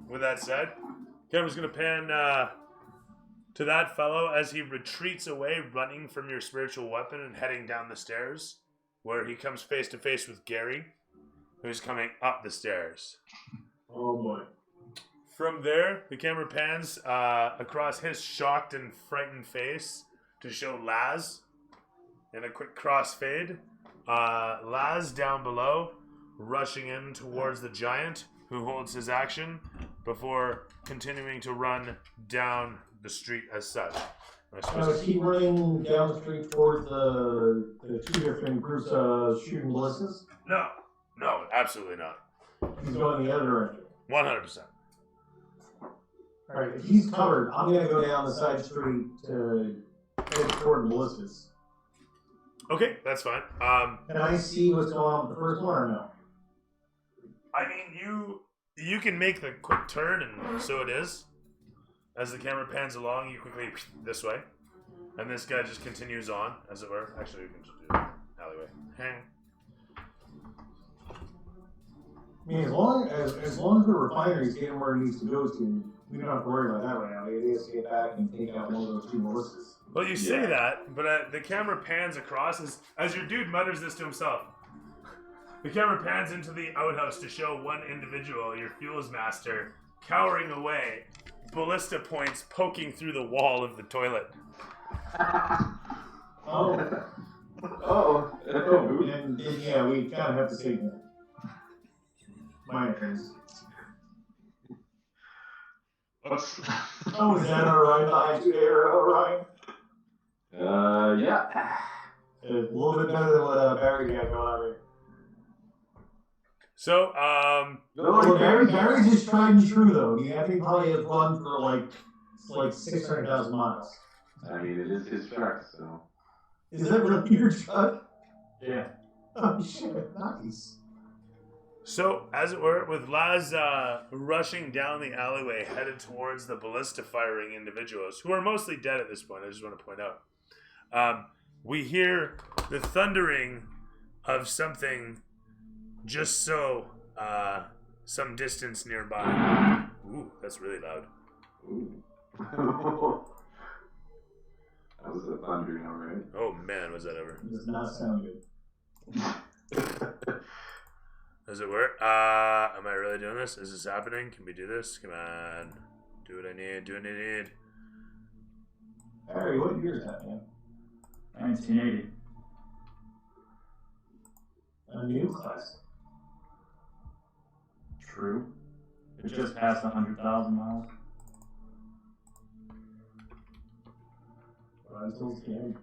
With that said, camera's going to pan to that fellow as he retreats away, running from your spiritual weapon and heading down the stairs, where he comes face to face with Gary, who's coming up the stairs. Oh boy. From there, the camera pans across his shocked and frightened face to show Laz in a quick crossfade. Laz down below, rushing in towards the giant, who holds his action before continuing to run down the street as such. Is he running down the street towards the two different groups shooting ballistas? No, absolutely not. He's going the other direction. 100%. Alright, if he's covered, I'm gonna go down the side street to head toward ballistas. Okay, that's fine. Can I see what's going on with the first one or no? I mean, you can make the quick turn, and so it is. As the camera pans along, you quickly this way, and this guy just continues on, as it were. Actually, we can just do alleyway. Hang. I mean, as long as the refinery's getting where it needs to go to, we don't have to worry about that right now. It is to get back and take out one of those two Melissas. Well, you say that, but the camera pans across as your dude mutters this to himself. The camera pans into the outhouse to show one individual, your fuels master, cowering away, ballista points poking through the wall of the toilet. Oh. And yeah, we kind of have to say that. My entrance. Whoops. Oh, is that alright behind you there, alright? Yeah. A little bit better than what Barry got going on here. So, Well, Barry's just tried and true though. I think probably has run for like 600,000 miles. I mean, it is his truck, so. Is that really your truck? Yeah. Oh shit, nice. So, as it were, with Laz rushing down the alleyway, headed towards the ballista firing individuals, who are mostly dead at this point, I just want to point out. We hear the thundering of something just some distance nearby. Ooh, that's really loud. Ooh. That was a thundering, alright. Oh man, was that ever? It does not sound good. As it were. Am I really doing this? Is this happening? Can we do this? Come on. Do what I need. Do what I need. Barry, what year is that, man? 1980. A new class. True. It just passed 100,000 miles. I'm still scared.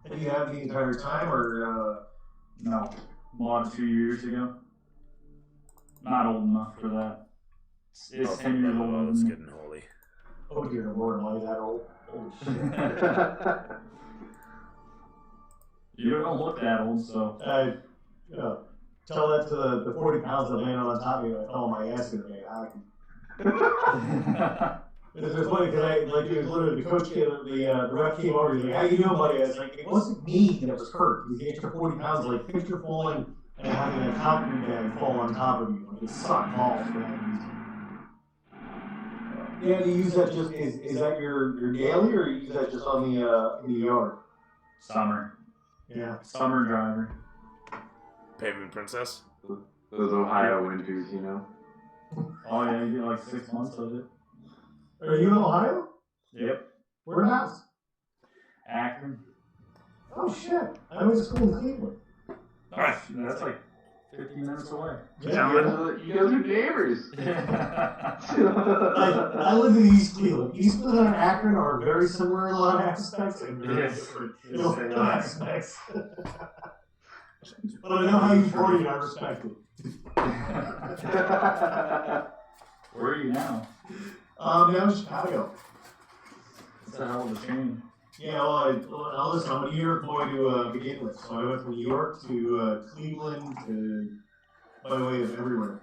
Did you have the entire time, or No. Bought 2 years ago. Not old enough for that. It's 10 years older Oh, it's than me. getting holy. oh dear lord, am I that old? Holy shit. You don't look that old, so. Tell that to the 40 pounds that landed on top of you. I fell on my ass the other day. It's just funny because it was literally the coach, the ref came over. He's like, "How you doing, buddy?" I was like, "It wasn't me that was hurt. It was the extra 40 pounds, like picture falling and having a cotton bag fall on top of you. Like it sucked balls, man." Yeah, do you use that just is that your daily, or you use that just on the in the yard? Summer. Yeah. Summer driver. Pavement Princess. Those Ohio winters, you know. Oh yeah, you get like 6 months of it. Are you in Ohio? Yep. Whereabouts? Akron. Oh shit! I went to school in Cleveland. Alright. That's like 15 minutes away. Yeah. You guys are neighbors. I live in East Cleveland. East Cleveland and Akron are very similar in a lot of aspects and very different in a lot of aspects. But I know how you word it, I respect it. Where are you now? Down in Chicago. It's a hell of a change. Yeah, well, listen, I'm a New York boy to begin with. So I went from New York to Cleveland to by way of everywhere.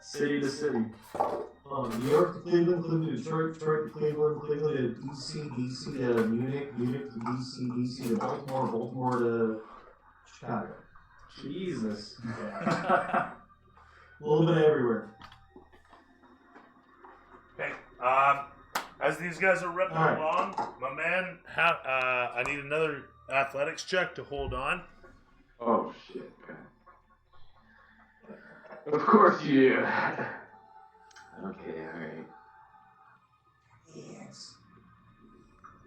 City to city. New York to Cleveland, Cleveland to Detroit, Detroit to Cleveland, Cleveland to DC, DC to Munich, Munich to DC, DC to Baltimore, Baltimore to Chicago. Jesus. Yeah. A little bit everywhere. Okay. As these guys are ripping Alright. along, my man, I need another athletics check to hold on. Oh shit. Of course you do. Okay, alright. Yes.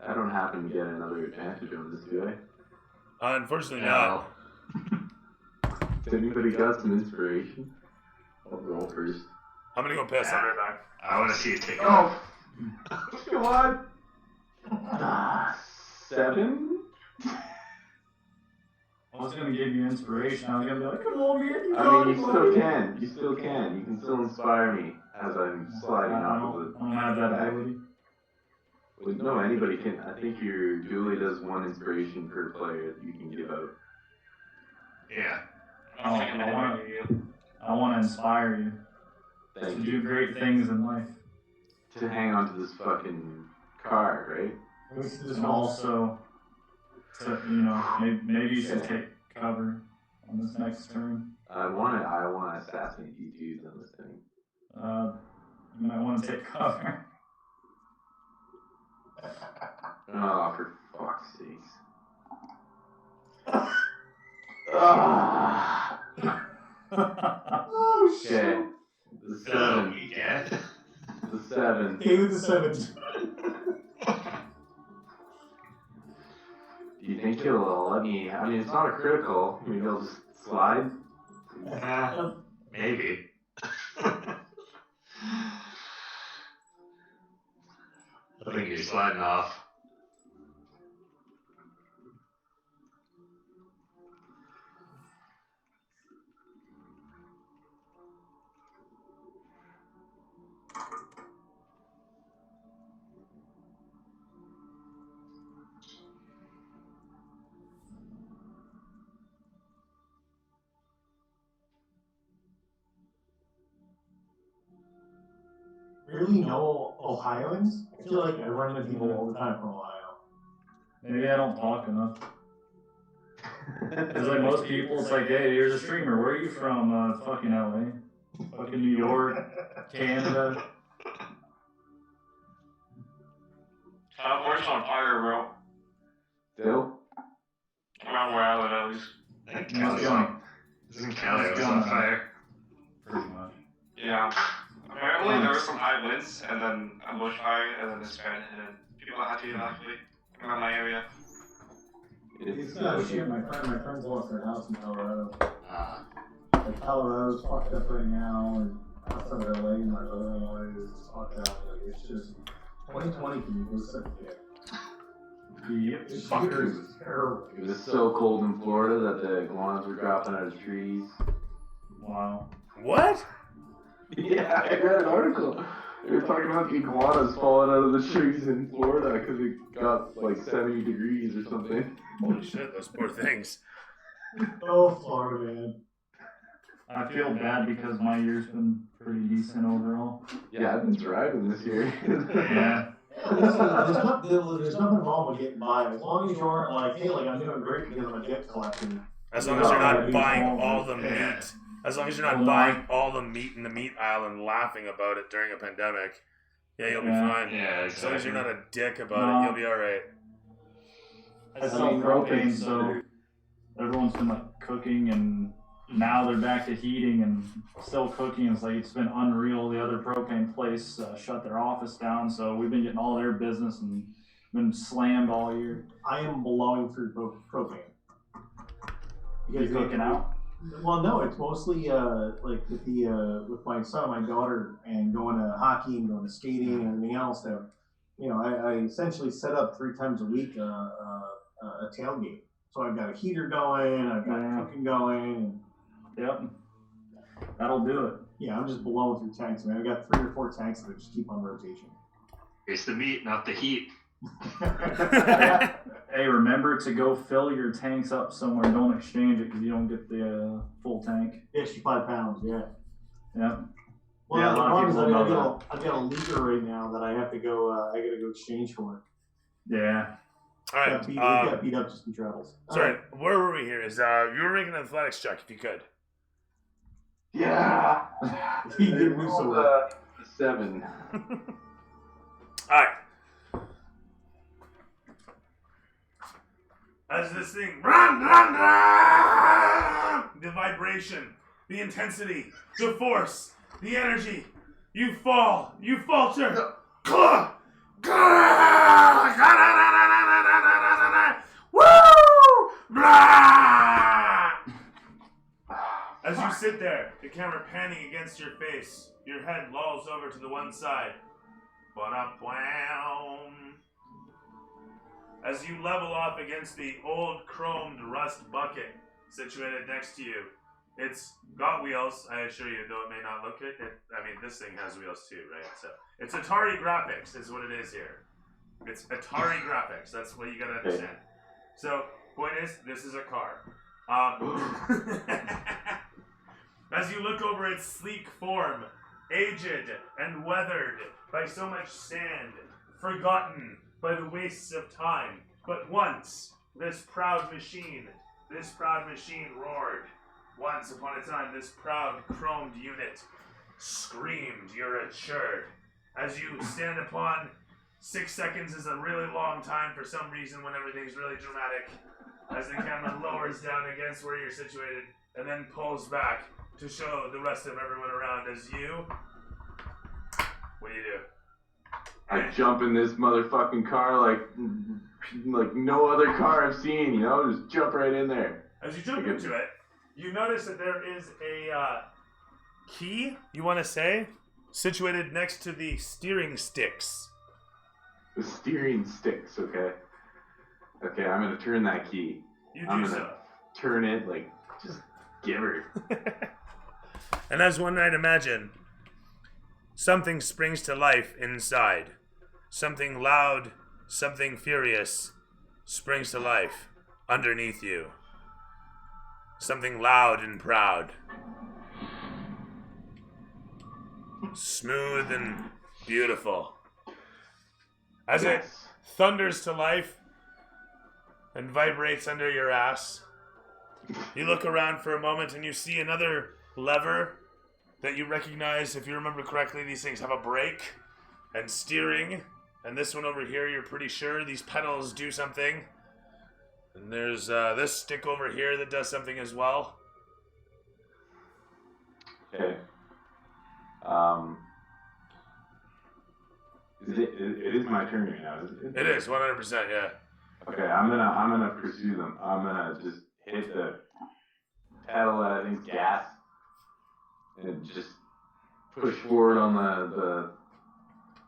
I don't happen to get another advantage on this, do I? Unfortunately, not. Has anybody got some inspiration? I'll roll first. I'm gonna go piss. I'll be right back. I want to see you take it. Oh! Come on! 7? I was gonna give you inspiration. I was gonna be like, come on, man. I mean, you still can. You still can. You can still inspire me as I'm sliding I off of don't have that ability. Well, no, anybody can. I think your Julie does one inspiration per player that you can give out. Yeah. Oh, I want to inspire you to Thank do you. great things in life. To hang on to this fucking car, right? And also, to, maybe you should take cover on this next turn. I want to assassinate you dudes on this thing. You might want to take cover. Oh, for fuck's sakes. Ah. Oh shit. Okay. The So 7. we get. The 7. Game with the 7. Do you think he'll let me? I mean, it's not a critical. Maybe he'll just slide. Maybe. I think you're sliding off. Really know Ohioans? I feel like I run into people all the time from Ohio. Maybe I don't talk enough. Because like most people, it's like, hey, here's a streamer. Where are you from? Fucking LA. Fucking New York. Canada. California's on fire, bro. Still? Around where I live, at least. I think Must Cali be on. isn't Cali Must be on on. fire. Pretty much. Yeah. Apparently there was some high winds, and then a bushfire, and then it spread, and people had to evacuate around my area. It's not shit. My friends lost their house in Colorado. Like Colorado's fucked up right now, and outside of LA, my brother-in-law is fucked up. Like it's just 2020 can be such a shit. Yep. This year is terrible. It was so cold in Florida that the iguanas were dropping out of trees. Wow. What? Yeah, I read an article. They were talking about the iguanas falling out of the trees in Florida because it got like 70 degrees or something. Holy shit, those poor things. Oh, Florida, man. I feel bad because my year's been pretty decent overall. Yeah, I've been driving this year. Yeah. There's nothing wrong with getting by as long as you aren't like, hey, like I'm doing great because I'm a jet collector. As long as you're not Yeah. buying all the meat. As long as you're not Well, no. buying all the meat in the meat aisle and laughing about it during a pandemic. Yeah, you'll be Yeah. fine. Yeah, As long as you're not a dick about No. it, you'll be alright. I sell propane, so everyone's been like cooking, and now they're back to heating and still cooking. It's like it's been unreal. The other propane place shut their office down, so we've been getting all their business and been slammed all year. I am blowing through propane. You cooking out? Well, no, it's mostly like with my son and my daughter, and going to hockey and going to skating and everything else. That I essentially set up 3 times a week a tailgate. So I've got a heater going, I've got cooking going. Yep. That'll do it. Yeah, I'm just blowing through tanks, man. I got 3 or 4 tanks that just keep on rotation. It's the meat, not the heat. Hey, remember to go fill your tanks up somewhere. Don't exchange it because you don't get the full tank. 65 pounds, yeah. Yep. Well, Yeah, a the lot of problem is people know I've got a liter right now that I have to go. I got to go exchange for. Yeah. Alright. It got beat up just in travels. Sorry, where were we here? Is you were making an athletics check if you could. Yeah. He did move so well. 7. Alright. As this thing, the vibration, the intensity, the force, the energy, you fall, you falter. Woo! Blah! As you sit there, the camera panning against your face, your head lolls over to the one side. Ba-da-bwam. As you level off against the old chromed rust bucket situated next to you. It's got wheels, I assure you, though it may not look it. I mean, this thing has wheels too, right? So it's Atari graphics is what it is here. It's Atari graphics. That's what you gotta understand. So, point is, this is a car. As you look over its sleek form, aged and weathered by so much sand, forgotten by the wastes of time, but once this proud machine roared. Once upon a time, this proud chromed unit screamed, "You're assured." As you stand upon, 6 seconds is a really long time for some reason when everything's really dramatic. As the camera lowers down against where you're situated and then pulls back to show the rest of everyone around as you. What do you do? I jump in this motherfucking car like no other car I've seen, you know? Just jump right in there. As you jump into it, you notice that there is a key, you want to say, situated next to the steering sticks. The steering sticks, okay? Okay, I'm gonna turn that key. You I'm do gonna so. turn it, just give her. And as one might imagine, something springs to life inside. Something loud, something furious springs to life underneath you. Something loud and proud. Smooth and beautiful. As it thunders to life and vibrates under your ass, you look around for a moment and you see another lever that you recognize. If you remember correctly, these things have a brake and steering. And this one over here, you're pretty sure these pedals do something. And there's this stick over here that does something as well. Okay. It is my turn right now, isn't it? It is 100%, yeah. Okay, I'm gonna pursue them. I'm gonna just hit the pedal that I think's gas and just push forward on the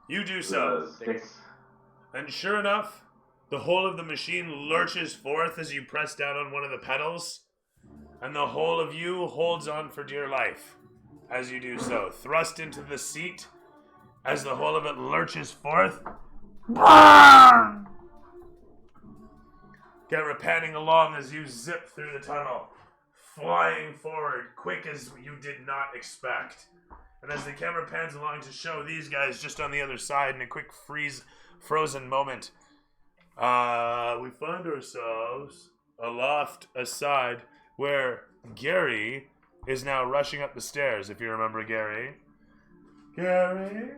You do so. sticks. And sure enough, the whole of the machine lurches forth as you press down on one of the pedals, and the whole of you holds on for dear life as you do so. Thrust into the seat as the whole of it lurches forth. Camera panning along as you zip through the tunnel, flying forward quick as you did not expect. And as the camera pans along to show these guys just on the other side in a quick frozen moment, we find ourselves aloft aside where Gary is now rushing up the stairs, if you remember Gary. Gary?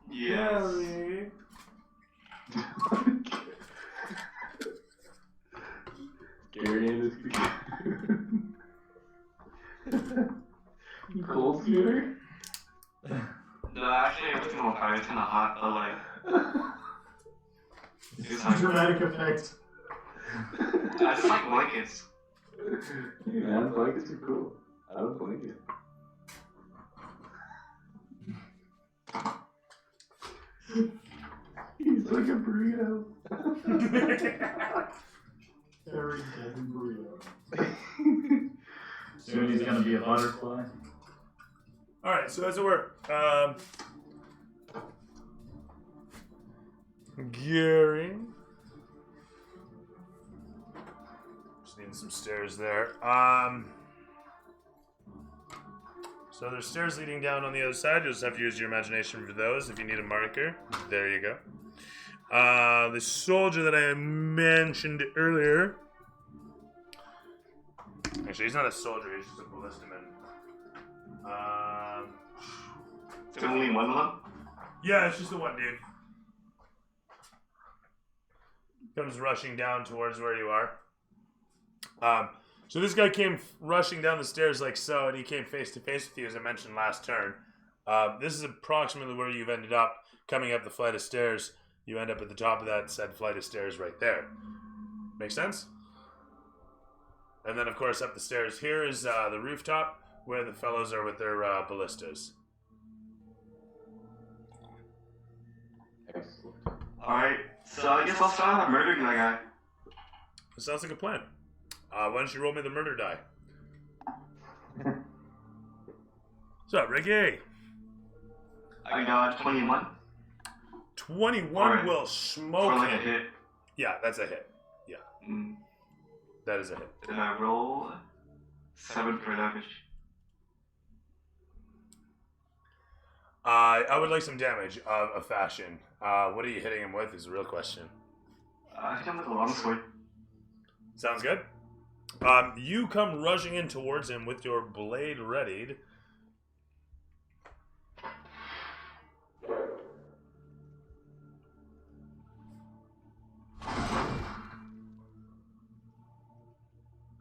Yes. Gary? Gary and his cold scooter? No, actually, everything was fine. It's kind of hot, but like. It's like, Dramatic effect. I just like blankets. Hey man, blankets are cool. I don't blanket. He's like a burrito. Very dead burrito. Soon he's gonna be a butterfly. Alright, so as it were, Gary. Just needing some stairs there. So there's stairs leading down on the other side. You'll just have to use your imagination for those if you need a marker. There you go. The soldier that I mentioned earlier. Actually, he's not a soldier, he's just a ballistaman. There's only one of them? Yeah, it's just the one dude. Comes rushing down towards where you are. So this guy came rushing down the stairs like so, and he came face to face with you, as I mentioned last turn. This is approximately where you've ended up coming up the flight of stairs. You end up at the top of that said flight of stairs right there. Make sense? And then, of course, up the stairs here is the rooftop where the fellows are with their ballistas. Excellent. Alright, so I guess I'll start out murdering that guy. That sounds like a plan. Why don't you roll me the murder die? What's up, Ricky? I got 21. 21 Alright. will For smoke like a him. hit. Yeah, that's a hit. Mm. That is a hit. Did I roll 7 for damage? I would like some damage of a fashion. What are you hitting him with is the real question. I hit him with a longsword. Sounds good. You come rushing in towards him with your blade readied.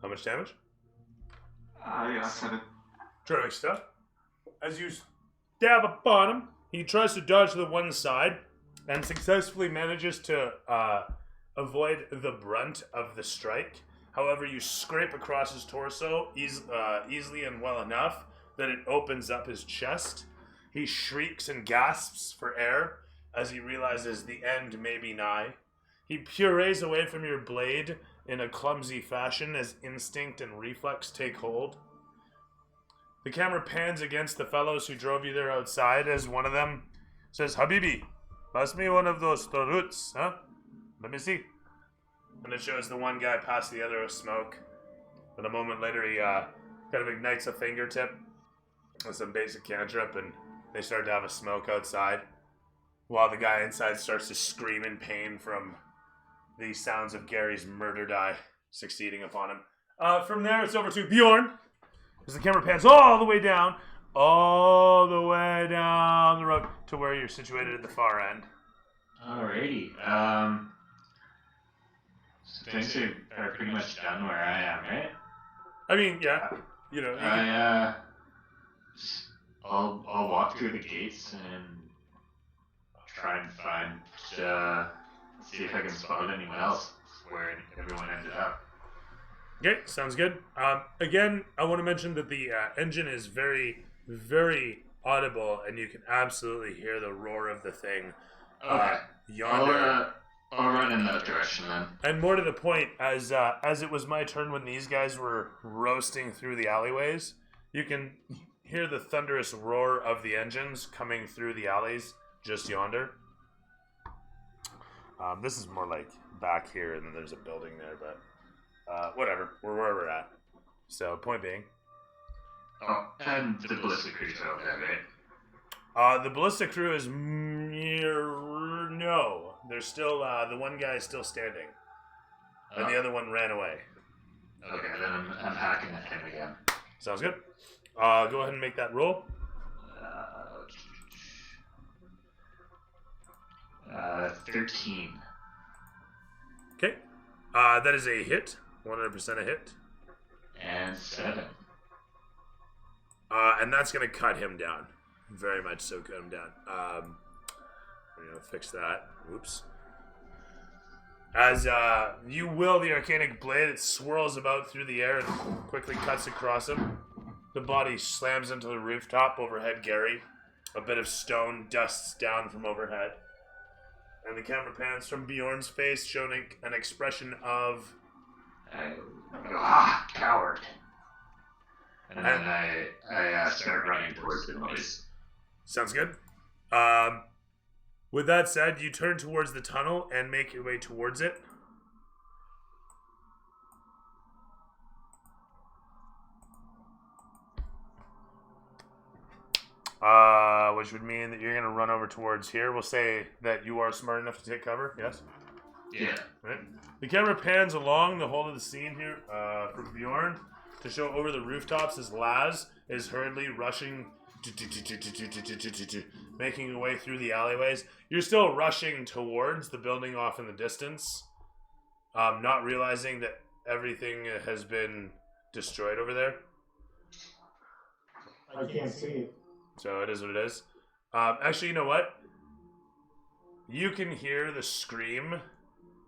How much damage? I got 7. Terrific stuff. As you stab upon him, he tries to dodge to the one side and successfully manages to avoid the brunt of the strike. However, you scrape across his torso easily and well enough that it opens up his chest. He shrieks and gasps for air as he realizes the end may be nigh. He purees away from your blade in a clumsy fashion as instinct and reflex take hold. The camera pans against the fellows who drove you there outside as one of them says, Habibi, pass me one of those taruts, huh? Let me see. And it shows the one guy pass the other a smoke. And a moment later, he kind of ignites a fingertip with some basic cantrip, and they start to have a smoke outside, while the guy inside starts to scream in pain from the sounds of Gary's murder die succeeding upon him. From there, it's over to Bjorn, as the camera pans all the way down the road to where you're situated at the far end. Alrighty. So things are pretty much done where I am, right? I mean, yeah, you know. I'll walk through the gates and try and find, see if I can spot anyone else where everyone ended up. Okay, sounds good. Again, I want to mention that the engine is very, very audible, and you can absolutely hear the roar of the thing. Okay. Yonder. I'll run in that direction then. And more to the point, as it was my turn when these guys were roasting through the alleyways, you can hear the thunderous roar of the engines coming through the alleys just yonder. This is more like back here, and then there's a building there, but whatever. We're where we're at. So, point being. Oh, and the ballistic crews are over there, right? The ballistic crew is no. There's still the one guy is still standing, and the other one ran away. Okay, then I'm hacking at him again. Sounds good. Go ahead and make that roll. 13. Okay. That is a hit. 100% a hit. And 7. And that's going to cut him down. Very much so cut him down. We're going to fix that. Oops. As you will the arcanic blade, it swirls about through the air and quickly cuts across him. The body slams into the rooftop overhead Gary. A bit of stone dusts down from overhead. And the camera pans from Bjorn's face, showing an expression of... coward. And then I start running towards the noise. Sounds good. With that said, you turn towards the tunnel and make your way towards it. Which would mean that you're going to run over towards here. We'll say that you are smart enough to take cover, yes? Yeah. Right. The camera pans along the whole of the scene here for Bjorn to show over the rooftops as Laz is hurriedly rushing, making her way through the alleyways. You're still rushing towards the building off in the distance, not realizing that everything has been destroyed over there. I can't see it. So it is what it is. Actually, you know what? You can hear the scream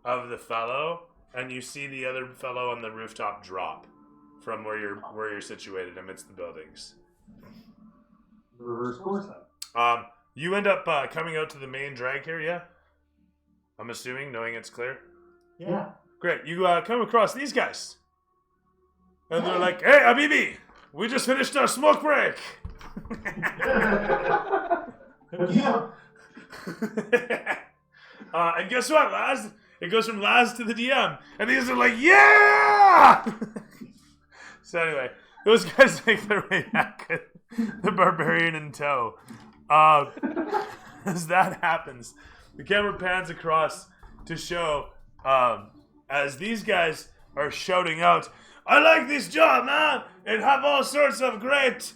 of the fellow, and you see the other fellow on the rooftop drop from where you're situated amidst the buildings. Reverse course then. You end up coming out to the main drag here, yeah? I'm assuming, knowing it's clear. Yeah. Great. You come across these guys, and they're like, "Hey, Habibi, we just finished our smoke break." Yeah. And guess what, Laz? It goes from Laz to the DM. And these are like, yeah! So anyway, those guys make their way back with the barbarian in tow. As that happens, the camera pans across to show as these guys are shouting out, I like this job, man! It have all sorts of great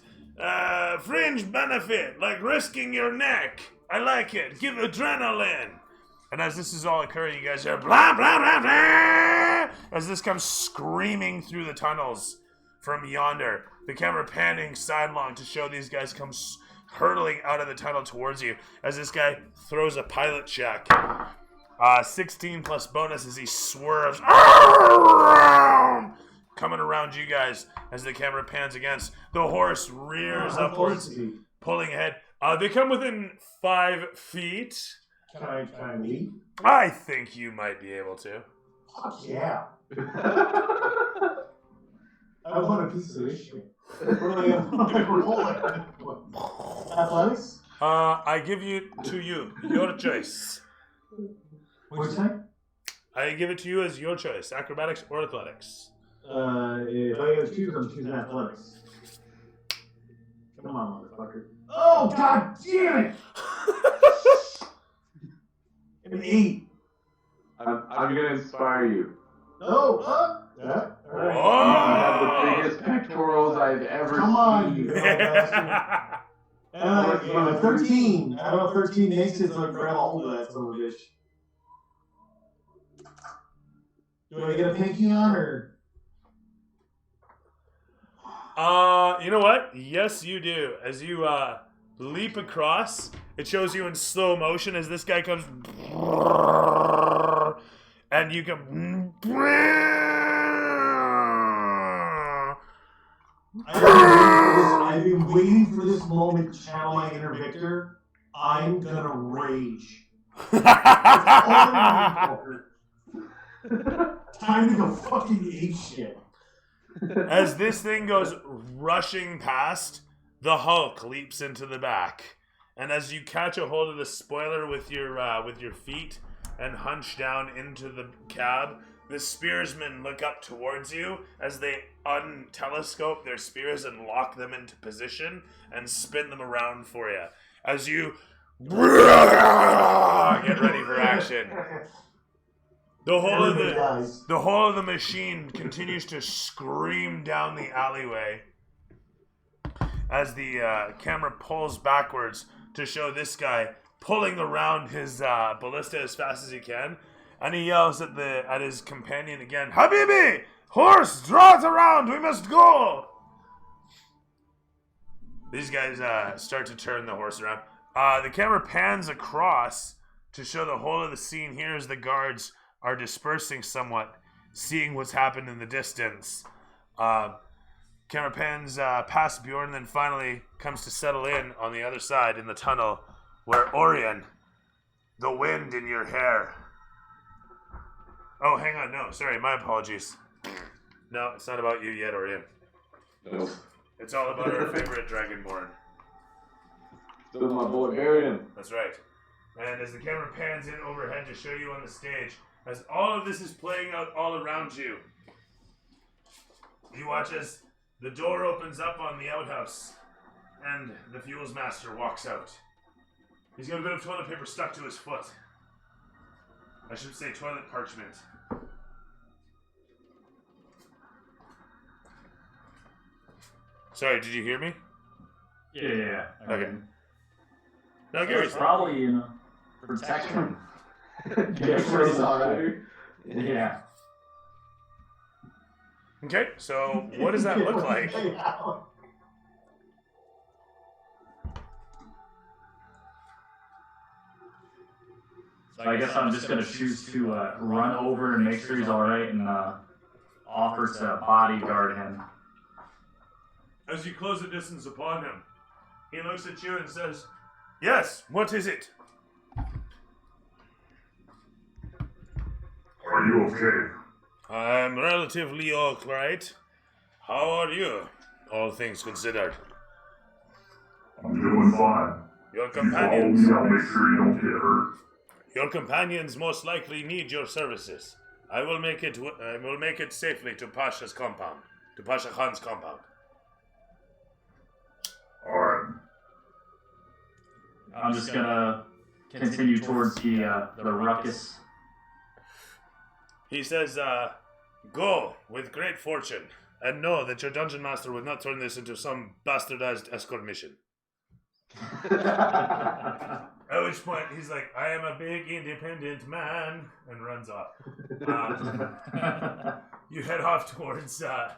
fringe benefit, like risking your neck. I like it. Give adrenaline. And as this is all occurring, you guys hear blah, blah, blah, blah, as this comes screaming through the tunnels from yonder. The camera panning sidelong to show these guys come hurtling out of the tunnel towards you as this guy throws a pilot check. 16 plus bonus as he swerves around, coming around you guys as the camera pans against. The horse rears upwards, pulling ahead. They come within 5 feet. Can I leave? I think you might be able to. Fuck yeah. I want a piece of this shit. Really, athletics? I give you to you. Your choice. What'd you say? I give it to you as your choice. Acrobatics or athletics. If I gotta choose, I'm choosing athletics. Come on, motherfucker. Oh, god damn it! An 8. I'm gonna inspire you. No, yeah. All right. You have the biggest pectorals I've ever Come on, seen. you bastard. And 13. I don't know if 13 makes it so I can grab a hold of that son of a bitch. Do I get a pinky on or? You know what? Yes, you do. As you leap across, it shows you in slow motion as this guy comes, and you come. I've been waiting for this moment to channel my inner Victor. I'm gonna rage. Time to go fucking ape shit. As this thing goes rushing past, the Hulk leaps into the back, and as you catch a hold of the spoiler with your feet and hunch down into the cab, the spearsmen look up towards you as they untelescope their spears and lock them into position and spin them around for you. As you get ready for action. The whole of the machine continues to scream down the alleyway as the camera pulls backwards to show this guy pulling around his ballista as fast as he can, and he yells at his companion again, Habibi! Horse, draw it around! We must go! These guys start to turn the horse around. The camera pans across to show the whole of the scene here as the guards are dispersing somewhat, seeing what's happened in the distance. Camera pans past Bjorn, and then finally comes to settle in on the other side in the tunnel, where Orion, the wind in your hair. Oh, hang on, no, sorry, my apologies. No, it's not about you yet, Orion. Nope. It's all about our favorite Dragonborn. Still my boy Varian. That's right. And as the camera pans in overhead to show you on the stage, as all of this is playing out all around you, you watch as the door opens up on the outhouse, and the fuels master walks out. He's got a bit of toilet paper stuck to his foot. I should say toilet parchment. Sorry, did you hear me? Yeah. Okay. Now, Gary, Probably, protection. Gary's alright. Yeah. okay, so what does that look like? So I guess I'm just gonna choose to run over and make sure he's alright and offer to bodyguard him. As you close the distance upon him, he looks at you and says, Yes, what is it? Are you okay? I'm relatively alright. How are you, all things considered? I'm doing fine. Your If you follow companions. me, I'll make sure you don't get hurt. Your companions most likely need your services. I will make it safely to Pasha's compound, to Pasha Khan's compound. Alright. I'm just gonna continue towards the ruckus. He says, "Go with great fortune, and know that your dungeon master would not turn this into some bastardized escort mission." At which point he's like, "I am a big independent man," and runs off. You head off towards the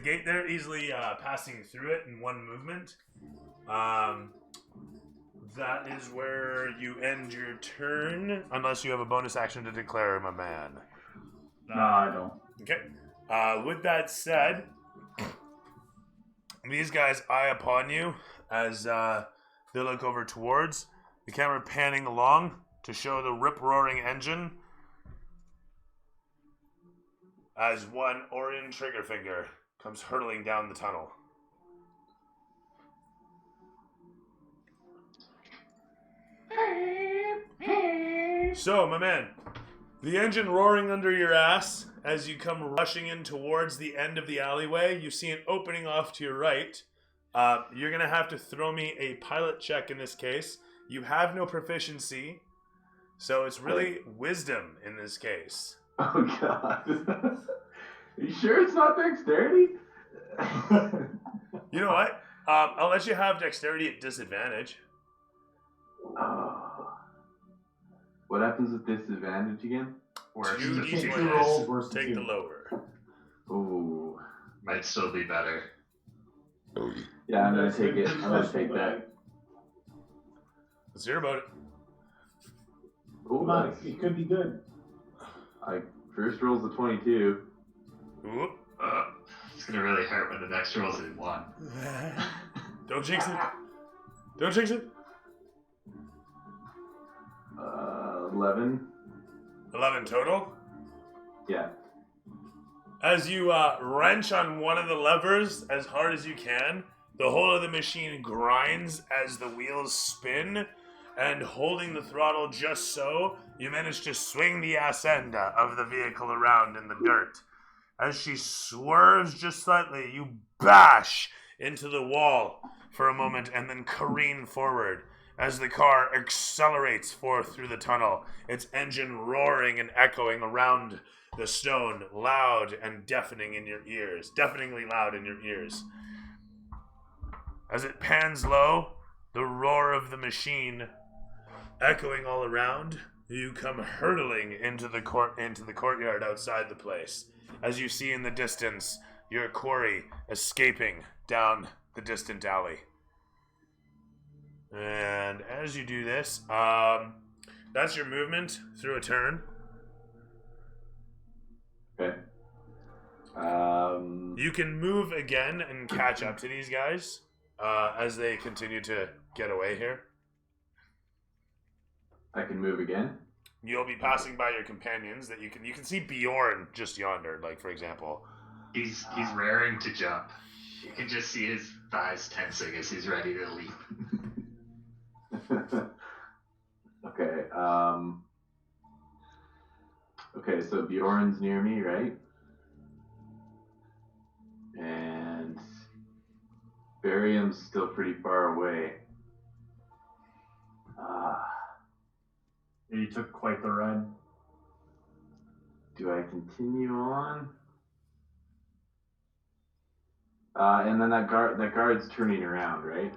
gate there, easily passing through it in one movement. That is where you end your turn, unless you have a bonus action to declare him a man. No, I don't. Okay. With that said, these guys eye upon you as they look over towards the camera, panning along to show the rip-roaring engine as one Orion Triggerfinger comes hurtling down the tunnel. So, my man, the engine roaring under your ass as you come rushing in towards the end of the alleyway. You see an opening off to your right. You're going to have to throw me a pilot check in this case. You have no proficiency, so it's really wisdom in this case. Oh, God. Are you sure it's not dexterity? You know what? I'll let you have dexterity at disadvantage. What happens with disadvantage again? Worse. 2d20. rolls versus Take two. the lower. Ooh. Might still be better. Yeah, I'm gonna take it. I'm gonna take that. Let's hear about it. Ooh, Come on, it could be good. First roll's a 22. Ooh. It's gonna really hurt when the next roll's a 1. Don't jinx it. Don't jinx it. 11. 11 total. Yeah. As you wrench on one of the levers as hard as you can, the whole of the machine grinds as the wheels spin, and holding the throttle just so, you manage to swing the ass end of the vehicle around in the dirt. As she swerves just slightly, you bash into the wall for a moment and then careen forward as the car accelerates forth through the tunnel, its engine roaring and echoing around the stone, loud and deafeningly loud in your ears. As it pans low, the roar of the machine echoing all around, you come hurtling into the courtyard outside the place. As you see in the distance, your quarry escaping down the distant alley. And as you do this, that's your movement through a turn. Okay. You can move again and catch up to these guys as they continue to get away here. I can move again. You'll be passing by your companions that you can see Bjorn just yonder, like for example. He's raring to jump. You can just see his thighs tensing as he's ready to leap. Okay. Okay, so Bjorn's near me, right? And Barium's still pretty far away. You took quite the ride. Do I continue on? And then that guard's turning around, right?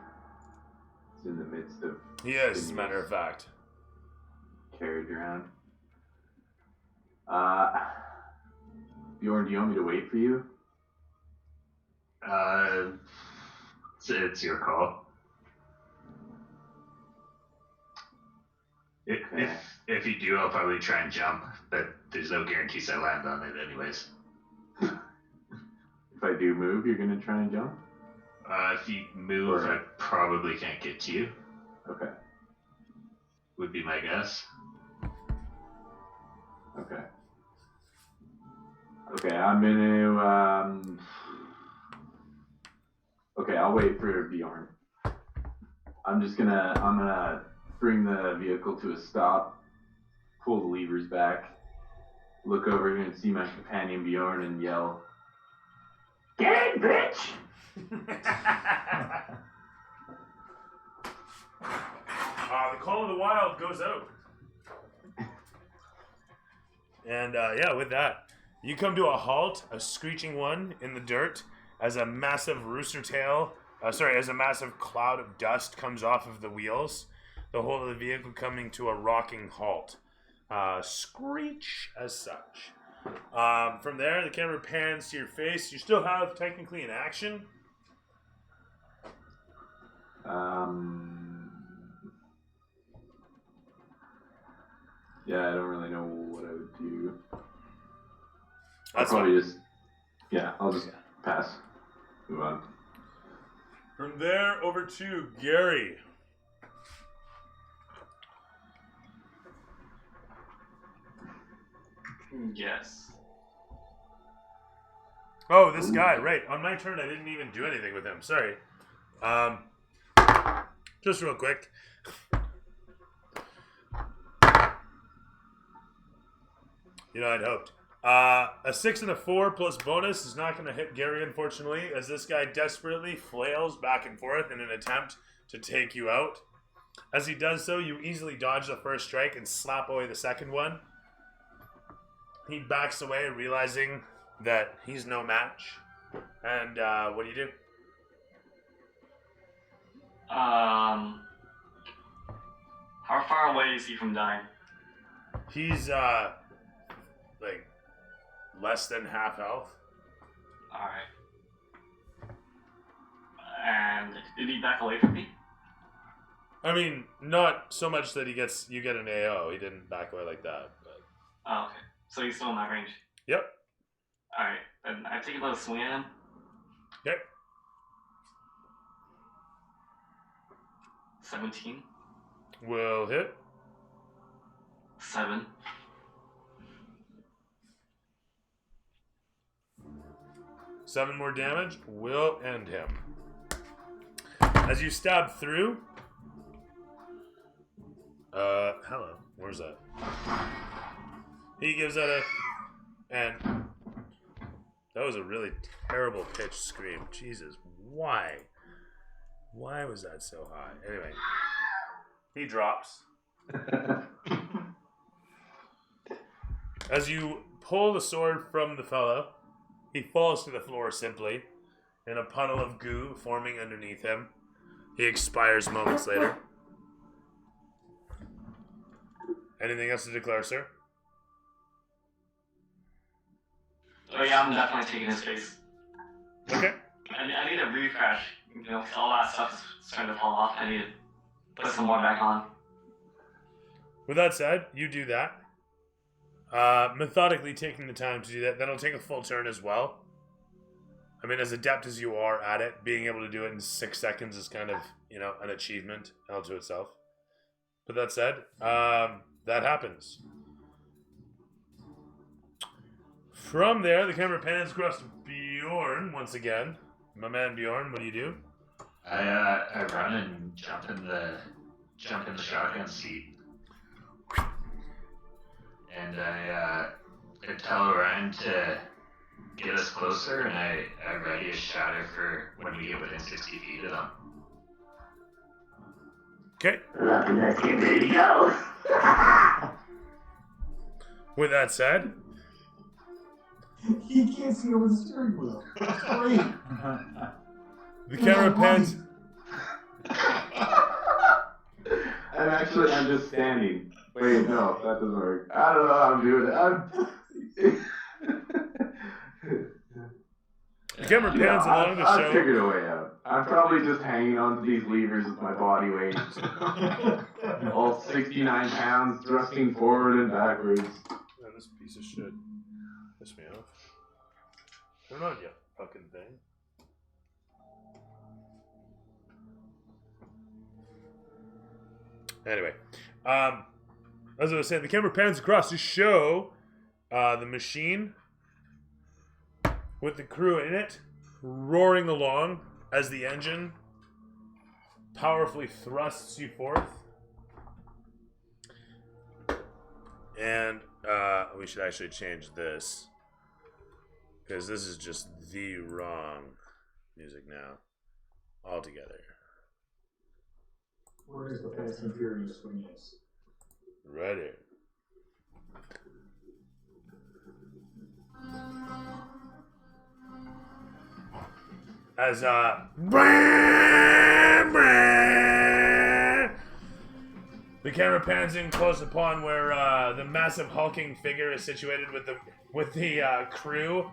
It's in the midst of He is, as a matter of fact. carriage around. Bjorn, do you want me to wait for you? It's your call. If you do, I'll probably try and jump, but there's no guarantees I land on it anyways. If I do move, you're gonna try and jump? If you move, I probably can't get to you. Okay. Would be my guess. Okay. Okay, I'm gonna, okay, I'll wait for Bjorn. I'm gonna bring the vehicle to a stop, pull the levers back, look over here and see my companion Bjorn and yell, "Get in, bitch!" The call of the wild goes out. And with that, you come to a halt, a screeching one in the dirt, as a massive as a massive cloud of dust comes off of the wheels, the whole of the vehicle coming to a rocking halt. Screech as such. From there, the camera pans to your face. You still have technically an action. Yeah, I don't really know what I would do. That's I'll just pass. Move on. From there, over to Gary. Yes. Oh, this guy, right. On my turn, I didn't even do anything with him. Sorry. Just real quick. I'd hoped. A 6 and a 4 plus bonus is not going to hit Gary, unfortunately, as this guy desperately flails back and forth in an attempt to take you out. As he does so, you easily dodge the first strike and slap away the second one. He backs away, realizing that he's no match. And what do you do? How far away is he from dying? He's less than half health. Alright. And did he back away from me? I mean, not so much that you get an AO. He didn't back away like that. But. Oh, okay. So he's still in my range. Yep. Alright. Then I take another swing at him. Okay. 17. Will hit. 7. 7 more damage will end him. As you stab through. Hello. Where's that? He gives out and that was a really terrible pitch scream. Jesus, why? Why was that so high? Anyway, he drops. As you pull the sword from the fellow, he falls to the floor simply, in a puddle of goo forming underneath him. He expires moments later. Anything else to declare, sir? Oh yeah, I'm definitely taking his face. Okay. I need a refresh. All that stuff is starting to fall off. I need to put some more back on. With that said, you do that. Methodically taking the time to do that. That'll take a full turn as well. I mean, as adept as you are at it, being able to do it in 6 seconds is kind of, an achievement unto itself. But that said, that happens. From there, the camera pans across to Bjorn once again. My man Bjorn, what do you do? I run and jump in the shotgun seat. And I tell Orion to get us closer, and I ready a shatter for when we get within 60 feet of them. Okay. Let's get ready to go. With that said, He can't see over the steering wheel. That's great. the camera pans. I'm just standing. Wait, no, that doesn't work. I don't know how I'm doing it. The camera pans along the I've show. figured a way out. I'm probably just hanging onto these levers with my body weight. All 69 pounds thrusting forward and backwards. Man, this piece of shit pissed me off. Turn on, you fucking thing. Anyway, as I was saying, the camera pans across to show the machine with the crew in it roaring along as the engine powerfully thrusts you forth. And we should actually change this, because this is just the wrong music now altogether. Where is the Fast and Furious when yes? Right here. As the camera pans in close upon where the massive hulking figure is situated with the crew.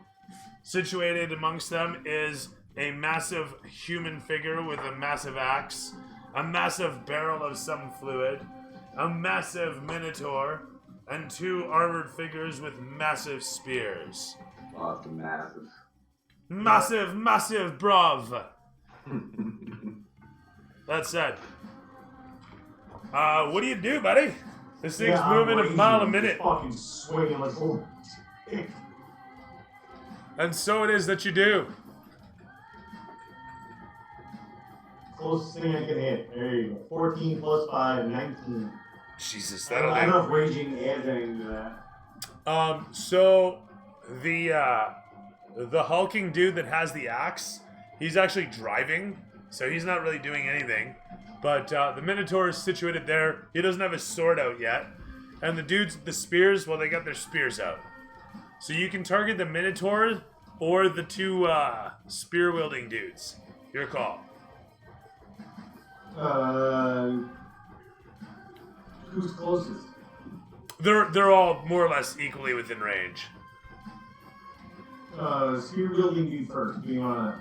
Situated amongst them is a massive human figure with a massive axe, a massive barrel of some fluid, a massive minotaur, and 2 armored figures with massive spears. Lots of massive. Massive, bruv. That said, what do you do, buddy? This thing's moving a mile a minute. Fucking swinging like oh. And so it is that you do. Closest thing I can hit. There you go. 14 plus 5, 19. Jesus, I that'll don't do. know if raging adds anything to that. So the hulking dude that has the axe, he's actually driving, so he's not really doing anything. But the Minotaur is situated there. He doesn't have his sword out yet. And the dudes with the spears, well, they got their spears out. So you can target the Minotaur or the 2 spear-wielding dudes. Your call. Who's closest? They're all more or less equally within range. Spear wielding dude first. Do you wanna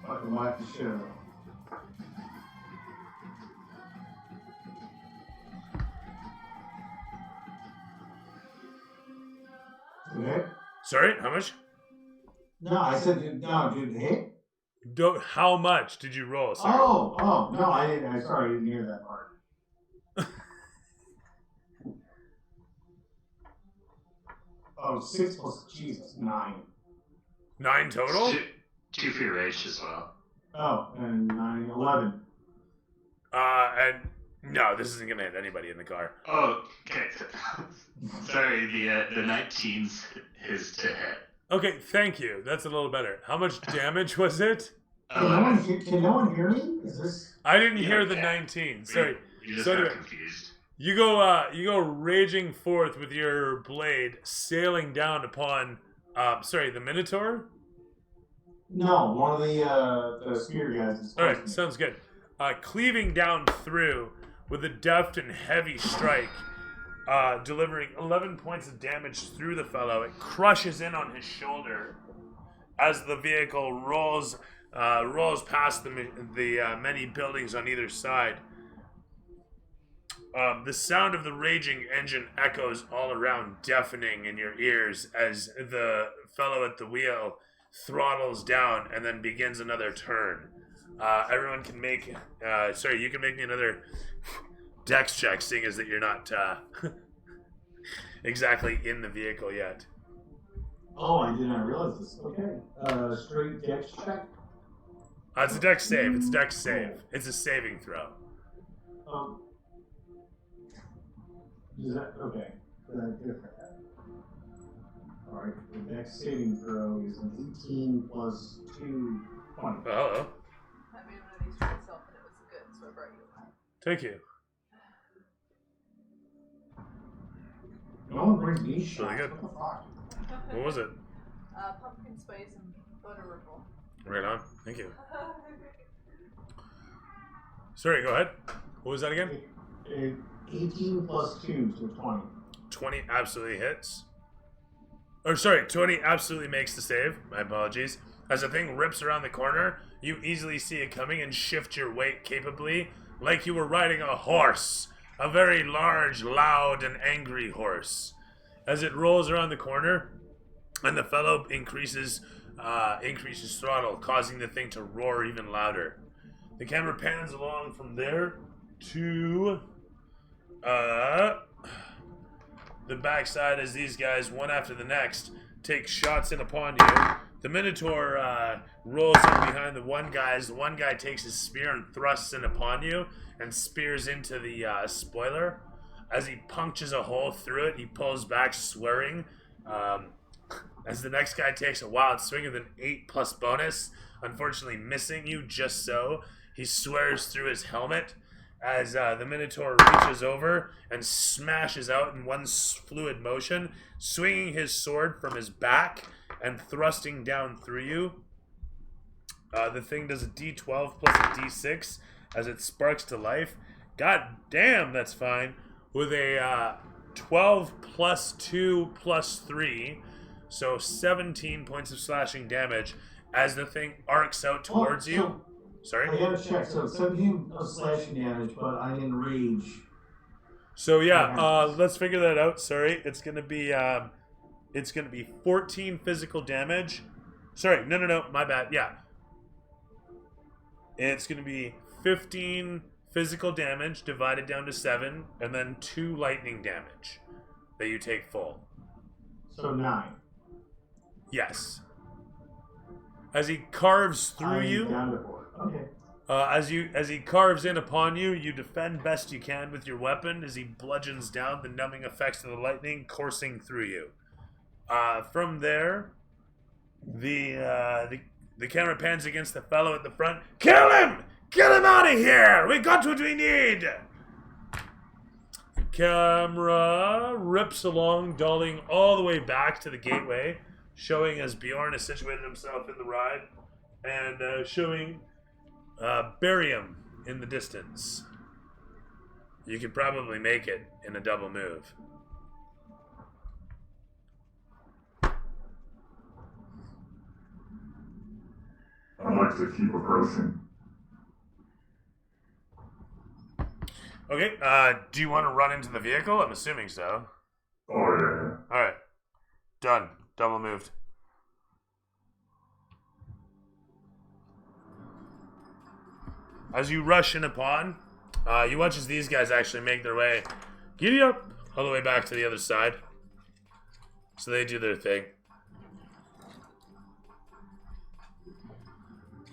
fucking whack the shit out of him? Hit? Sorry, how much? No, I said dude, hit? How much did you roll? Sorry. Oh, no, I didn't. I didn't hear that part. Oh, 6 plus Jesus, 9. 9 total? 2 for your rage as well. Oh, and 9, 11. And no, this isn't gonna hit anybody in the car. Oh, okay. Sorry, the 19's his to hit. Okay, thank you. That's a little better. How much damage was it? Can no one hear me? Is this? I didn't hear the 19. Sorry. You just So got anyway, confused. you go raging forth with your blade, sailing down upon, the Minotaur. No, one of the spear guys is. All right, sounds good. Cleaving down through with a deft and heavy strike, delivering 11 points of damage through the fellow. It crushes in on his shoulder as the vehicle rolls past the many buildings on either side. The sound of the raging engine echoes all around, deafening in your ears as the fellow at the wheel throttles down and then begins another turn. Everyone can make... you can make me another dex check, seeing as that you're not exactly in the vehicle yet. Oh, I did not realize this. Okay. Straight dex check. It's a dex save. It's a dex save. It's a saving throw. Is that okay? Is that different? Alright, the dex saving throw is an 18 plus 2, 20. Oh, hello. I made one of these for myself and it was good, so I brought you one. Thank you. No one brings me Really shots. good. What the fuck? What was it? Pumpkin spice and butter ripple. Right on. Thank you. Sorry, go ahead. What was that again? 18 plus 2, so 20. 20 absolutely hits. 20 absolutely makes the save. My apologies. As the thing rips around the corner, you easily see it coming and shift your weight capably, like you were riding a horse. A very large, loud, and angry horse. As it rolls around the corner, and the fellow increases throttle, causing the thing to roar even louder. The camera pans along from there to the backside as these guys, one after the next, take shots in upon you The Minotaur rolls in behind the one guys. The one guy takes his spear and thrusts in upon you and spears into the spoiler. As he punctures a hole through it, he pulls back, swearing. As the next guy takes a wild swing with an 8+ bonus, unfortunately missing you just so. He swears through his helmet as the Minotaur reaches over and smashes out in one fluid motion, swinging his sword from his back and thrusting down through you. The thing does a d12 plus a d6 as it sparks to life. God damn, that's fine. With a 12 plus 2 plus 3, so 17 points of slashing damage as the thing arcs out towards you. Sorry? I gotta check. So 17 of slashing damage, but I'm in rage. So yeah, let's figure that out. Sorry, it's gonna be 14 physical damage. Sorry, no, my bad. Yeah, it's gonna be 15 physical damage divided down to 7, and then 2 lightning damage that you take full. So 9. Yes. As he carves through you. Down to 4. Okay. As he carves in upon you, you defend best you can with your weapon as he bludgeons down the numbing effects of the lightning coursing through you. From there, the camera pans against the fellow at the front. Kill him! Get him out of here! We got what we need! The camera rips along, dolling all the way back to the gateway, showing as Bjorn has situated himself in the ride, and showing Barium in the distance. You could probably make it in a double move. I'd like to keep approaching. Okay, do you want to run into the vehicle? I'm assuming so. Oh, yeah. Alright. Done. Double moved. As you rush in upon, you watch as these guys actually make their way, giddy up, all the way back to the other side. So they do their thing.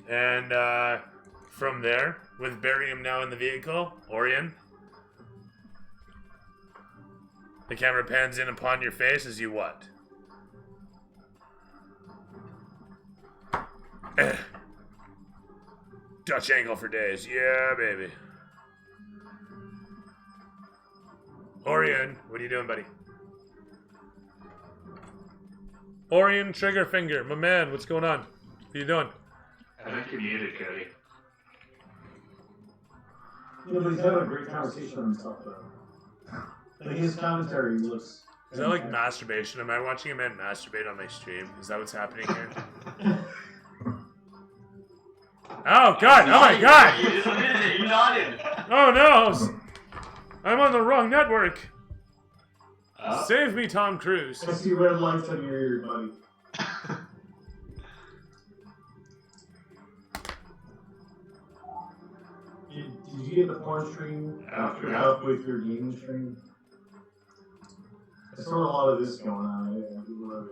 And from there, with Barium now in the vehicle, Orion, the camera pans in upon your face as you what? Dutch angle for days. Yeah, baby. Orion, what are you doing, buddy? Orion Triggerfinger, my man, what's going on? What are you doing? I think you're muted, Cody. Yeah, but he's having a great conversation with himself, though. Like, his commentary looks... Is that like masturbation? Am I watching a man masturbate on my stream? Is that what's happening here? Oh, God! Oh, my God! You just admitted it. You nodded. Oh, no! I'm on the wrong network. Save me, Tom Cruise. I see red lights on your ear, buddy. Did you get the porn stream after up with your gaming stream? I saw a lot of this going on. Yeah, people are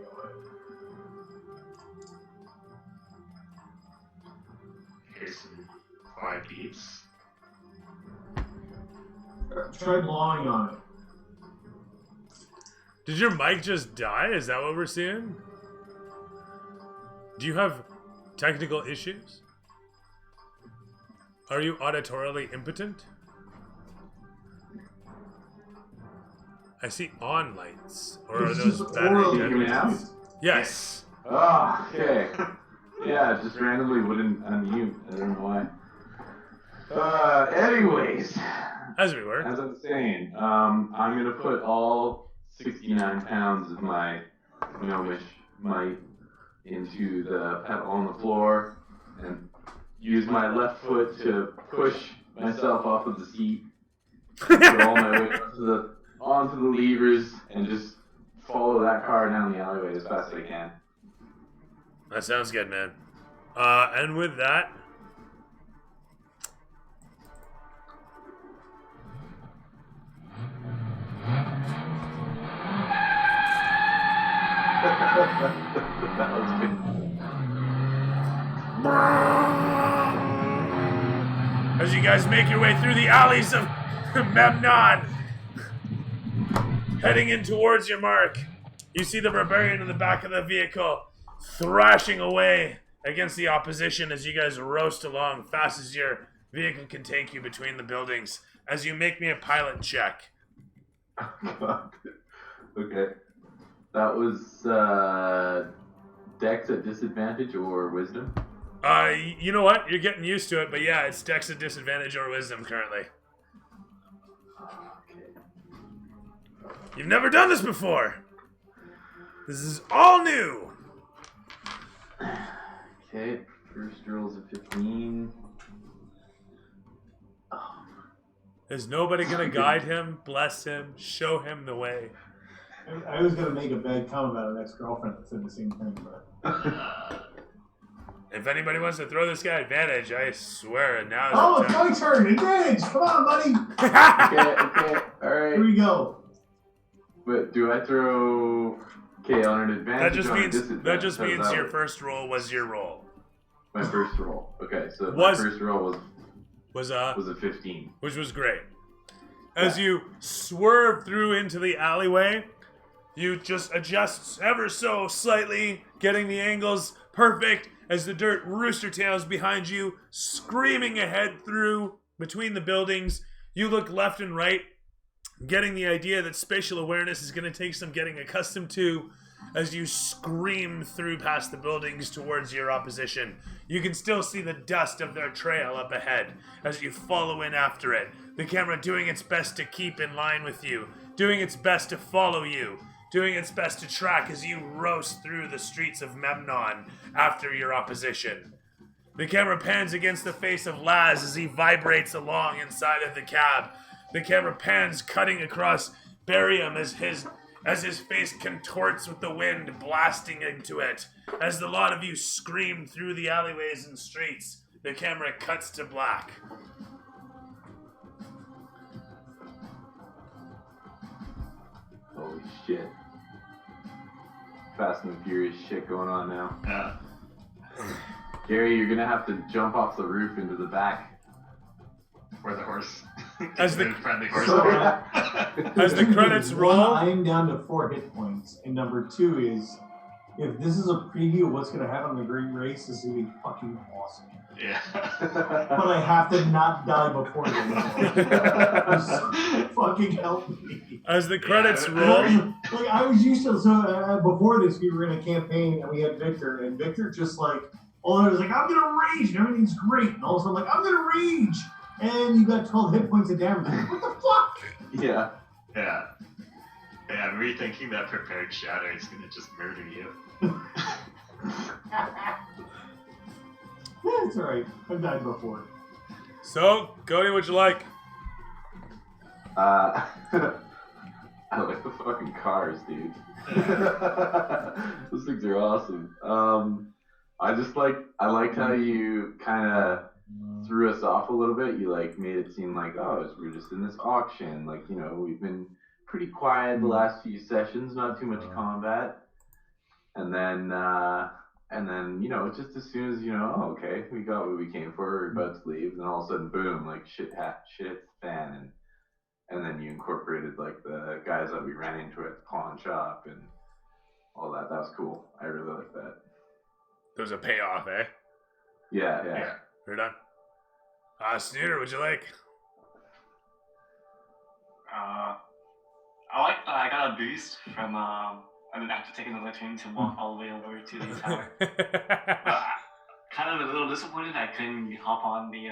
Here's some quiet beats. Try blowing on it. Did your mic just die? Is that what we're seeing? Do you have technical issues? Are you auditorily impotent? I see on lights. Or are those battery Hear me now? Yes. Oh, okay. Yeah, it just randomly wouldn't unmute. I don't know why. Anyways. As we were. As I'm saying, I'm gonna put all 69 pounds of my gnomish might into the pedal on the floor and use my left foot to push myself off of the seat, go all my way onto the levers, and just follow that car down the alleyway as fast as I can. That sounds good, man. And with that, That was good. As you guys make your way through the alleys of Memnon, heading in towards your mark, you see the barbarian in the back of the vehicle thrashing away against the opposition as you guys roast along fast as your vehicle can take you between the buildings. As you make me a pilot check. Okay. That was Dex at disadvantage or wisdom? You know what? You're getting used to it, but yeah, it's Dex at disadvantage or wisdom currently. Okay. You've never done this before. This is all new. Okay, first roll's a 15. Is nobody gonna guide him, bless him, show him the way? I was gonna make a bad comment about an ex-girlfriend that said the same thing, but If anybody wants to throw this guy advantage, I swear now. oh, it's my turn. Advantage. Come on, buddy. Okay, alright. Here we go. But do I throw on an advantage? That just means your first roll was your roll. My first roll. Okay, so my first roll was a 15. Which was great. As you swerve through into the alleyway, you just adjust ever so slightly, getting the angles perfect as the dirt rooster tails behind you, screaming ahead through between the buildings. You look left and right, getting the idea that spatial awareness is going to take some getting accustomed to as you scream through past the buildings towards your opposition. You can still see the dust of their trail up ahead as you follow in after it. The camera doing its best to keep in line with you, doing its best to follow you, doing its best to track as you roast through the streets of Memnon after your opposition. The camera pans against the face of Laz as he vibrates along inside of the cab. The camera pans cutting across Barium as his face contorts with the wind blasting into it. As the lot of you scream through the alleyways and streets, the camera cuts to black. Holy shit. Fast and Furious shit going on now. Yeah. Gary, you're gonna have to jump off the roof into the back. Where the horse. As the friendly horse. As the credits roll, I am down to 4 hit points, and number 2 is, if this is a preview of what's gonna happen in the Great Race, this is gonna be fucking awesome. Yeah. But I have to not die before this. Fucking help me. As the credits roll, Like I was used to, before this, we were in a campaign and we had Victor, and Victor just like, all I was like, I'm gonna rage, and everything's great, and all of a sudden, I'm like, I'm gonna rage, and you got 12 hit points of damage. What the fuck? Yeah. Yeah. Yeah, I'm rethinking that prepared shatter is gonna just murder you. Yeah, it's alright. I've died before. so Cody, what'd you like? I like the fucking cars, dude. Those things are awesome. I liked how you kind of threw us off a little bit. You like made it seem like, oh, we're just in this auction. Like, you know, we've been pretty quiet the last few sessions, not too much combat. And then, you know, just as soon as, you know, oh, okay, we got what we came for, we're about to leave, and all of a sudden, boom, like shit hits the fan, and then you incorporated like the guys that we ran into at the pawn shop and all that. That was cool. I really like that. There's a payoff, eh? Yeah. We're done. Snooter, what'd you like? I like that I got a boost from and then after taking the turn to walk all the way over to the tower. But kind of a little disappointed I couldn't hop on the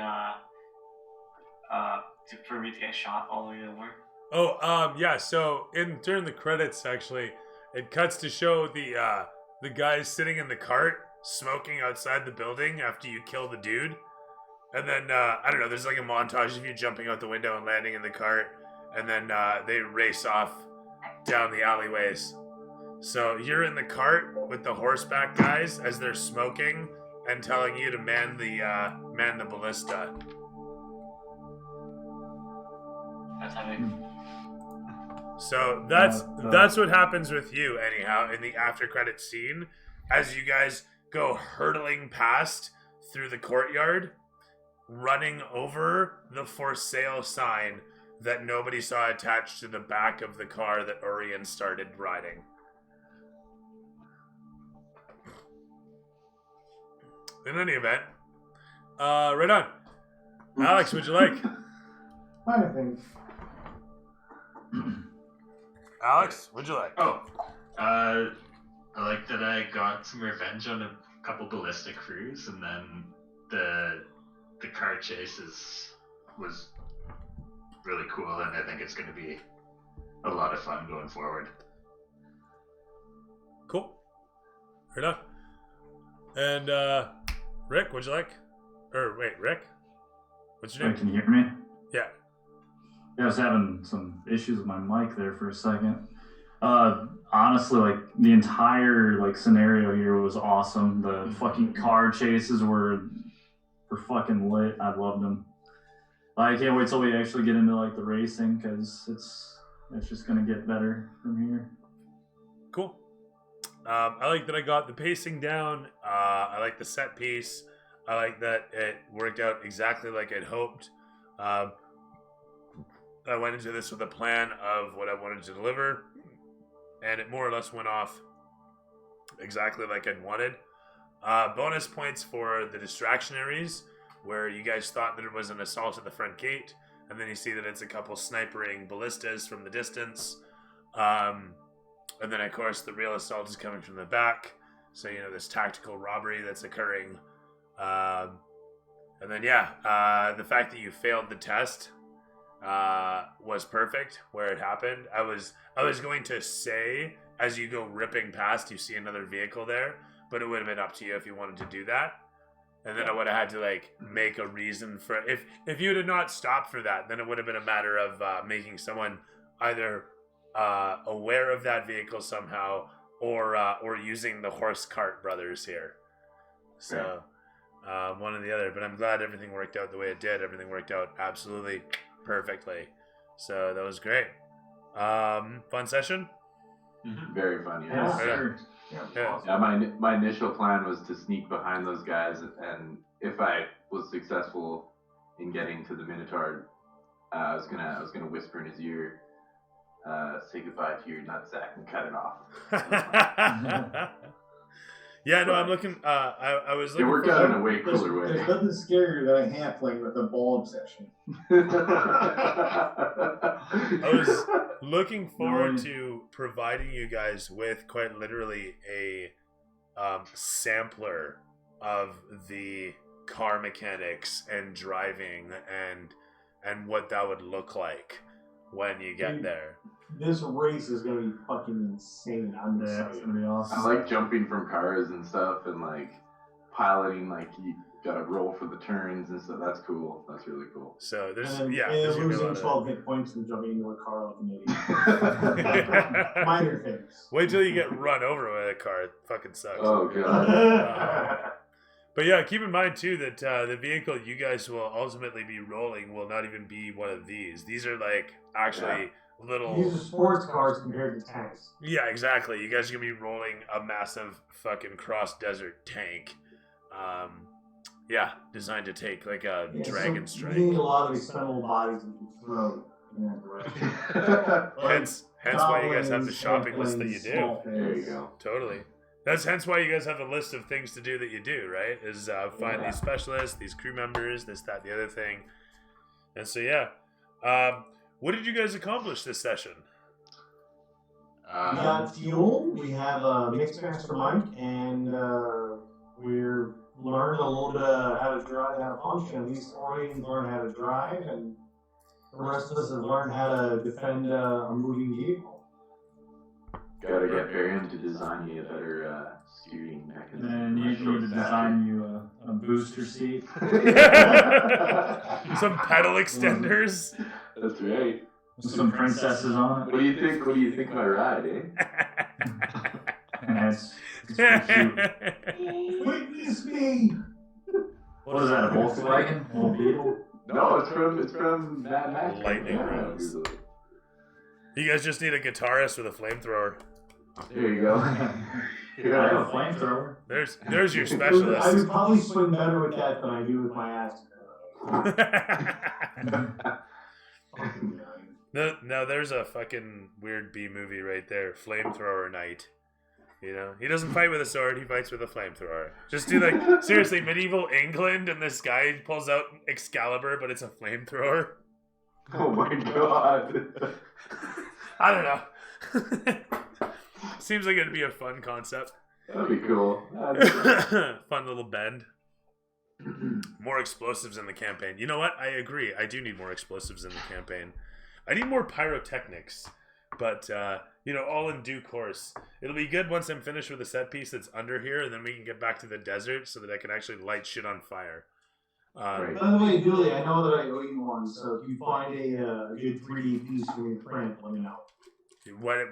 for me to get shot all the way over. Oh, yeah. So during the credits, actually, it cuts to show the guys sitting in the cart smoking outside the building after you kill the dude, and then I don't know. There's like a montage of you jumping out the window and landing in the cart, and then they race off down the alleyways. So you're in the cart with the horseback guys as they're smoking and telling you to man the ballista. That's how they. So that's what happens with you anyhow in the after credit scene as you guys go hurtling past through the courtyard, running over the for sale sign that nobody saw attached to the back of the car that Orion started riding. In any event, right on. Alex, what'd you like? I think. Alex, what'd you like? Oh, I like that I got some revenge on a couple ballistic crews, and then the car chase was really cool, and I think it's going to be a lot of fun going forward. Cool. Right on. And Rick, what'd you like? Or wait, Rick? What's your Wait, name? can you hear me? Yeah. Yeah, I was having some issues with my mic there for a second. Honestly, like the entire like scenario here was awesome. The fucking car chases were fucking lit. I loved them. I can't wait till we actually get into like the racing because it's just gonna get better from here. Cool. I like that I got the pacing down. I like the set piece. I like that it worked out exactly like I'd hoped. I went into this with a plan of what I wanted to deliver, and it more or less went off exactly like I'd wanted. Bonus points for the distractionaries, where you guys thought that it was an assault at the front gate, and then you see that it's a couple snipering ballistas from the distance. And then, of course, the real assault is coming from the back. So, you know, this tactical robbery that's occurring. And then, the fact that you failed the test was perfect where it happened. I was going to say, as you go ripping past, you see another vehicle there, but it would have been up to you if you wanted to do that. And then I would have had to, like, make a reason for it. If you had not stopped for that, then it would have been a matter of making someone either aware of that vehicle somehow, or using the horse cart brothers here. So, one or the other. But I'm glad everything worked out the way it did. Everything worked out absolutely perfectly. So that was great. Fun session? Very fun, Yeah, yes. sure. Yeah, my initial plan was to sneak behind those guys, and if I was successful in getting to the Minotaur, I was gonna whisper in his ear, say goodbye to your nutsack and cut it off. Yeah, no, I'm looking. I was looking. It worked out in a way cooler way. There's nothing scarier than a halfling with a ball obsession. I was looking forward to providing you guys with quite literally a sampler of the car mechanics and driving and what that would look like when you get there. This race is gonna be fucking insane. I'm excited. It's gonna be awesome. I like jumping from cars and stuff, and like piloting. Like you gotta roll for the turns and stuff. That's cool. That's really cool. So there's And there's gonna be a losing lot 12 hit points and jumping into a car like an idiot. of... Minor things. Wait till you get run over by a car. It fucking sucks. Oh god. But yeah, keep in mind too that the vehicle you guys will ultimately be rolling will not even be one of these. These are like actually little. These are sports cars compared to tanks. Yeah, exactly. You guys are gonna be rolling a massive fucking cross desert tank. Designed to take like a dragon so strike. You need a lot of expendable bodies you can throw in that direction. Hence why you guys have the shopping list that you do. There you go. Totally. That's hence why you guys have the list of things to do that you do, right? Is find these specialists, these crew members, this, that, the other thing. And so, what did you guys accomplish this session? We got fuel, we have a mixed mastermind, and we're learned a little bit how to drive, how to function. At least Orion learned how to drive, and the rest of us have learned how to defend a moving vehicle. Gotta get Varian to design you a better steering mechanism. And you need to design you a booster seat. Some pedal extenders. That's right. With some princesses on it. What do you think? What do you think of my ride, eh? Yeah, it's pretty cute. Witness me! What is that, a Volkswagen? Old Beetle? No, it's from Mad Max. Lightning rounds. You guys just need a guitarist with a flamethrower. There you go. I have a flamethrower. There's your I specialist. would probably swing better with that than I do with my axe. No, there's a fucking weird B movie right there. Flamethrower Knight. You know, he doesn't fight with a sword, he fights with a flamethrower. Just do like, seriously, medieval England, and this guy pulls out Excalibur, but it's a flamethrower. Oh my god. I don't know. Seems like it'd be a fun concept. That'd be cool. Fun little bend. More explosives in the campaign. You know what? I agree. I do need more explosives in the campaign. I need more pyrotechnics. But, you know, all in due course. It'll be good once I'm finished with the set piece that's under here, and then we can get back to the desert so that I can actually light shit on fire. Right. By the way, Julie, I know that I owe you one, so if you find a good 3D piece for me to print, let me know. What?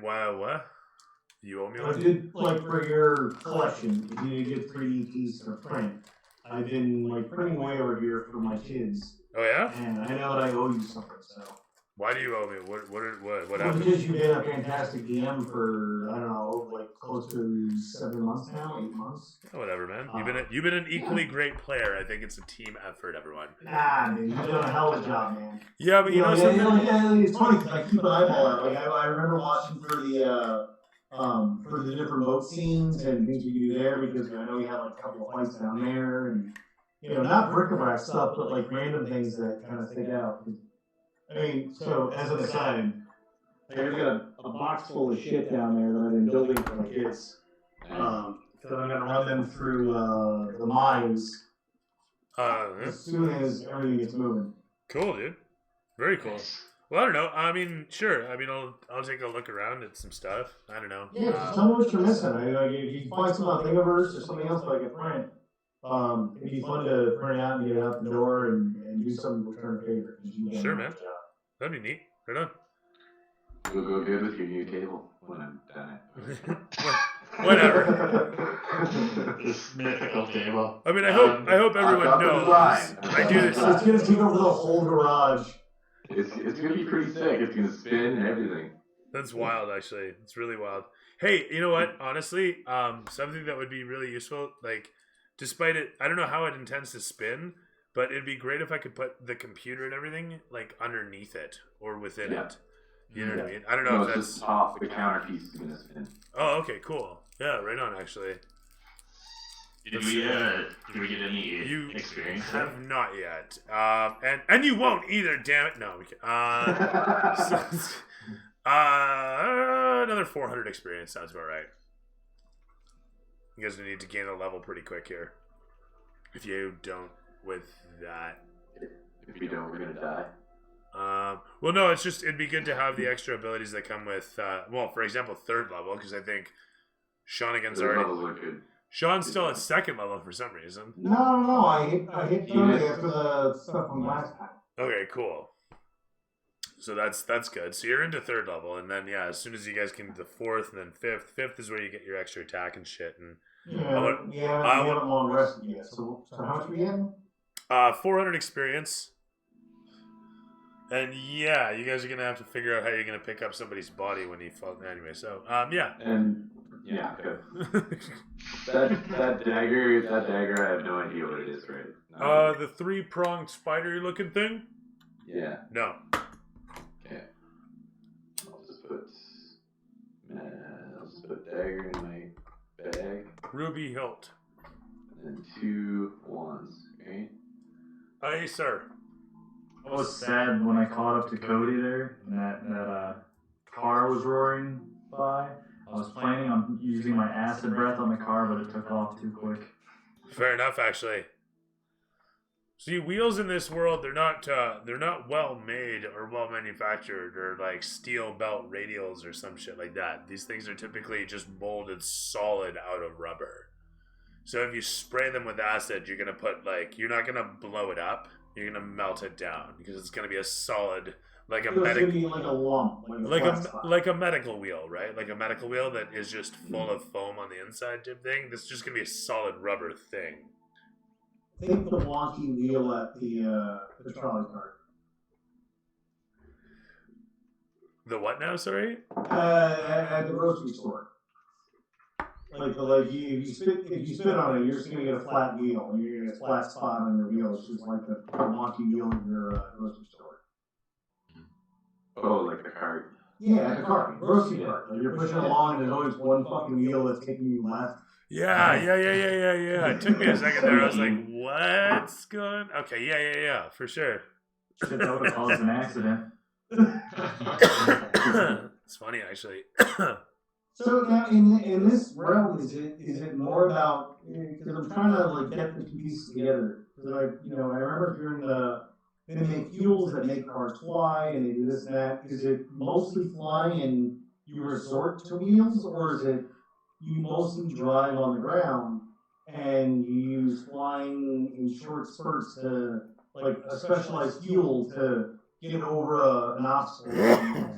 You owe me A one? good, like, for your collection, if you need a good 3D piece to print. I've been, like, printing away over here for my kids, Oh, yeah? and I know that I owe you something, so. Why do you owe me? What Well, happened? because you've been a fantastic DM for, I don't know, like, close to 7 months now, 8 months. Oh, whatever, man. You've been an equally great player. I think it's a team effort, everyone. Nah, man, you've done a hell of a job, man. Yeah, but you know something? Yeah, it's funny because I keep an eyeball out. Like I remember watching for the different boat scenes and things we could do there because I know we had like a couple of fights down there and not bric-a-brac stuff, but like random things that kind of stick out. I mean, so as an aside, I've got a box full of shit down there that I've been building for my kids. So I'm gonna run them through the mines as soon as everything gets moving. Cool, dude. Very cool. Well, I don't know. I mean, sure. I mean, I'll take a look around at some stuff. I don't know. Yeah, just tell me what you're missing. If you find some on Thingiverse or something else that I can print, it'd be fun to print it out and get it out the door and do some return favor. Sure, man. That'd be neat. Right on. You'll go good with your new table when I'm done. Whatever. This mythical table. I mean, I hope everyone knows. I do this. It's gonna take over the whole garage. It's gonna be pretty sick. It's gonna spin and everything. That's wild, actually. It's really wild. Hey, you know what? Honestly, something that would be really useful, like, despite it, I don't know how it intends to spin, but it'd be great if I could put the computer and everything, like, underneath it or within it. You know what I mean? I don't know if it's that's just off the counter piece is gonna spin. Oh, okay, cool. Yeah, right on, actually. Did we get any experience? Have not yet. And you won't either, damn it. No, we can. Another 400 experience sounds about right. You guys need to gain a level pretty quick here. If you don't with that. If you don't, we're gonna die. Well, no, it's just, it'd be good to have the extra abilities that come with, well, for example, 3rd level, because I think Shawnigan's Third already... levels are good. Sean's still at 2nd level for some reason. No, I hit 30 after the stuff from last time. Okay, cool. So that's good. So you're into 3rd level, and then, yeah, as soon as you guys can do the 4th and then 5th, 5th is where you get your extra attack and shit. And we haven't long rested yet. So how much we getting? 400 experience. And yeah, you guys are gonna have to figure out how you're gonna pick up somebody's body when he falls. Anyway, so yeah. And yeah, okay. that dagger, I have no idea what it is, right? The 3-pronged spider-looking thing. Yeah. No. Okay. I'll just put dagger in my bag. Ruby hilt. And 2 wands. Okay. Aye, sir. I was sad when I caught up to Cody there, and that car was roaring by. I was planning on using my acid breath on the car, but it took off too quick. Fair enough, actually. See, wheels in this world, they're not well made or well manufactured or like steel belt radials or some shit like that. These things are typically just molded solid out of rubber. So if you spray them with acid, you're not gonna blow it up. You're gonna melt it down because it's gonna be a solid, like a medical, like a lump, like a medical wheel, right? Like a medical wheel that is just full of foam on the inside type thing. This is just gonna be a solid rubber thing. Think the wonky wheel at the trolley cart. The what now? Sorry. At the grocery store. Like you spit, if you spit on it, you're just gonna get a flat wheel, and you're gonna get a flat spot on your wheel. It's just like the wonky wheel in your grocery store. Oh, like the cart. Yeah, the cart, grocery cart. Like you're pushing along, and there's always one fucking wheel that's taking you left. Yeah. It took me a second there. I was like, what's going? Okay, yeah, for sure. Shit, that would have caused an accident. It's funny actually. So now, in this realm, is it more about? Because I'm trying to like get the pieces together. Because I remember during they make fuels that make cars fly, and they do this and that. Is it mostly flying, and you resort to wheels, or is it you mostly drive on the ground and you use flying in short spurts to like a specialized fuel to get over an obstacle?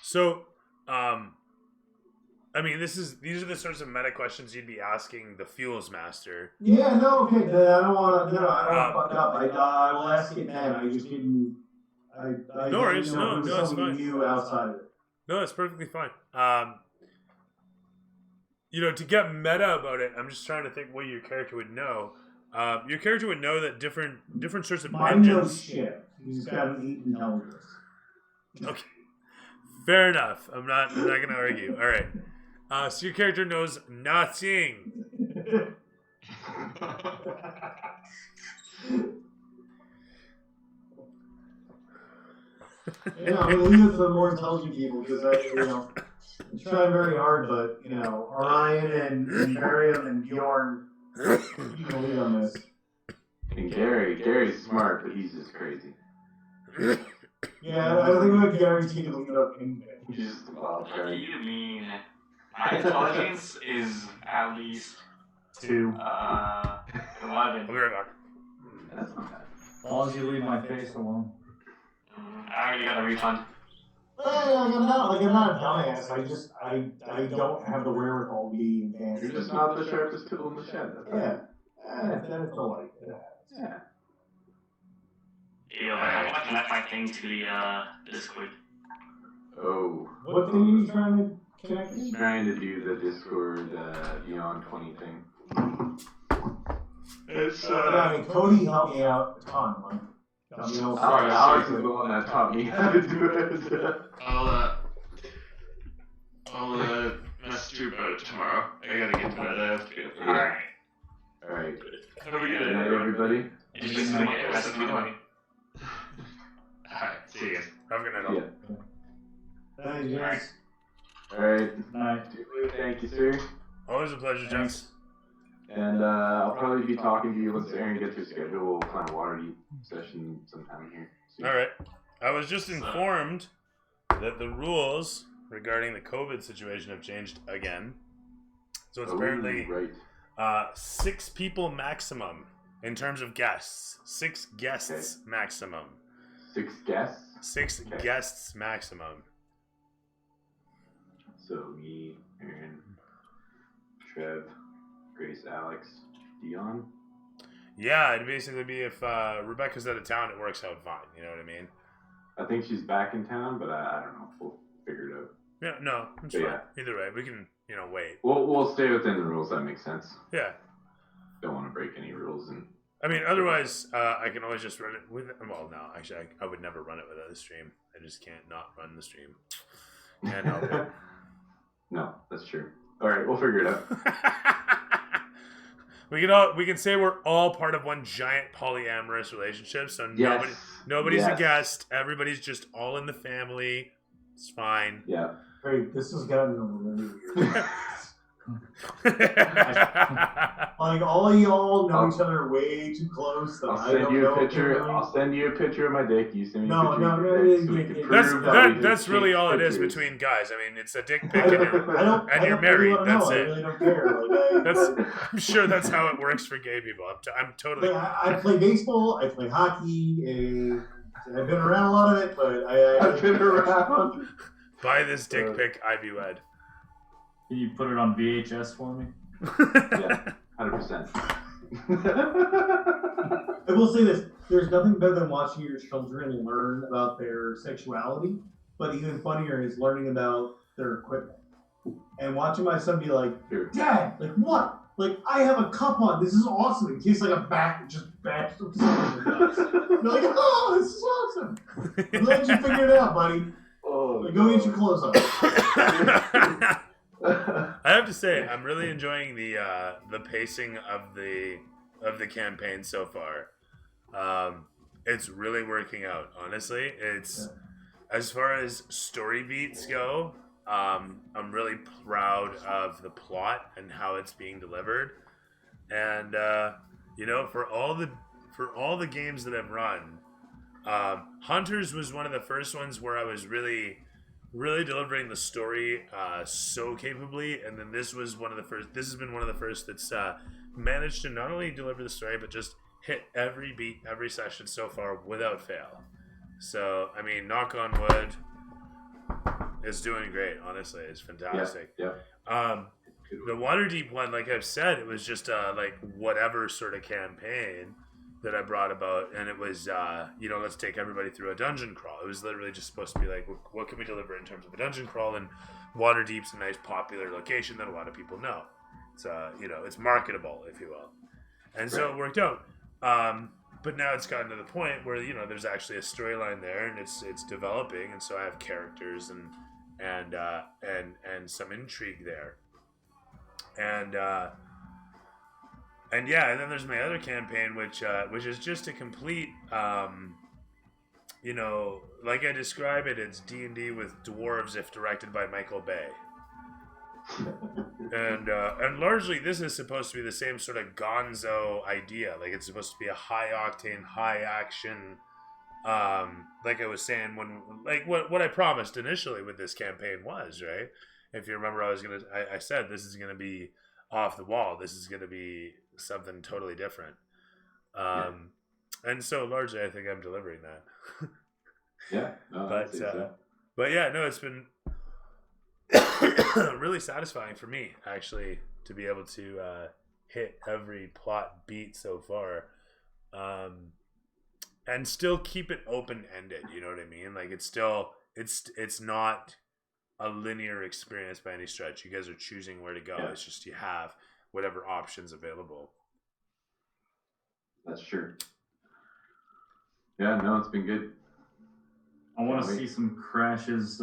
So, I mean, these are the sorts of meta questions you'd be asking the Fuels Master. Yeah, no, okay. Then I don't want to. I don't want to fuck up. I will ask it then. I just didn't. I No worries. didn't know No, it's something fine. new outside of it. No, it's perfectly fine. To get meta about it, I'm just trying to think what your character would know. Your character would know that different sorts of Mine knows engines. shit. He's got an 8 intelligence. Okay, fair enough. I'm not going to argue. All right. So your character knows nothing. I'm gonna leave it to the more intelligent people because I'm trying very hard, but Orion and Miriam and Bjorn, you can lead on this. And Gary's smart, but he's just crazy. Yeah, I think we guarantee to lead up in He's just a wild What do card. you mean? My intelligence is at least 2. 11. I'll be right back. That's not bad. As long as you leave my face alone. I already got a refund. I'm not a dumbass. I don't have the wherewithal to be advanced. You're just not the sharpest tool in the shed. That's all. Yeah. That's polite. Yeah. Yeah, I'm gonna connect my thing to the Discord. Oh. What thing are you trying to connect to? Trying to do the Discord Beyond 20 thing. It's I mean, Cody helped me out a ton. Alex is the one that taught me how to do it. I'll message you about it tomorrow. I gotta get to bed. I have to get up. Alright. Have a good Good day, night, everybody. You just gonna get the rest of my money. Alright, see you guys. Have a good night. Yeah. Thanks, Jax. Alright. Night. Thank you, sir. Always a pleasure, Jax. And I'll probably be talking to you once Aaron gets her schedule. We'll plan a Waterdeep session sometime here soon. All right. I was just informed that the rules regarding the COVID situation have changed again. So it's apparently right. 6 people maximum in terms of guests. 6 guests maximum. 6 guests? 6 guests maximum. So me, Aaron, Trev, Grace, Alex, Dion. Yeah, it'd basically be if Rebecca's out of town, it works out fine. You know what I mean? I think she's back in town, but I don't know. We'll figure it out. Yeah, no, it's But fine. yeah. Either way, we can, wait. We'll stay within the rules. That makes sense. Yeah. Don't want to break any rules. And I mean, otherwise, I can always just run it with. Well, no, actually, I would never run it without the stream. I just can't not run the stream. Can't help it. No, that's true. All right, we'll figure it out. We can say we're all part of one giant polyamorous relationship. So nobody's a guest. Everybody's just all in the family. It's fine. Yeah. Great. This has gotten really weird. Like all y'all know each other way too close. That I'll send you a picture. I'll send you a picture of my dick. You send me a picture of your dick, so we can prove that we that's really exchanged all it is pictures. between guys. I mean, it's a dick pic and you're married. That's I it. really don't care. I'm sure that's how it works for gay people. I'm totally. I play baseball. I play hockey. I've been around a lot of it, but I've been around. Buy this dick pic, I be wed. Can you put it on VHS for me? Yeah, 100%. I will say this: there's nothing better than watching your children learn about their sexuality. But even funnier is learning about their equipment. and watching my son be like, Dad, like what? Like, I have a cup on. This is awesome. It tastes like a bat, just bats of something. You're like, oh, this is awesome. I'm glad you figured it out, buddy. Oh, like, go get your clothes on. I have to say, I'm really enjoying the pacing of the campaign so far. It's really working out. Honestly, it's as far as story beats go. I'm really proud of the plot and how it's being delivered, and for all the games that I've run, Hunters was one of the first ones where I was really delivering the story so capably, and then this was one of the first. This has been one of the first that's managed to not only deliver the story but just hit every beat, every session so far without fail. So I mean, knock on wood. It's doing great, honestly. It's fantastic. Yeah. The Waterdeep one, like I've said, it was just like whatever sort of campaign that I brought about, and it was let's take everybody through a dungeon crawl. It was literally just supposed to be like, what can we deliver in terms of a dungeon crawl? And Waterdeep's a nice popular location that a lot of people know. It's it's marketable, if you will, and so it worked out. But now it's gotten to the point where there's actually a storyline there, and it's developing, and so I have characters and some intrigue there, and then there's my other campaign, which is just a complete like I describe it, it's D&D with dwarves if directed by Michael Bay. And largely this is supposed to be the same sort of gonzo idea. Like it's supposed to be a high octane, high action, like I was saying what I promised initially with this campaign was, right? If you remember, I said this is gonna be off the wall. This is gonna be something totally different. And so largely I think I'm delivering that. But yeah, no, it's been really satisfying for me, actually, to be able to hit every plot beat so far, and still keep it open-ended. You know what I mean? Like it's not a linear experience by any stretch. You guys are choosing where to go. Yeah. It's just you have whatever options available. That's true. Yeah, no, it's been good. I want to see some crashes.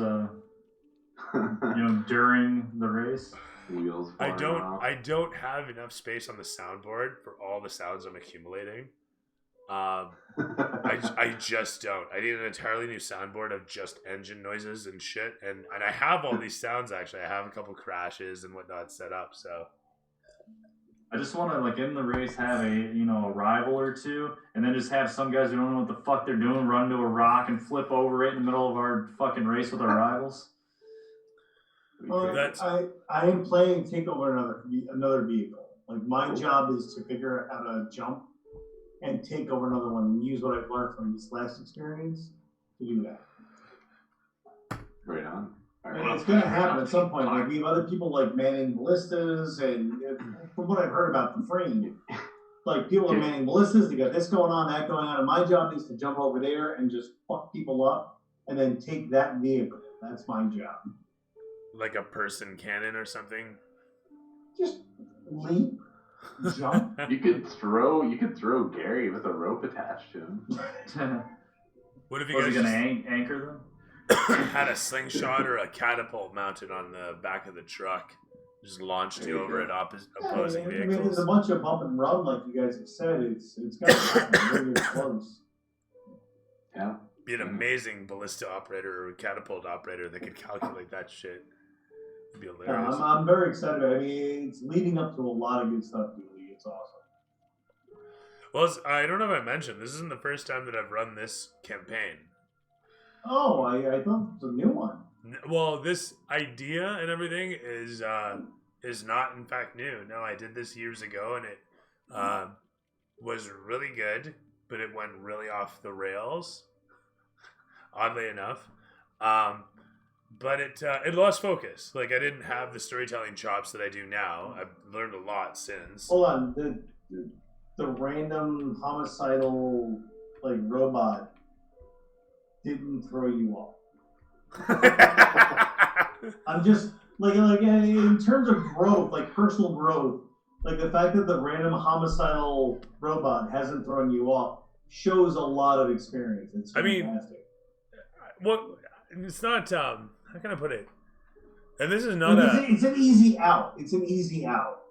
During the race. Wheels. I don't have enough space on the soundboard for all the sounds I'm accumulating. I just don't. I need an entirely new soundboard of just engine noises and shit. And I have all these sounds actually. I have a couple crashes and whatnot set up. So I just want to in the race have a rival or two, and then just have some guys who don't know what the fuck they're doing run to a rock and flip over right in the middle of our fucking race with our rivals. I am playing take over another vehicle. Like my job is to figure out how to jump and take over another one and use what I've learned from this last experience to do that. Right on. And it's going to happen at some point. Like we have other people manning ballistas, and from what I've heard about the frame, people are manning ballistas. They got this going on, that going on, and my job is to jump over there and just fuck people up, and then take that vehicle. That's my job. Like a person cannon or something? Just leap, jump. You could throw Gary with a rope attached to him. What if you guys guys gonna anchor them? Had a slingshot or a catapult mounted on the back of the truck, just launched you over at opposing vehicles? I mean, it's a bunch of bump and run, like you guys have said. It's got to happen. Really close. Yeah. Be an amazing ballista operator or catapult operator that could calculate that shit. It'd be hilarious. I'm very excited. I mean, it's leading up to a lot of good stuff, Dooley. It's awesome. Well, I don't know if I mentioned, this isn't the first time that I've run this campaign. Oh, I thought it was a new one. Well, this idea and everything is not, in fact, new. No, I did this years ago, and it was really good, but it went really off the rails, oddly enough. But it lost focus. Like, I didn't have the storytelling chops that I do now. I've learned a lot since. Hold on, the random homicidal robot didn't throw you off. I'm just like in terms of growth, like personal growth, like the fact that the random homicidal robot hasn't thrown you off shows a lot of experience. It's fantastic. What? It's not. How can I put it? And this is not it's an easy out. It's an easy out.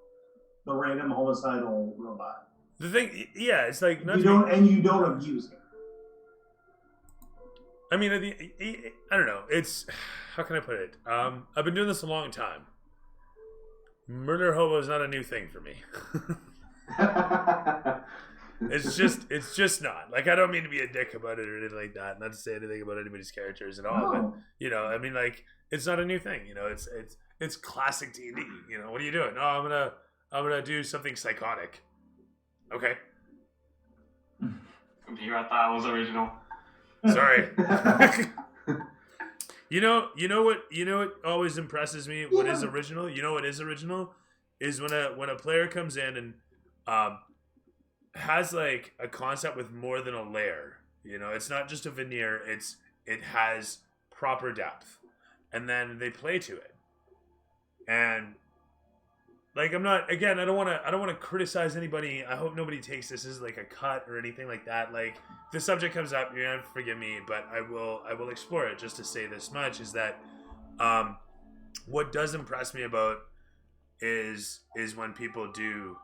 The random homicidal robot. The thing, yeah, it's like you don't abuse it. I mean, I don't know. It's how can I put it? I've been doing this a long time. Murder hobo is not a new thing for me. It's just not. Like, I don't mean to be a dick about it or anything like that. Not to say anything about anybody's characters at all. No. But I mean, like, it's not a new thing. It's classic D&D. What are you doing? Oh, I'm gonna do something psychotic. Okay. You thought that was original. Sorry. You know what always impresses me? What is original? You know what is original? Is when a player comes in and has like a concept with more than a layer. It's not just a veneer, it has proper depth. And then they play to it. And like, I don't want to criticize anybody. I hope nobody takes this as like a cut or anything like that. Like, if the subject comes up, you're gonna forgive me, but I will explore it. Just to say this much is that what does impress me about is when people do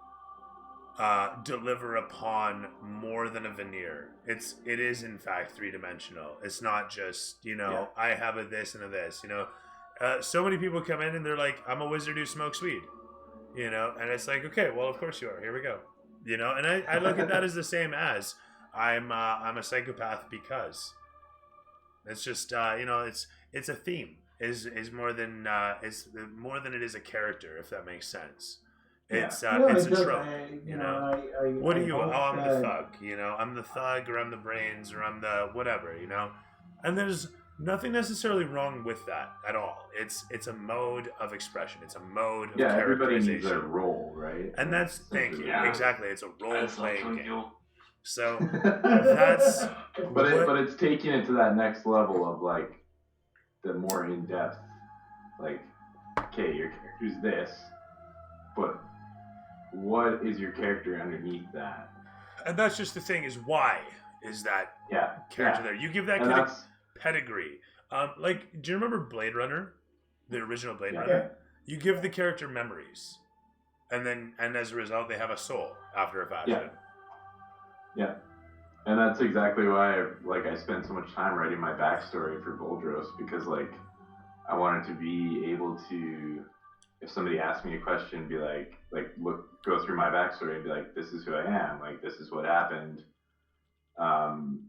deliver upon more than a veneer. It is in fact 3-dimensional. It's not just I have a this and a this. So many people come in and they're like, I'm a wizard who smokes weed. And it's like, okay, well, of course you are. Here we go. And I look at that as the same as I'm a psychopath because it's just it's a theme is more than it's more than it is a character, if that makes sense. It's it's a trope. What are you? Oh, I'm the thug. I'm the thug, or I'm the brains, or I'm the whatever. And there's nothing necessarily wrong with that at all. It's a mode of expression. It's a mode of everybody characterization. needs a role, right? And that's thank you. Yeah. Exactly. It's a role playing game. You. So that's but it's taking it to that next level of like the more in depth. Like, okay, your character's this, but what is your character underneath that? And that's just the thing, is why is that character there? You give that kid a pedigree. Like, do you remember Blade Runner? The original Blade Runner? You give the character memories. And as a result, they have a soul after a fashion. Yeah. And that's exactly why I spent so much time writing my backstory for Voldros, because like I wanted to be able to, if somebody asked me a question, be like go through my backstory and be like, this is who I am, like this is what happened, and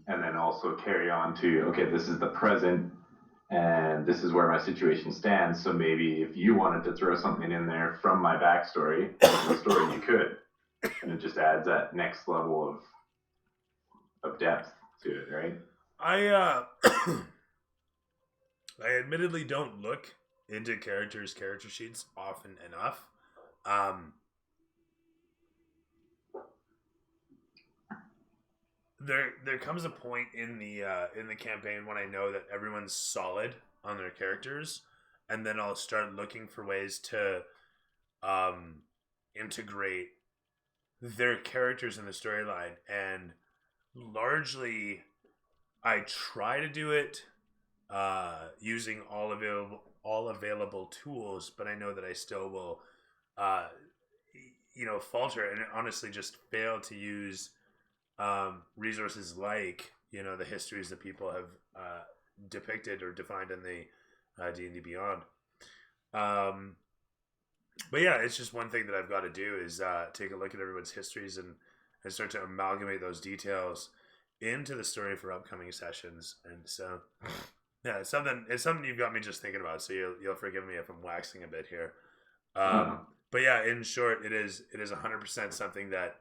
then also carry on to, okay, this is the present, and this is where my situation stands. So maybe if you wanted to throw something in there from my backstory, the story, you could, and it just adds that next level of depth to it, right? I admittedly don't look into character sheets often enough. There comes a point in the campaign when I know that everyone's solid on their characters, and then I'll start looking for ways to integrate their characters in the storyline, and largely I try to do it using all available tools, but I know that I still will falter and honestly just fail to use resources like the histories that people have depicted or defined in the D&D Beyond. But yeah, it's just one thing that I've got to do is take a look at everyone's histories and start to amalgamate those details into the story for upcoming sessions. And so yeah, it's something you've got me just thinking about, so you'll forgive me if I'm waxing a bit here. But yeah, in short, it is 100% something that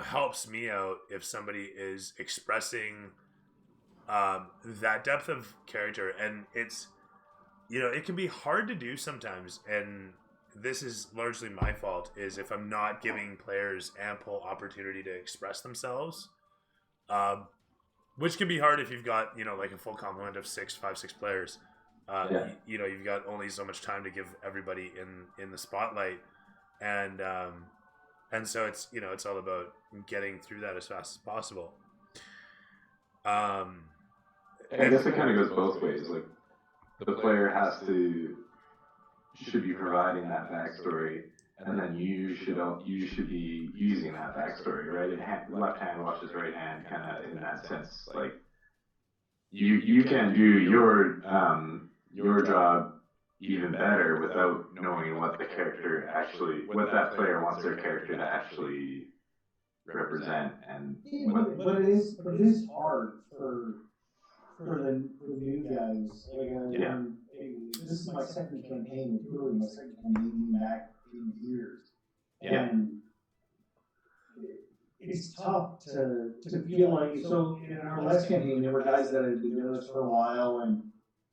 helps me out if somebody is expressing that depth of character. And it's it can be hard to do sometimes, and this is largely my fault, is if I'm not giving players ample opportunity to express themselves, which can be hard if you've got like a full complement of 5-6 players. You've got only so much time to give everybody in the spotlight, and so it's all about getting through that as fast as possible. I guess it kind of goes both ways. Like the player should be providing that backstory, and then you should be using that backstory, right? Left hand watches right hand, kind of in that sense. Like you can do your job even better without knowing what that player wants their character to actually represent, and but it is hard for the new guys. This is my second campaign. It's really my second campaign back in years. Yeah. And it's tough to feel like, so in our last campaign, there were guys that had been doing this for a while, and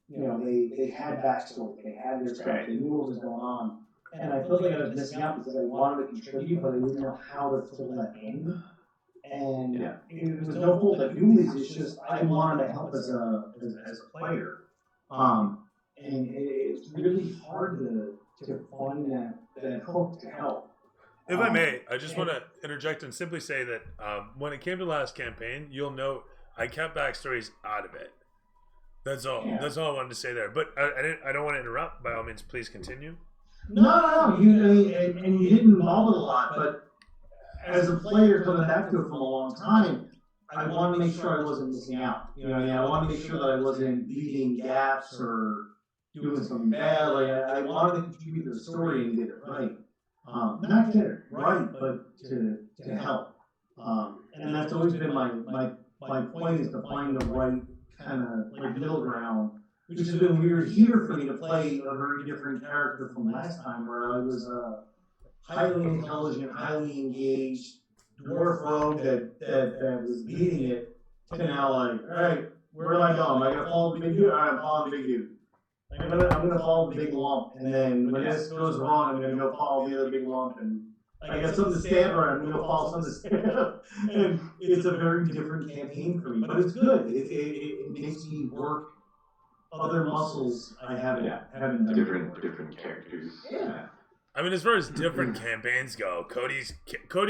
they had backstory, they had their stuff, they knew what was going on. And I felt like I was missing out because I wanted to contribute, but I didn't know how to fill that in. And it was no fault of Dooley's, it's just I wanted to help as a player. And it's really hard to find that hook to help. If I may, I just want to interject and simply say that when it came to last campaign, you'll note I kept backstories out of it. That's all. Yeah. That's all I wanted to say there. But I don't want to interrupt. By all means, please continue. No. You didn't involve it a lot, but as a player coming back to it from a long time, I wanted to make sure I wasn't missing out. I wanted to make sure that I wasn't leaving gaps or doing something bad. Like I wanted to contribute to the story and get it right. Not get it right, but to help. And that's always been my point, is to find the right kind of middle ground, which has been weird here for me to play a very different character from last time, where I was a highly intelligent, highly engaged dwarf rogue that was leading it, to now like, all right, where am I going? Am I gonna follow the big dude? All right, I'm following the big dude. I'm gonna follow the big lump, and then when this goes wrong, I'm gonna go follow the other big lump, and I got something to stand for, I'm gonna follow something to stand up. And it's a very different campaign for me, but it's good. It makes me work other muscles I haven't done. Different characters. Yeah. I mean, as far as different campaigns go, Cody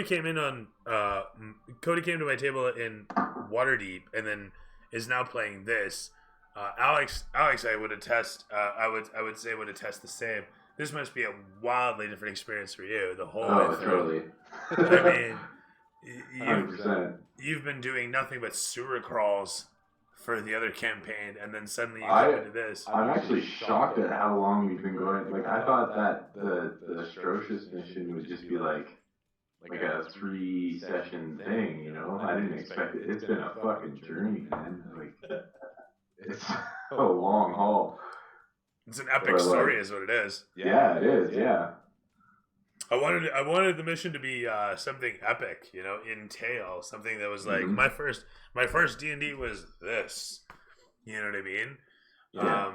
came to my table in Waterdeep, and then is now playing this. Alex, I would attest. I would say would attest the same. This must be a wildly different experience for you. The whole way through. Totally. I mean, you've been doing nothing but sewer crawls for the other campaign, and then suddenly you come into this. I'm actually shocked at how long we've been going. Like, I thought that the Atrocious mission would just be like a 3-session thing, I didn't expect it. It's been a fucking journey, man. Like, it's a long haul. It's an epic story, is what it is. Yeah, it is. Yeah. I wanted the mission to be something epic, entail something that was like my first D&D was this. You know what I mean? Yeah.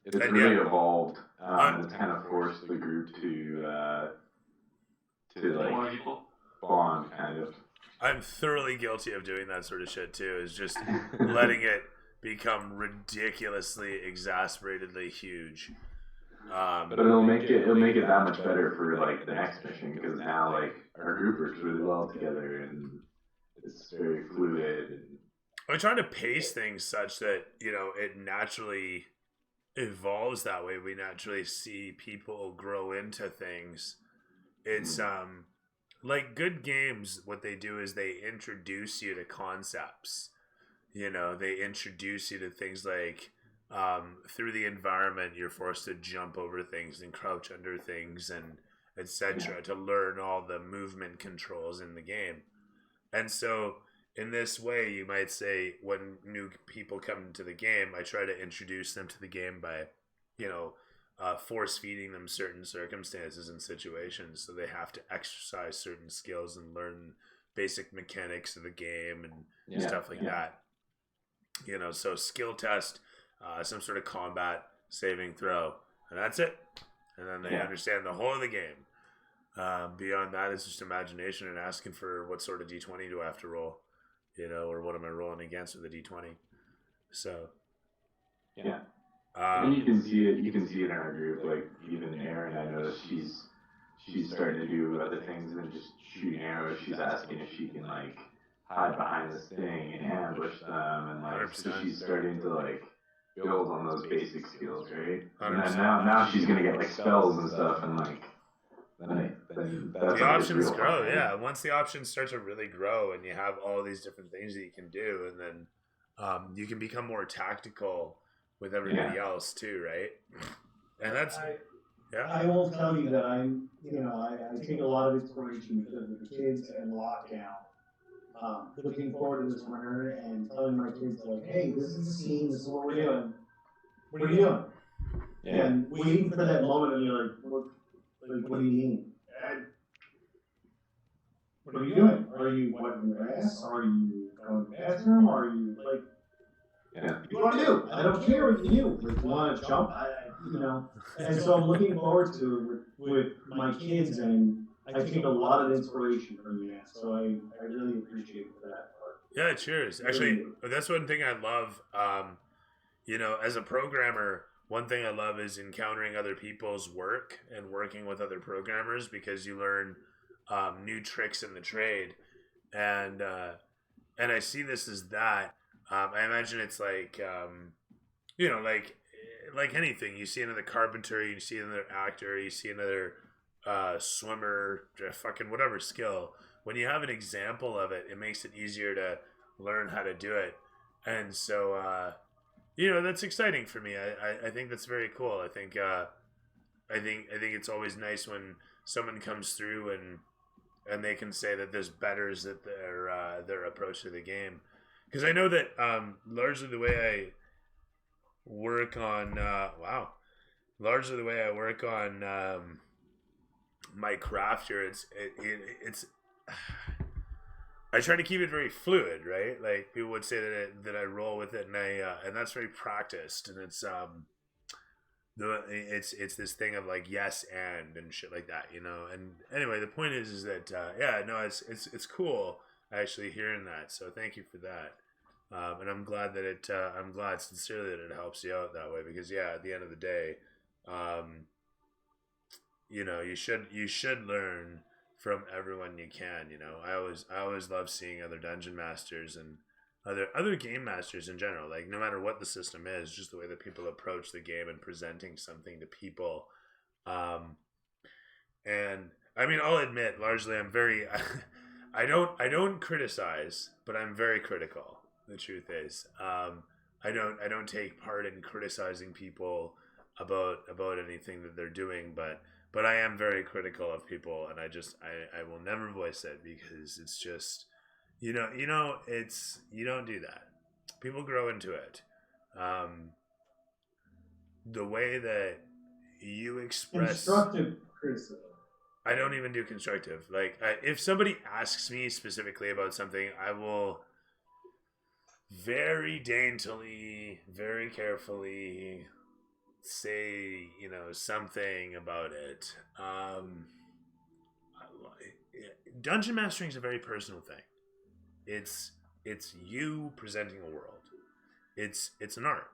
It's really evolved. It's kind of forced the group to like bond, kind of. I'm thoroughly guilty of doing that sort of shit too. Is just letting it become ridiculously, exasperatedly huge. But it'll make it that much better for like the next mission, because now like our group works really well together and it's very fluid. And I try to pace things such that it naturally evolves that way. We naturally see people grow into things. It's like good games. What they do is they introduce you to concepts. They introduce you to things like. Through the environment, you're forced to jump over things and crouch under things and etc. to learn all the movement controls in the game. And so in this way, you might say when new people come into the game, I try to introduce them to the game by, force feeding them certain circumstances and situations. So they have to exercise certain skills and learn basic mechanics of the game and stuff like that. So skill test, some sort of combat saving throw, and that's it. And then they understand the whole of the game. Beyond that, it's just imagination and asking for what sort of D20 do I have to roll, or what am I rolling against with a D20. So, And you can see it. You can see it in our group. Like even Erin, I noticed she's starting to do other things than just shooting arrows. She's asking if she can like hide behind this thing and ambush them, and like so 100%. she's starting to like build on those basic skills, right? And 100%. then now she's gonna get like spells and stuff, and like then that's The when options it's real grow, fun, yeah. Once the options start to really grow, and you have all these different things that you can do, and then you can become more tactical with everybody else too, right? And that's I will tell you that I'm, I take a lot of inspiration because of the kids and lockdown. Looking forward to this winter and telling my kids like, hey, this is the scene, this is what we're doing. What are you doing? Yeah. And waiting for that moment and you're like, what do you mean? What are you doing? Are you wiping your ass? Are you going to the bathroom? Are you like, Yeah. what do you want to do? I don't care what you do. Like, you want to jump? And so I'm looking forward to it with my kids, and I take a lot of inspiration from that. So I really appreciate that part. Yeah, cheers. Actually, that's one thing I love. As a programmer, one thing I love is encountering other people's work and working with other programmers, because you learn new tricks in the trade, and I see this as that. I imagine it's like like anything. You see another carpenter, you see another actor, you see another swimmer, fucking whatever skill. When you have an example of it, it makes it easier to learn how to do it. And so, that's exciting for me. I think that's very cool. I think it's always nice when someone comes through and they can say that this betters that their approach to the game. Because I know that largely the way I work on my craft here, it's I try to keep it very fluid, right? Like people would say that I roll with it, and that's very practiced, and it's it's this thing of like yes and shit like that, And anyway, the point is that it's cool actually hearing that. So thank you for that. And I'm glad that I'm glad sincerely that it helps you out that way, because at the end of the day, you should learn from everyone you can. I always love seeing other dungeon masters and other game masters in general. Like no matter what the system is, just the way that people approach the game and presenting something to people. And I mean, I'll admit, largely I'm very I don't criticize, but I'm very critical. The truth is, I don't take part in criticizing people about anything that they're doing, but I am very critical of people, and I will never voice it, because it's just you don't do that. People grow into it. The way that you express constructive criticism. I don't even do constructive. Like, if somebody asks me specifically about something, I will very daintily, very carefully say, something about it. Dungeon mastering is a very personal thing. It's you presenting a world. It's an art.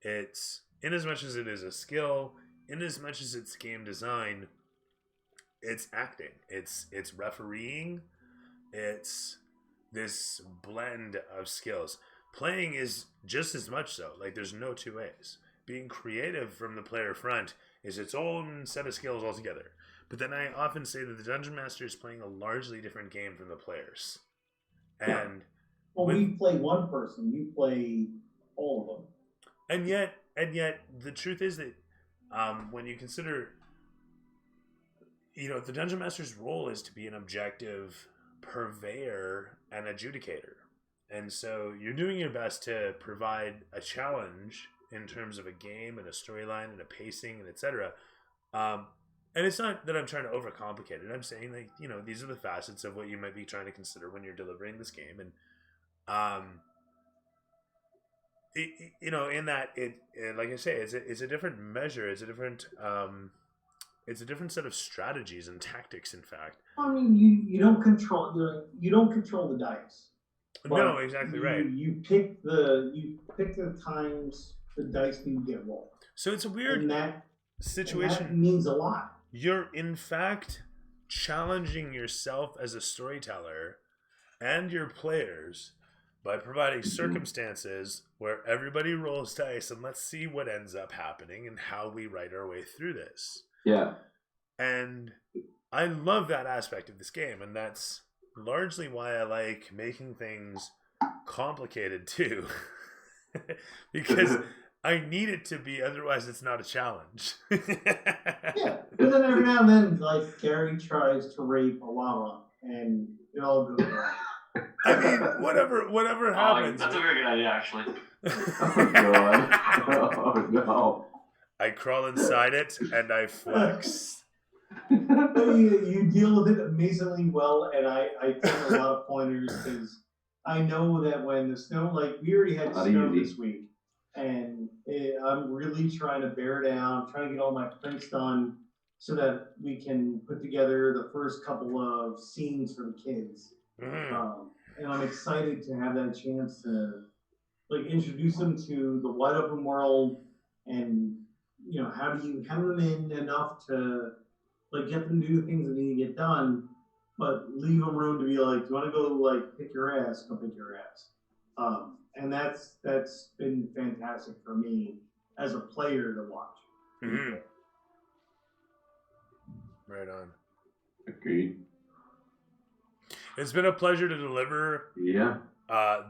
It's, in as much as it is a skill, in as much as it's game design, it's acting, it's refereeing, it's this blend of skills. Playing is just as much so. Like, there's no two ways. Being creative from the player front is its own set of skills altogether. But then I often say that the Dungeon Master is playing a largely different game from the players. And we play one person, you play all of them. And yet the truth is that when you consider, the Dungeon Master's role is to be an objective purveyor and adjudicator. And so you're doing your best to provide a challenge in terms of a game and a storyline and a pacing and etc. And it's not that I'm trying to overcomplicate it. I'm saying, like, these are the facets of what you might be trying to consider when you're delivering this game. And, in that, like I say, it's a different measure. It's a different set of strategies and tactics, in fact. I mean, you don't control the dice. No, exactly right. You pick the times the dice need to get rolled. So it's a weird And that situation. means a lot. You're in fact challenging yourself as a storyteller and your players by providing circumstances where everybody rolls dice and let's see what ends up happening and how we write our way through this. Yeah. And I love that aspect of this game, and that's largely why I like making things complicated too. Because I need it to be, otherwise it's not a challenge. Yeah, but then every now and then, like, Gary tries to rape a llama, and it all goes wrong. I mean, whatever happens. That's a very good idea, actually. Oh god. Oh no. I crawl inside it and I flex. But you deal with it amazingly well, and I take a lot of pointers because I know that when the snow, like, we already had Not snow easy. this week, and I'm really trying to bear down, trying to get all my prints done so that we can put together the first couple of scenes for the kids. And I'm excited to have that chance to, like, introduce them to the wide open world, and how do you hem them in enough to, like, get them to do the things that need to get done, but leave them room to be like, do you want to go, like, pick your ass? Go pick your ass. And that's been fantastic for me as a player to watch. Mm-hmm. Right on. Agreed. It's been a pleasure to deliver Yeah.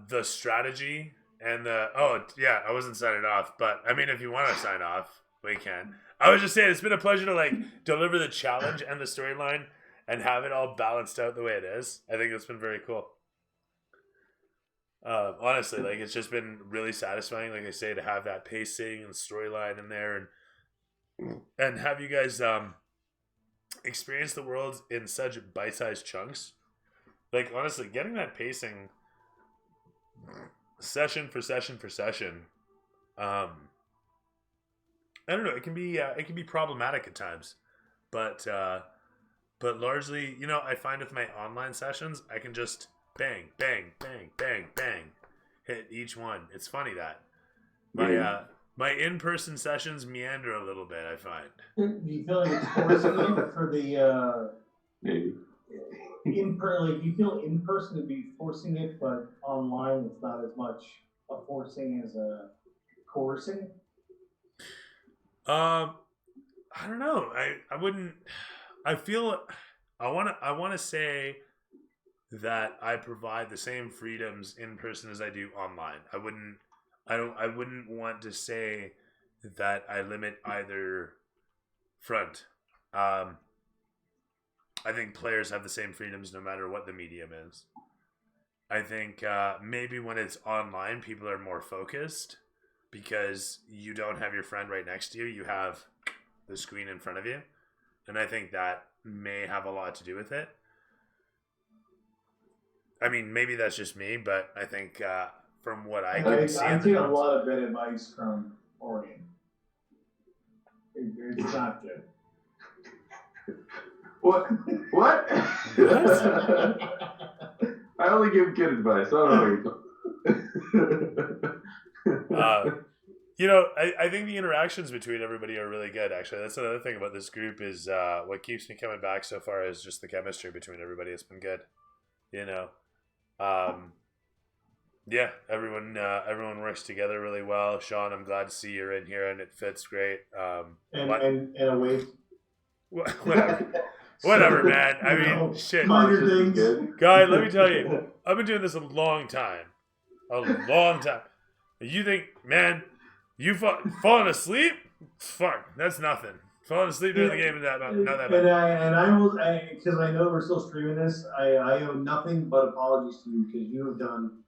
the strategy and I wasn't signing off, but I mean, if you want to sign off, we can. I was just saying, it's been a pleasure to, like, deliver the challenge and the storyline and have it all balanced out the way it is. I think it's been very cool. Honestly, like, it's just been really satisfying, like I say, to have that pacing and storyline in there, and have you guys experience the world in such bite-sized chunks. Like, honestly, getting that pacing session for session for session, I don't know, it can be problematic at times, but largely, I find with my online sessions, I can just bang, bang, bang, bang, bang, hit each one. It's funny that my in-person sessions meander a little bit, I find. Do you feel like it's forcing it for the Maybe. do you feel in person to be forcing it, but online it's not as much a forcing as a coercing? I don't know. I wouldn't. I feel. I want to say that I provide the same freedoms in person as I do online. I wouldn't want to say that I limit either front. I think players have the same freedoms no matter what the medium is. I think maybe when it's online, people are more focused because you don't have your friend right next to you. You have the screen in front of you. And I think that may have a lot to do with it. I mean, maybe that's just me, but I think from what I can see... I take a lot of bad advice from Oregon. It's not good. What? I only give good advice. I don't know. I think the interactions between everybody are really good, actually. That's another thing about this group is what keeps me coming back so far is just the chemistry between everybody. It's been good. Everyone works together really well. Sean, I'm glad to see you're in here, and it fits great. And a wait. Whatever, man. I mean, shit. Minor things. Guy, let me tell you, I've been doing this a long time. You think, man, you falling asleep? Fuck, that's nothing. Falling asleep during the game is not that bad. And I will, because I know we're still streaming this, I owe nothing but apologies to you because you have done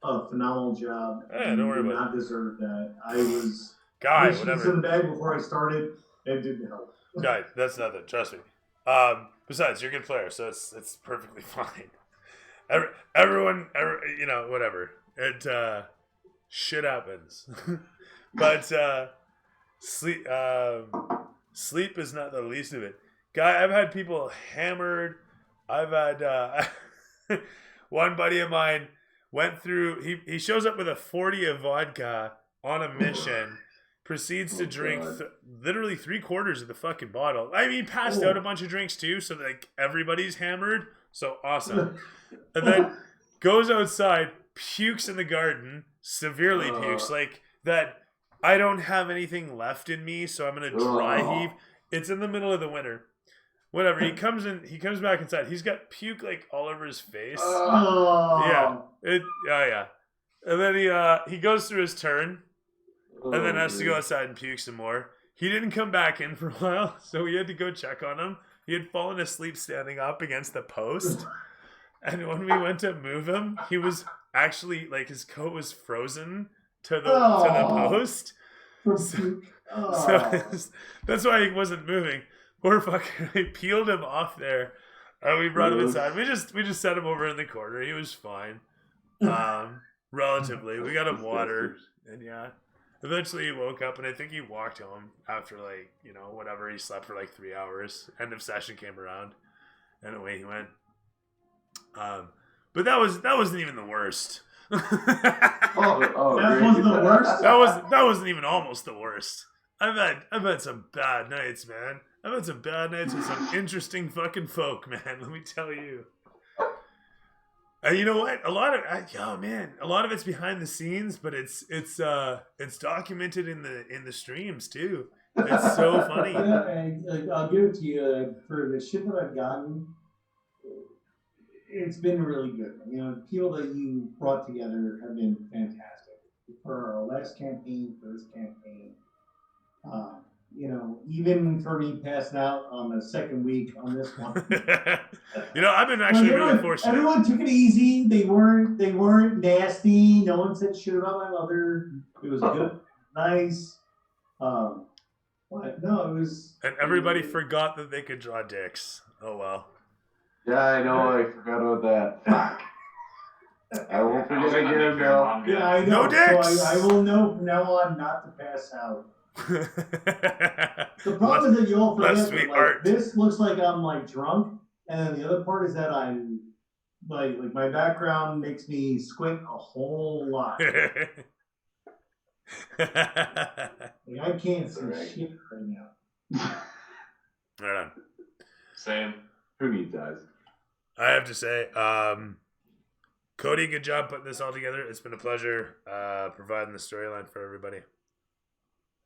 a phenomenal job. Yeah, don't worry about it. You did not deserve that. I was Guy, in whatever. the bag before I started. It didn't help. Guy, that's nothing. Trust me. Besides, you're a good player, so it's perfectly fine. Everyone, whatever. It shit happens, but sleep is not the least of it. Guy, I've had people hammered. I've had one buddy of mine went through. He shows up with a 40 of vodka on a mission. proceeds to Oh, drink God. literally 3/4 of the fucking bottle. I mean, passed out a bunch of drinks too, so like everybody's hammered. So awesome. And then goes outside, pukes in the garden, severely pukes, like that. I don't have anything left in me, so I'm gonna dry heave. It's in the middle of the winter. Whatever. He comes back inside. He's got puke like all over his face. Oh. Yeah. And then he goes through his turn, and then has to go outside and puke some more. He didn't come back in for a while, so we had to go check on him. He had fallen asleep standing up against the post, and when we went to move him, he was actually like his coat was frozen to the post. So that's why he wasn't moving. Poor fucker. We peeled him off there, and we brought him inside. We just set him over in the corner. He was fine, relatively. We got him water, and yeah. Eventually he woke up, and I think he walked home after like whatever. He slept for like 3 hours. End of session came around, and away he went. But that wasn't even the worst. That wasn't the worst. That wasn't even almost the worst. I've had some bad nights, man. I've had some bad nights with some interesting fucking folk, man. Let me tell you. And you know what? A lot of it's behind the scenes, but it's documented in the streams too. It's so funny. Yeah, and I'll give it to you for the shit that I've gotten. It's been really good. People that you brought together have been fantastic. For our last campaign, for this campaign, even for me passing out on the second week on this one. I've been actually really fortunate. Everyone took it easy. They weren't nasty. No one said shit about my mother. It was good, nice. But no, it was. And everybody forgot that they could draw dicks. Oh well. Yeah, I know. I forgot about that. Fuck. I won't forget again, though. Yeah, I know. No dicks. So I will know from now on not to pass out. The problem is that you all forget that, this looks like I'm like drunk, and then the other part is that I'm like my background makes me squint a whole lot. I can't see shit right now. Right on. Same. Who needs eyes? I have to say, Cody, good job putting this all together. It's been a pleasure providing the storyline for everybody.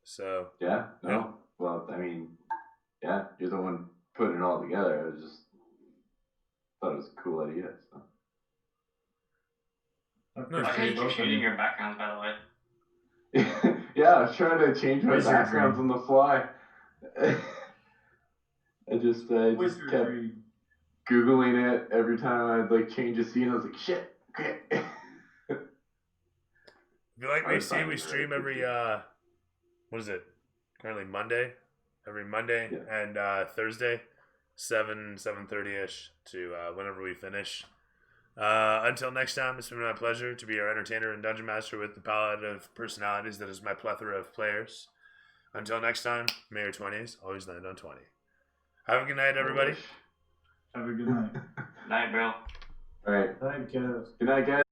So yeah, no. Yeah. Well, I mean, yeah, you're the one putting it all together. I just thought it was a cool idea. So. I like how you're changing your backgrounds, by the way. Yeah, I was trying to change my backgrounds on the fly. I just kept Googling it every time I'd like change a scene. I was like, shit. Okay. If you like me, see, we stream every what is it? Currently Monday, every Monday and Thursday, 7:30ish to whenever we finish. Until next time, it's been my pleasure to be your entertainer and dungeon master with the palette of personalities that is my plethora of players. Until next time, may your 20s always land on 20. Have a good night, everybody. Have a good night. Night, bro. All right. Night, guys. Good night, guys.